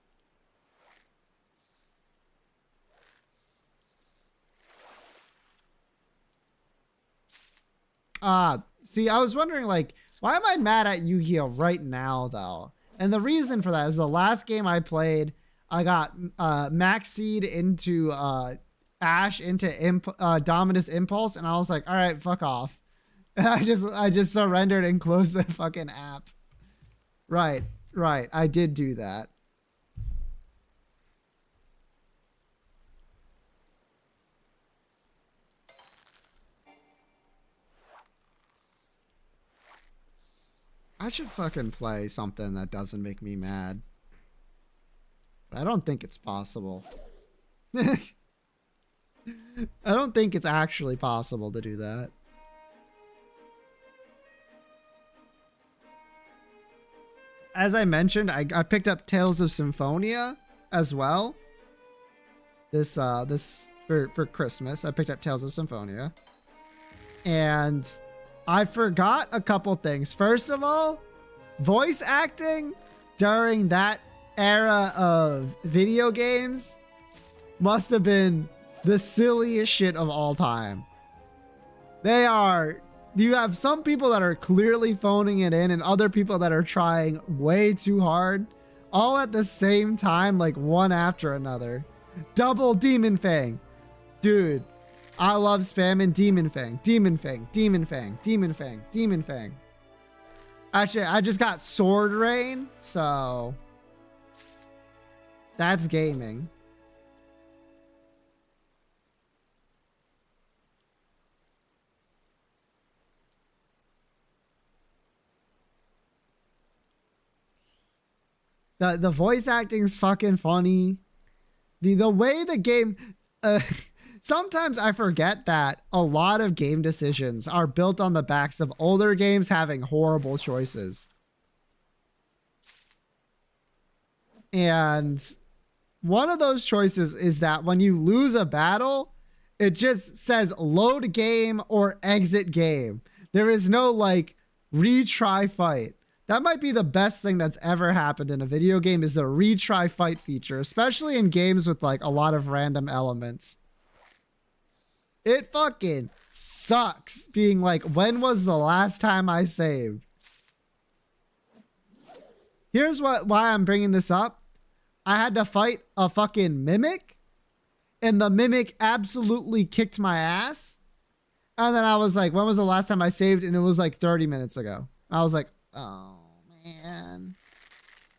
See, I was wondering, like, why am I mad at Yu-Gi-Oh! Right now, though? And the reason for that is the last game I played, I got Maxied into Ash into Dominus Impulse, and I was like, all right, fuck off. And I just surrendered and closed the fucking app. Right, I did do that. I should fucking play something that doesn't make me mad. But I don't think it's possible. I don't think it's actually possible to do that. As I mentioned, I picked up Tales of Symphonia as well. This for Christmas, I picked up Tales of Symphonia. And I forgot a couple things. First of all, voice acting during that era of video games must have been the silliest shit of all time. You have some people that are clearly phoning it in and other people that are trying way too hard, all at the same time, like one after another. Double Demon Fang. Dude, I love spamming Demon Fang, Demon Fang, Demon Fang, Demon Fang, Demon Fang. Actually, I just got Sword Rain, so that's gaming. The voice acting's fucking funny. The way the game sometimes I forget that a lot of game decisions are built on the backs of older games having horrible choices. And one of those choices is that when you lose a battle, it just says load game or exit game. There is no like retry fight. That might be the best thing that's ever happened in a video game, is the retry fight feature, especially in games with like a lot of random elements. It fucking sucks being like, when was the last time I saved? Here's why I'm bringing this up. I had to fight a fucking mimic, and the mimic absolutely kicked my ass. And then I was like, when was the last time I saved? And it was like 30 minutes ago. I was like, oh man.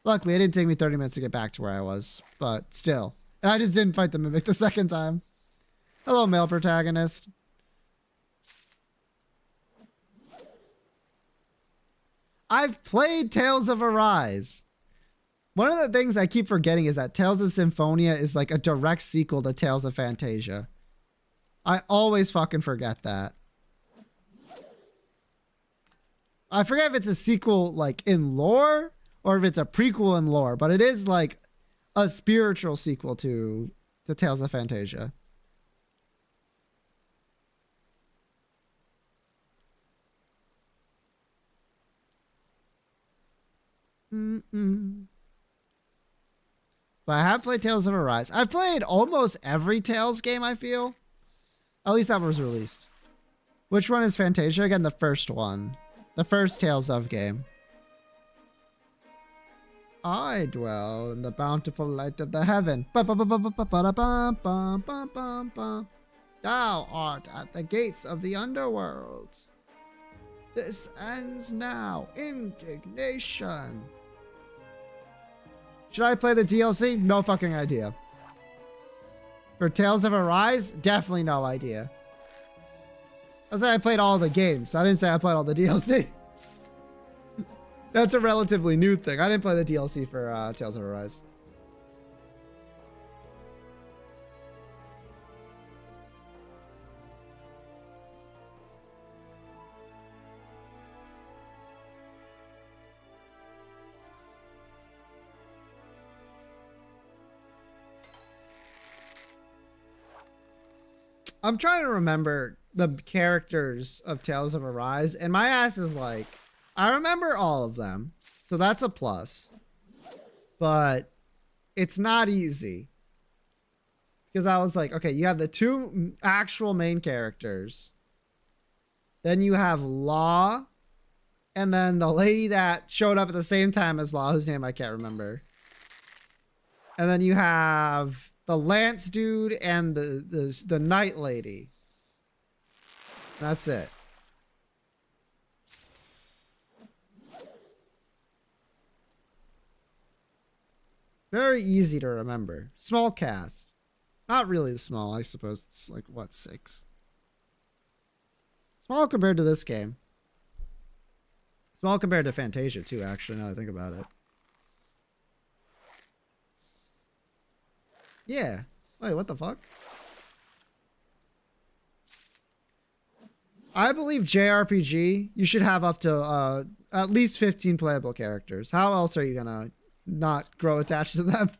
Luckily, it didn't take me 30 minutes to get back to where I was, but still. And I just didn't fight the mimic the second time. Hello, male protagonist. I've played Tales of Arise. One of the things I keep forgetting is that Tales of Symphonia is like a direct sequel to Tales of Fantasia. I always fucking forget that. I forget if it's a sequel like in lore or if it's a prequel in lore, but it is like a spiritual sequel to Tales of Fantasia. But I have played Tales of Arise. I've played almost every Tales game, I feel. At least that was released. Which one is Fantasia? Again, the first one. The first Tales of game. I dwell in the bountiful light of the heaven. Thou art at the gates of the underworld. This ends now. Indignation. Should I play the DLC? No fucking idea. For Tales of Arise? Definitely no idea. I said I played all the games. I didn't say I played all the DLC. That's a relatively new thing. I didn't play the DLC for Tales of Arise. I'm trying to remember the characters of Tales of Arise, and my ass is like, I remember all of them, so that's a plus. But it's not easy. Because I was like, okay, you have the two actual main characters. Then you have Law, and then the lady that showed up at the same time as Law, whose name I can't remember. And then you have the Lance dude and the Knight lady. That's it. Very easy to remember. Small cast. Not really small, I suppose. It's like, what, 6? Small compared to this game. Small compared to Fantasia, too, actually, now that I think about it. Yeah. Wait, what the fuck? I believe JRPG, you should have up to at least 15 playable characters. How else are you gonna not grow attached to them?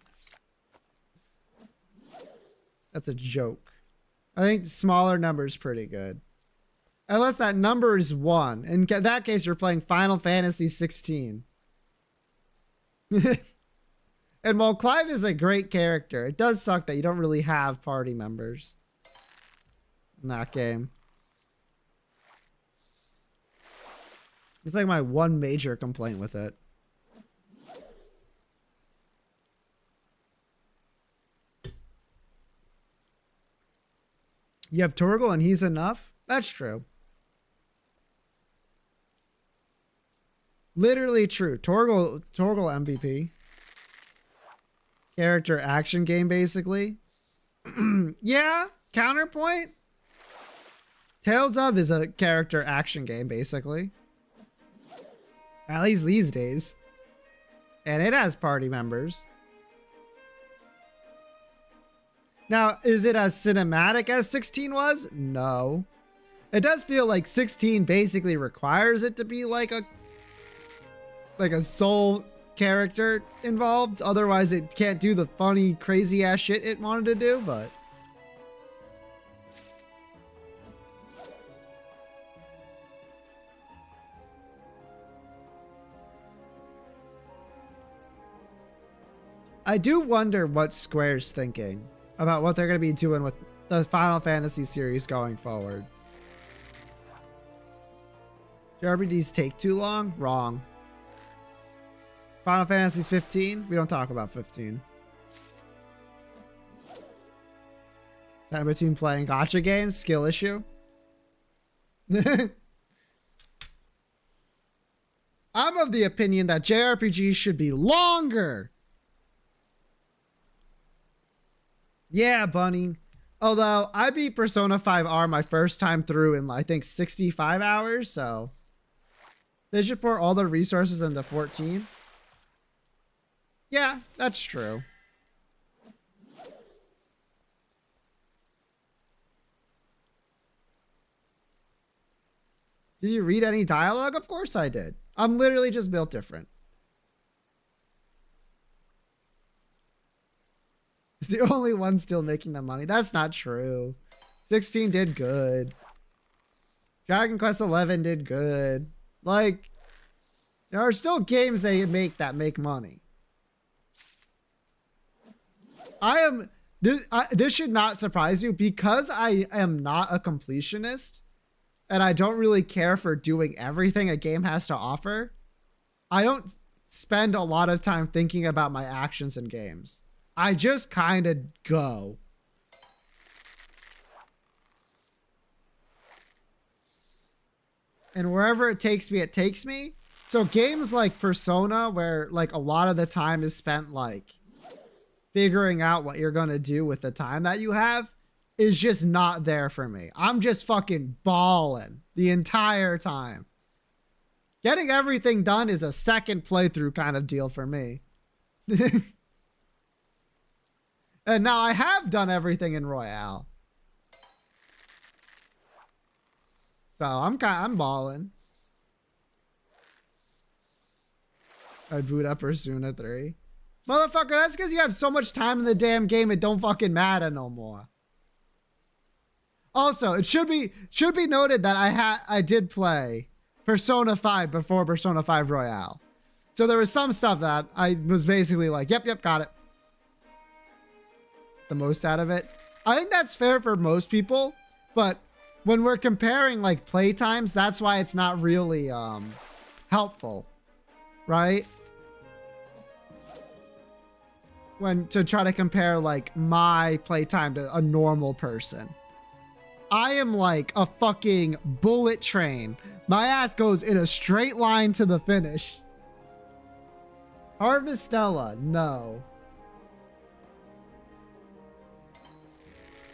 That's a joke. I think the smaller number is pretty good. Unless that number is 1. In that case, you're playing Final Fantasy 16. And while Clive is a great character, it does suck that you don't really have party members in that game. It's like my one major complaint with it. You have Torgal and he's enough? That's true. Literally true. Torgal MVP. Character action game, basically. Yeah, counterpoint. Tales of is a character action game, basically. At least these days. And it has party members. Now, is it as cinematic as 16 was? No. It does feel like 16 basically requires it to be like a sole character involved. Otherwise, it can't do the funny, crazy ass shit it wanted to do, but... I do wonder what Square's thinking about what they're going to be doing with the Final Fantasy series going forward. JRPGs take too long? Wrong. Final Fantasy's 15? We don't talk about 15. Time between playing gacha games? Skill issue? I'm of the opinion that JRPGs should be longer. Yeah, Bunny. Although, I beat Persona 5R my first time through in, I think, 65 hours, so... They should pour all the resources into 14. Yeah, that's true. Did you read any dialogue? Of course I did. I'm literally just built different. It's the only one still making the money. That's not true. 16 did good. Dragon Quest 11 did good. Like, there are still games they make that make money. I am this should not surprise you because I am not a completionist and I don't really care for doing everything a game has to offer. I don't spend a lot of time thinking about my actions in games. I just kind of go. And wherever it takes me, it takes me. So games like Persona, where like a lot of the time is spent like figuring out what you're going to do with the time that you have, is just not there for me. I'm just fucking balling the entire time. Getting everything done is a second playthrough kind of deal for me. And now I have done everything in Royale. So I'm balling. I boot up Persona 3. Motherfucker, that's because you have so much time in the damn game it don't fucking matter no more. Also, it should be noted that I did play Persona 5 before Persona 5 Royale. So there was some stuff that I was basically like, yep, got it. The most out of it. I think that's fair for most people, but when we're comparing like play times, that's why it's not really helpful, right? When to try to compare like my playtime to a normal person. I am like a fucking bullet train. My ass goes in a straight line to the finish. Harvestella, no.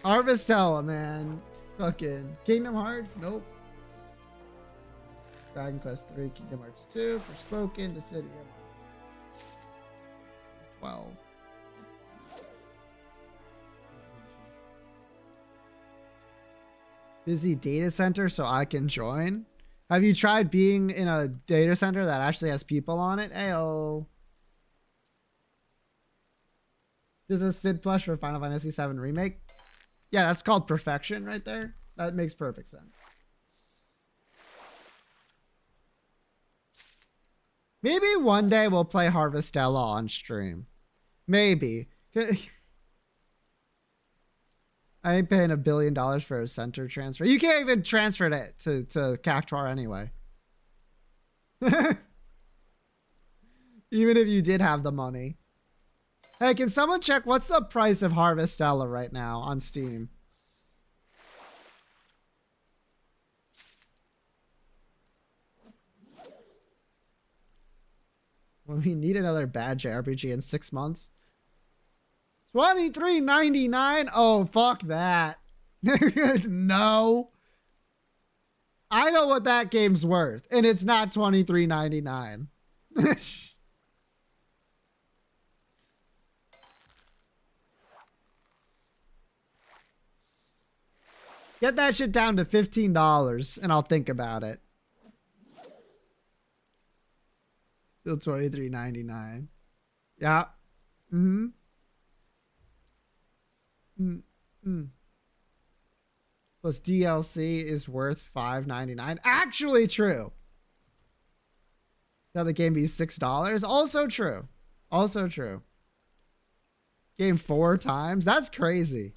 Harvestella, man. Fucking Kingdom Hearts, nope. Dragon Quest 3, Kingdom Hearts 2, Forspoken, The City of 12. Busy data center so I can join. Have you tried being in a data center that actually has people on it? Ayo. Does a Sid plush for Final Fantasy VII Remake? Yeah, that's called perfection right there. That makes perfect sense. Maybe one day we'll play Harvestella on stream. Maybe. I ain't paying $1 billion for a center transfer. You can't even transfer it to Cactuar anyway. Even if you did have the money. Hey, can someone check what's the price of Harvestella right now on Steam? Well, we need another bad JRPG in 6 months. $23.99? Oh, fuck that. No. I know what that game's worth, and it's not $23.99. Get that shit down to $15 and I'll think about it. Still $23.99. Yeah. Mm-hmm. Plus DLC is worth $5.99. Actually true. Now the game be $6. Also true. Also true. Game 4 times. That's crazy.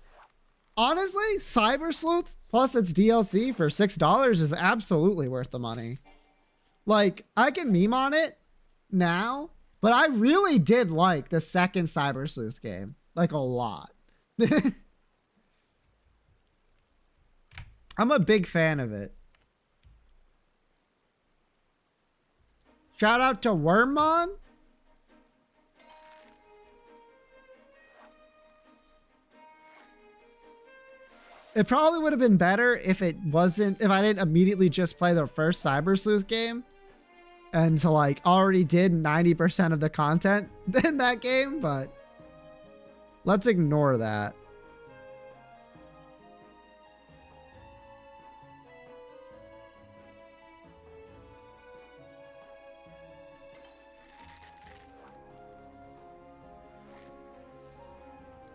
Honestly, Cyber Sleuth plus its DLC for $6 is absolutely worth the money. Like, I can meme on it now, but I really did like the second Cyber Sleuth game. Like, a lot. I'm a big fan of it. Shout out to Wormmon. It probably would have been better if I didn't immediately just play the first Cyber Sleuth game and to like already did 90% of the content in that game, but let's ignore that.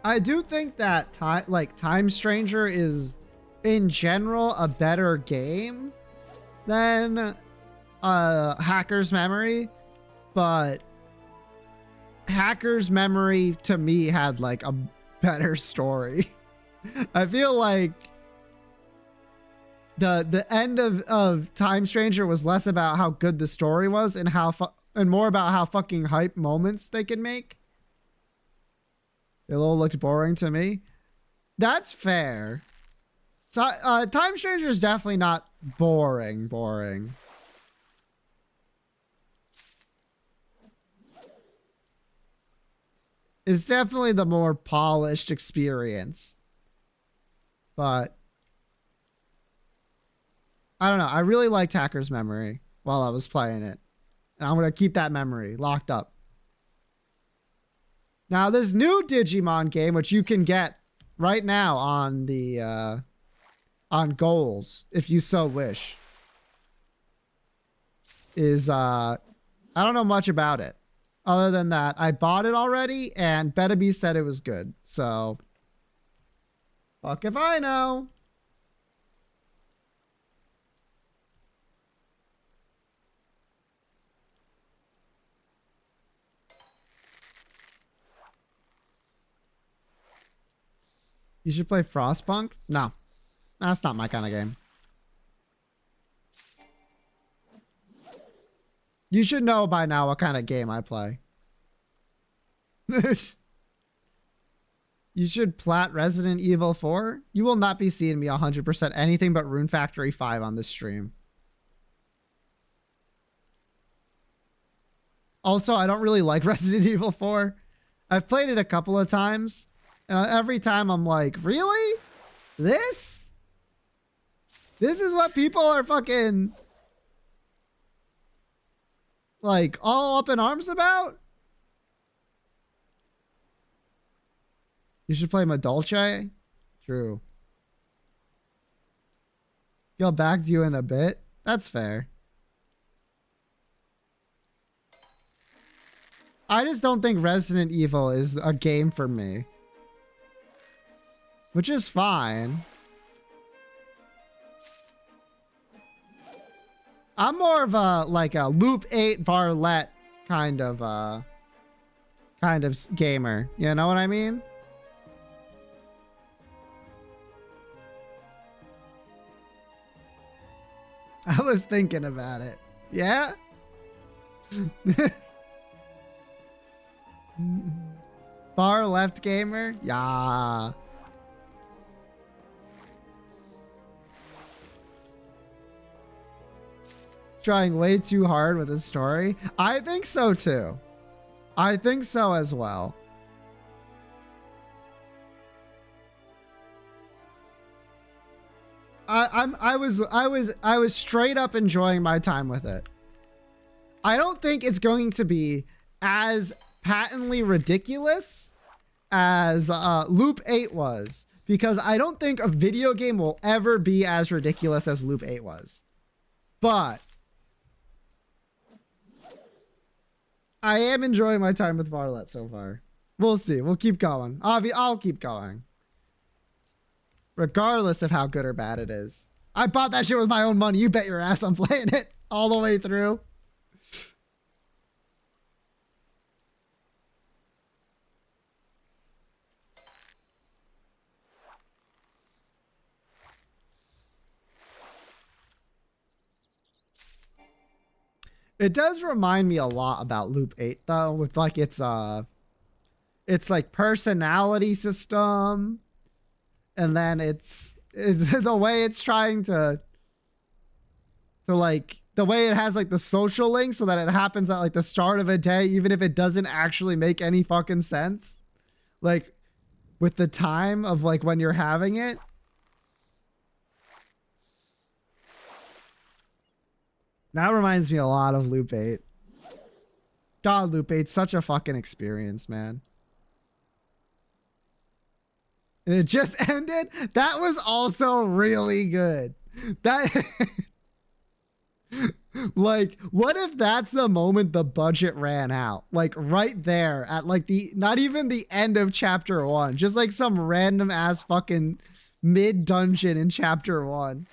I do think that Time Stranger is in general a better game than Hacker's Memory, but Hacker's Memory to me had like better story. I feel like the end of Time Stranger was less about how good the story was and and more about how fucking hype moments they could make. It all looked boring to me. That's fair. So, Time Stranger is definitely not boring. It's definitely the more polished experience. But I don't know. I really liked Hacker's Memory while I was playing it. And I'm going to keep that memory locked up. Now, this new Digimon game, which you can get right now on the on Goals, if you so wish, is I don't know much about it. Other than that, I bought it already, and Betabee said it was good. So, fuck if I know. You should play Frostpunk? No. That's not my kind of game. You should know by now what kind of game I play. You should plat Resident Evil 4. You will not be seeing me 100% anything but Rune Factory 5 on this stream. Also, I don't really like Resident Evil 4. I've played it a couple of times. And every time I'm like, really? This? This is what people are fucking like all up in arms about? You should play Madolce? True. Get back to you in a bit. That's fair. I just don't think Resident Evil is a game for me. Which is fine. I'm more of a like a Loop 8 Varlet kind of gamer. You know what I mean? I was thinking about it. Yeah? Far left gamer? Yeah. Trying way too hard with his story. I think so too. I think so as well. I was straight up enjoying my time with it. I don't think it's going to be as patently ridiculous as Loop 8 was, because I don't think a video game will ever be as ridiculous as Loop 8 was. But I am enjoying my time with Varlet so far. We'll see. We'll keep going. I'll keep going. Regardless of how good or bad it is. I bought that shit with my own money. You bet your ass I'm playing it all the way through. It does remind me a lot about Loop 8 though, with like its like personality system, and then it's the way it's trying to like the way it has like the social link so that it happens at like the start of a day, even if it doesn't actually make any fucking sense. Like with the time of like when you're having it. That reminds me a lot of Loop 8. God, Loop 8's such a fucking experience, man. And it just ended. That was also really good. That like, what if that's the moment the budget ran out? Like right there at like not even the end of chapter 1, just like some random ass fucking mid dungeon in chapter 1.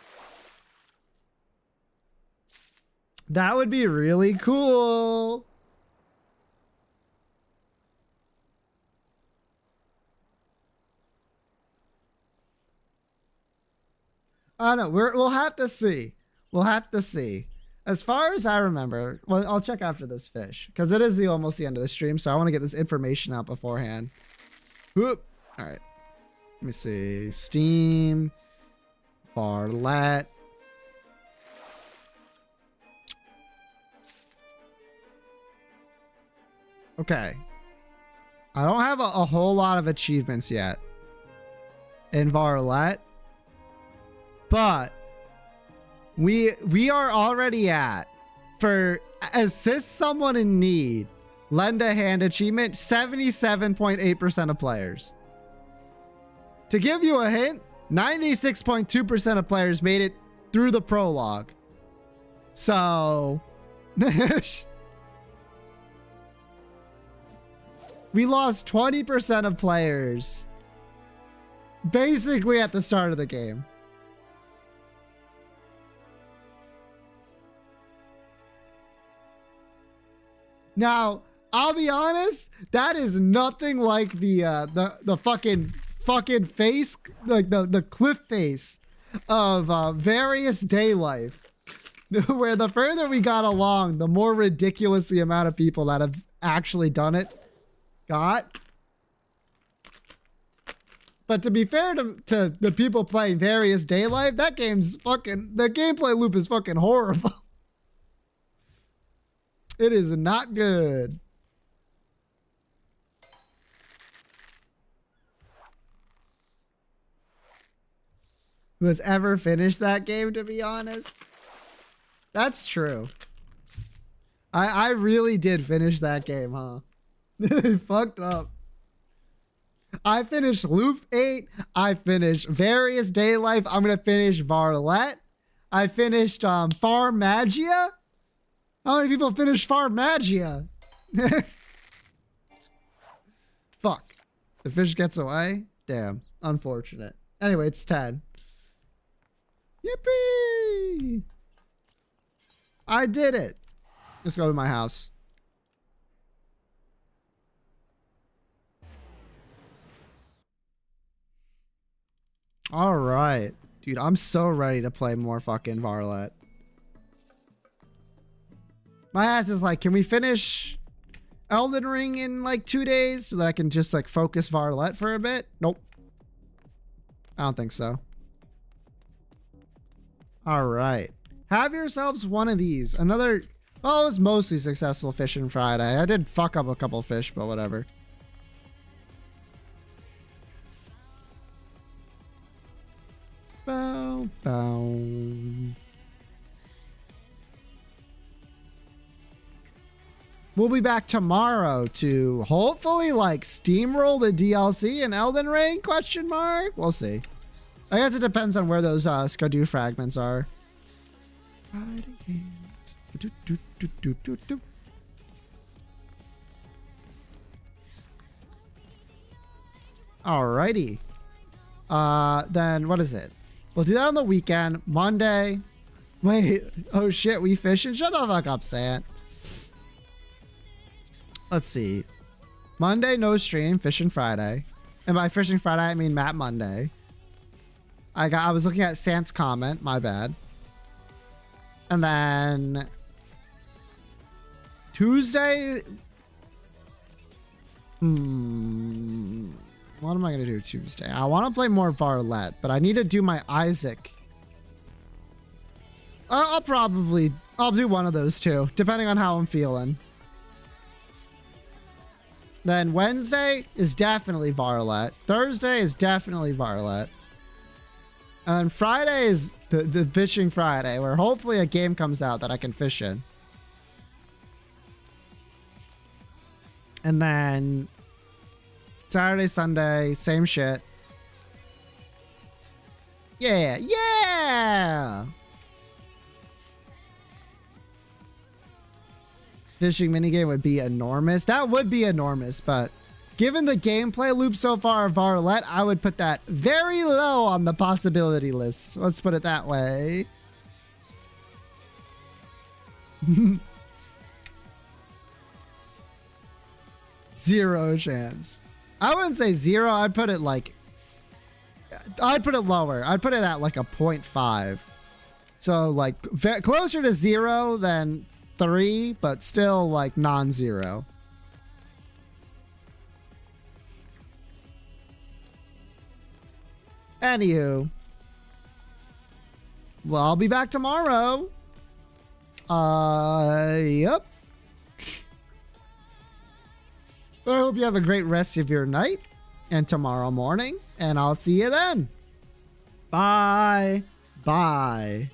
That would be really cool. I don't know. We'll have to see. We'll have to see. As far as I remember, well, I'll check after this fish because it is almost the end of the stream, so I want to get this information out beforehand. Whoop. All right. Let me see. Steam. Varlet. Okay. I don't have a whole lot of achievements yet in Varlet, but we are already at, for assist someone in need, lend a hand achievement, 77.8% of players. To give you a hint, 96.2% of players made it through the prologue. So we lost 20% of players basically at the start of the game. Now, I'll be honest, that is nothing like the fucking face, like the cliff face of Various Day Life, where the further we got along, the more ridiculous the amount of people that have actually done it got. But to be fair to the people playing Various Day Life, that game's fucking, the gameplay loop is fucking horrible. It is not good. Who has ever finished that game, to be honest? That's true. I really did finish that game, huh? Fucked up. I finished Loop 8. I finished Various Day Life. I'm gonna finish Varlet. I finished Farm Magia. How many people finished Farm Magia? Fuck. The fish gets away? Damn. Unfortunate. Anyway, it's 10. Yippee! I did it. Let's go to my house. All right. Dude, I'm so ready to play more fucking Varlet. My ass is like, can we finish Elden Ring in like 2 days so that I can just like focus Varlet for a bit? Nope. I don't think so. All right. Have yourselves one of these. Another, well, it was mostly successful Fishin Friday. I did fuck up a couple fish, but whatever. Bow, bow. We'll be back tomorrow to hopefully like steamroll the DLC in Elden Ring, question mark? We'll see. I guess it depends on where those Skadu fragments are. Alrighty. Then what is it? We'll do that on the weekend. Monday. Wait. Oh shit, we fishing? Shut the fuck up, Sant. Let's see. Monday, no stream. Fishin Friday. And by Fishin Friday, I mean Matt Monday. I was looking at Sant's comment. My bad. And then Tuesday. What am I going to do Tuesday? I want to play more Varlet, but I need to do my Isaac. I'll do one of those two, depending on how I'm feeling. Then Wednesday is definitely Varlet. Thursday is definitely Varlet. And then Friday is the Fishing Friday, where hopefully a game comes out that I can fish in. And then Saturday, Sunday, same shit. Yeah, yeah! Fishing minigame would be enormous. That would be enormous, but given the gameplay loop so far of Varlet, I would put that very low on the possibility list. Let's put it that way. Zero chance. I wouldn't say zero. I'd put it like I'd put it lower. I'd put it at like a 0.5. So like closer to 0 than 3, but still like non-zero. Anywho. Well, I'll be back tomorrow. Yep. I hope you have a great rest of your night and tomorrow morning, and I'll see you then. Bye. Bye.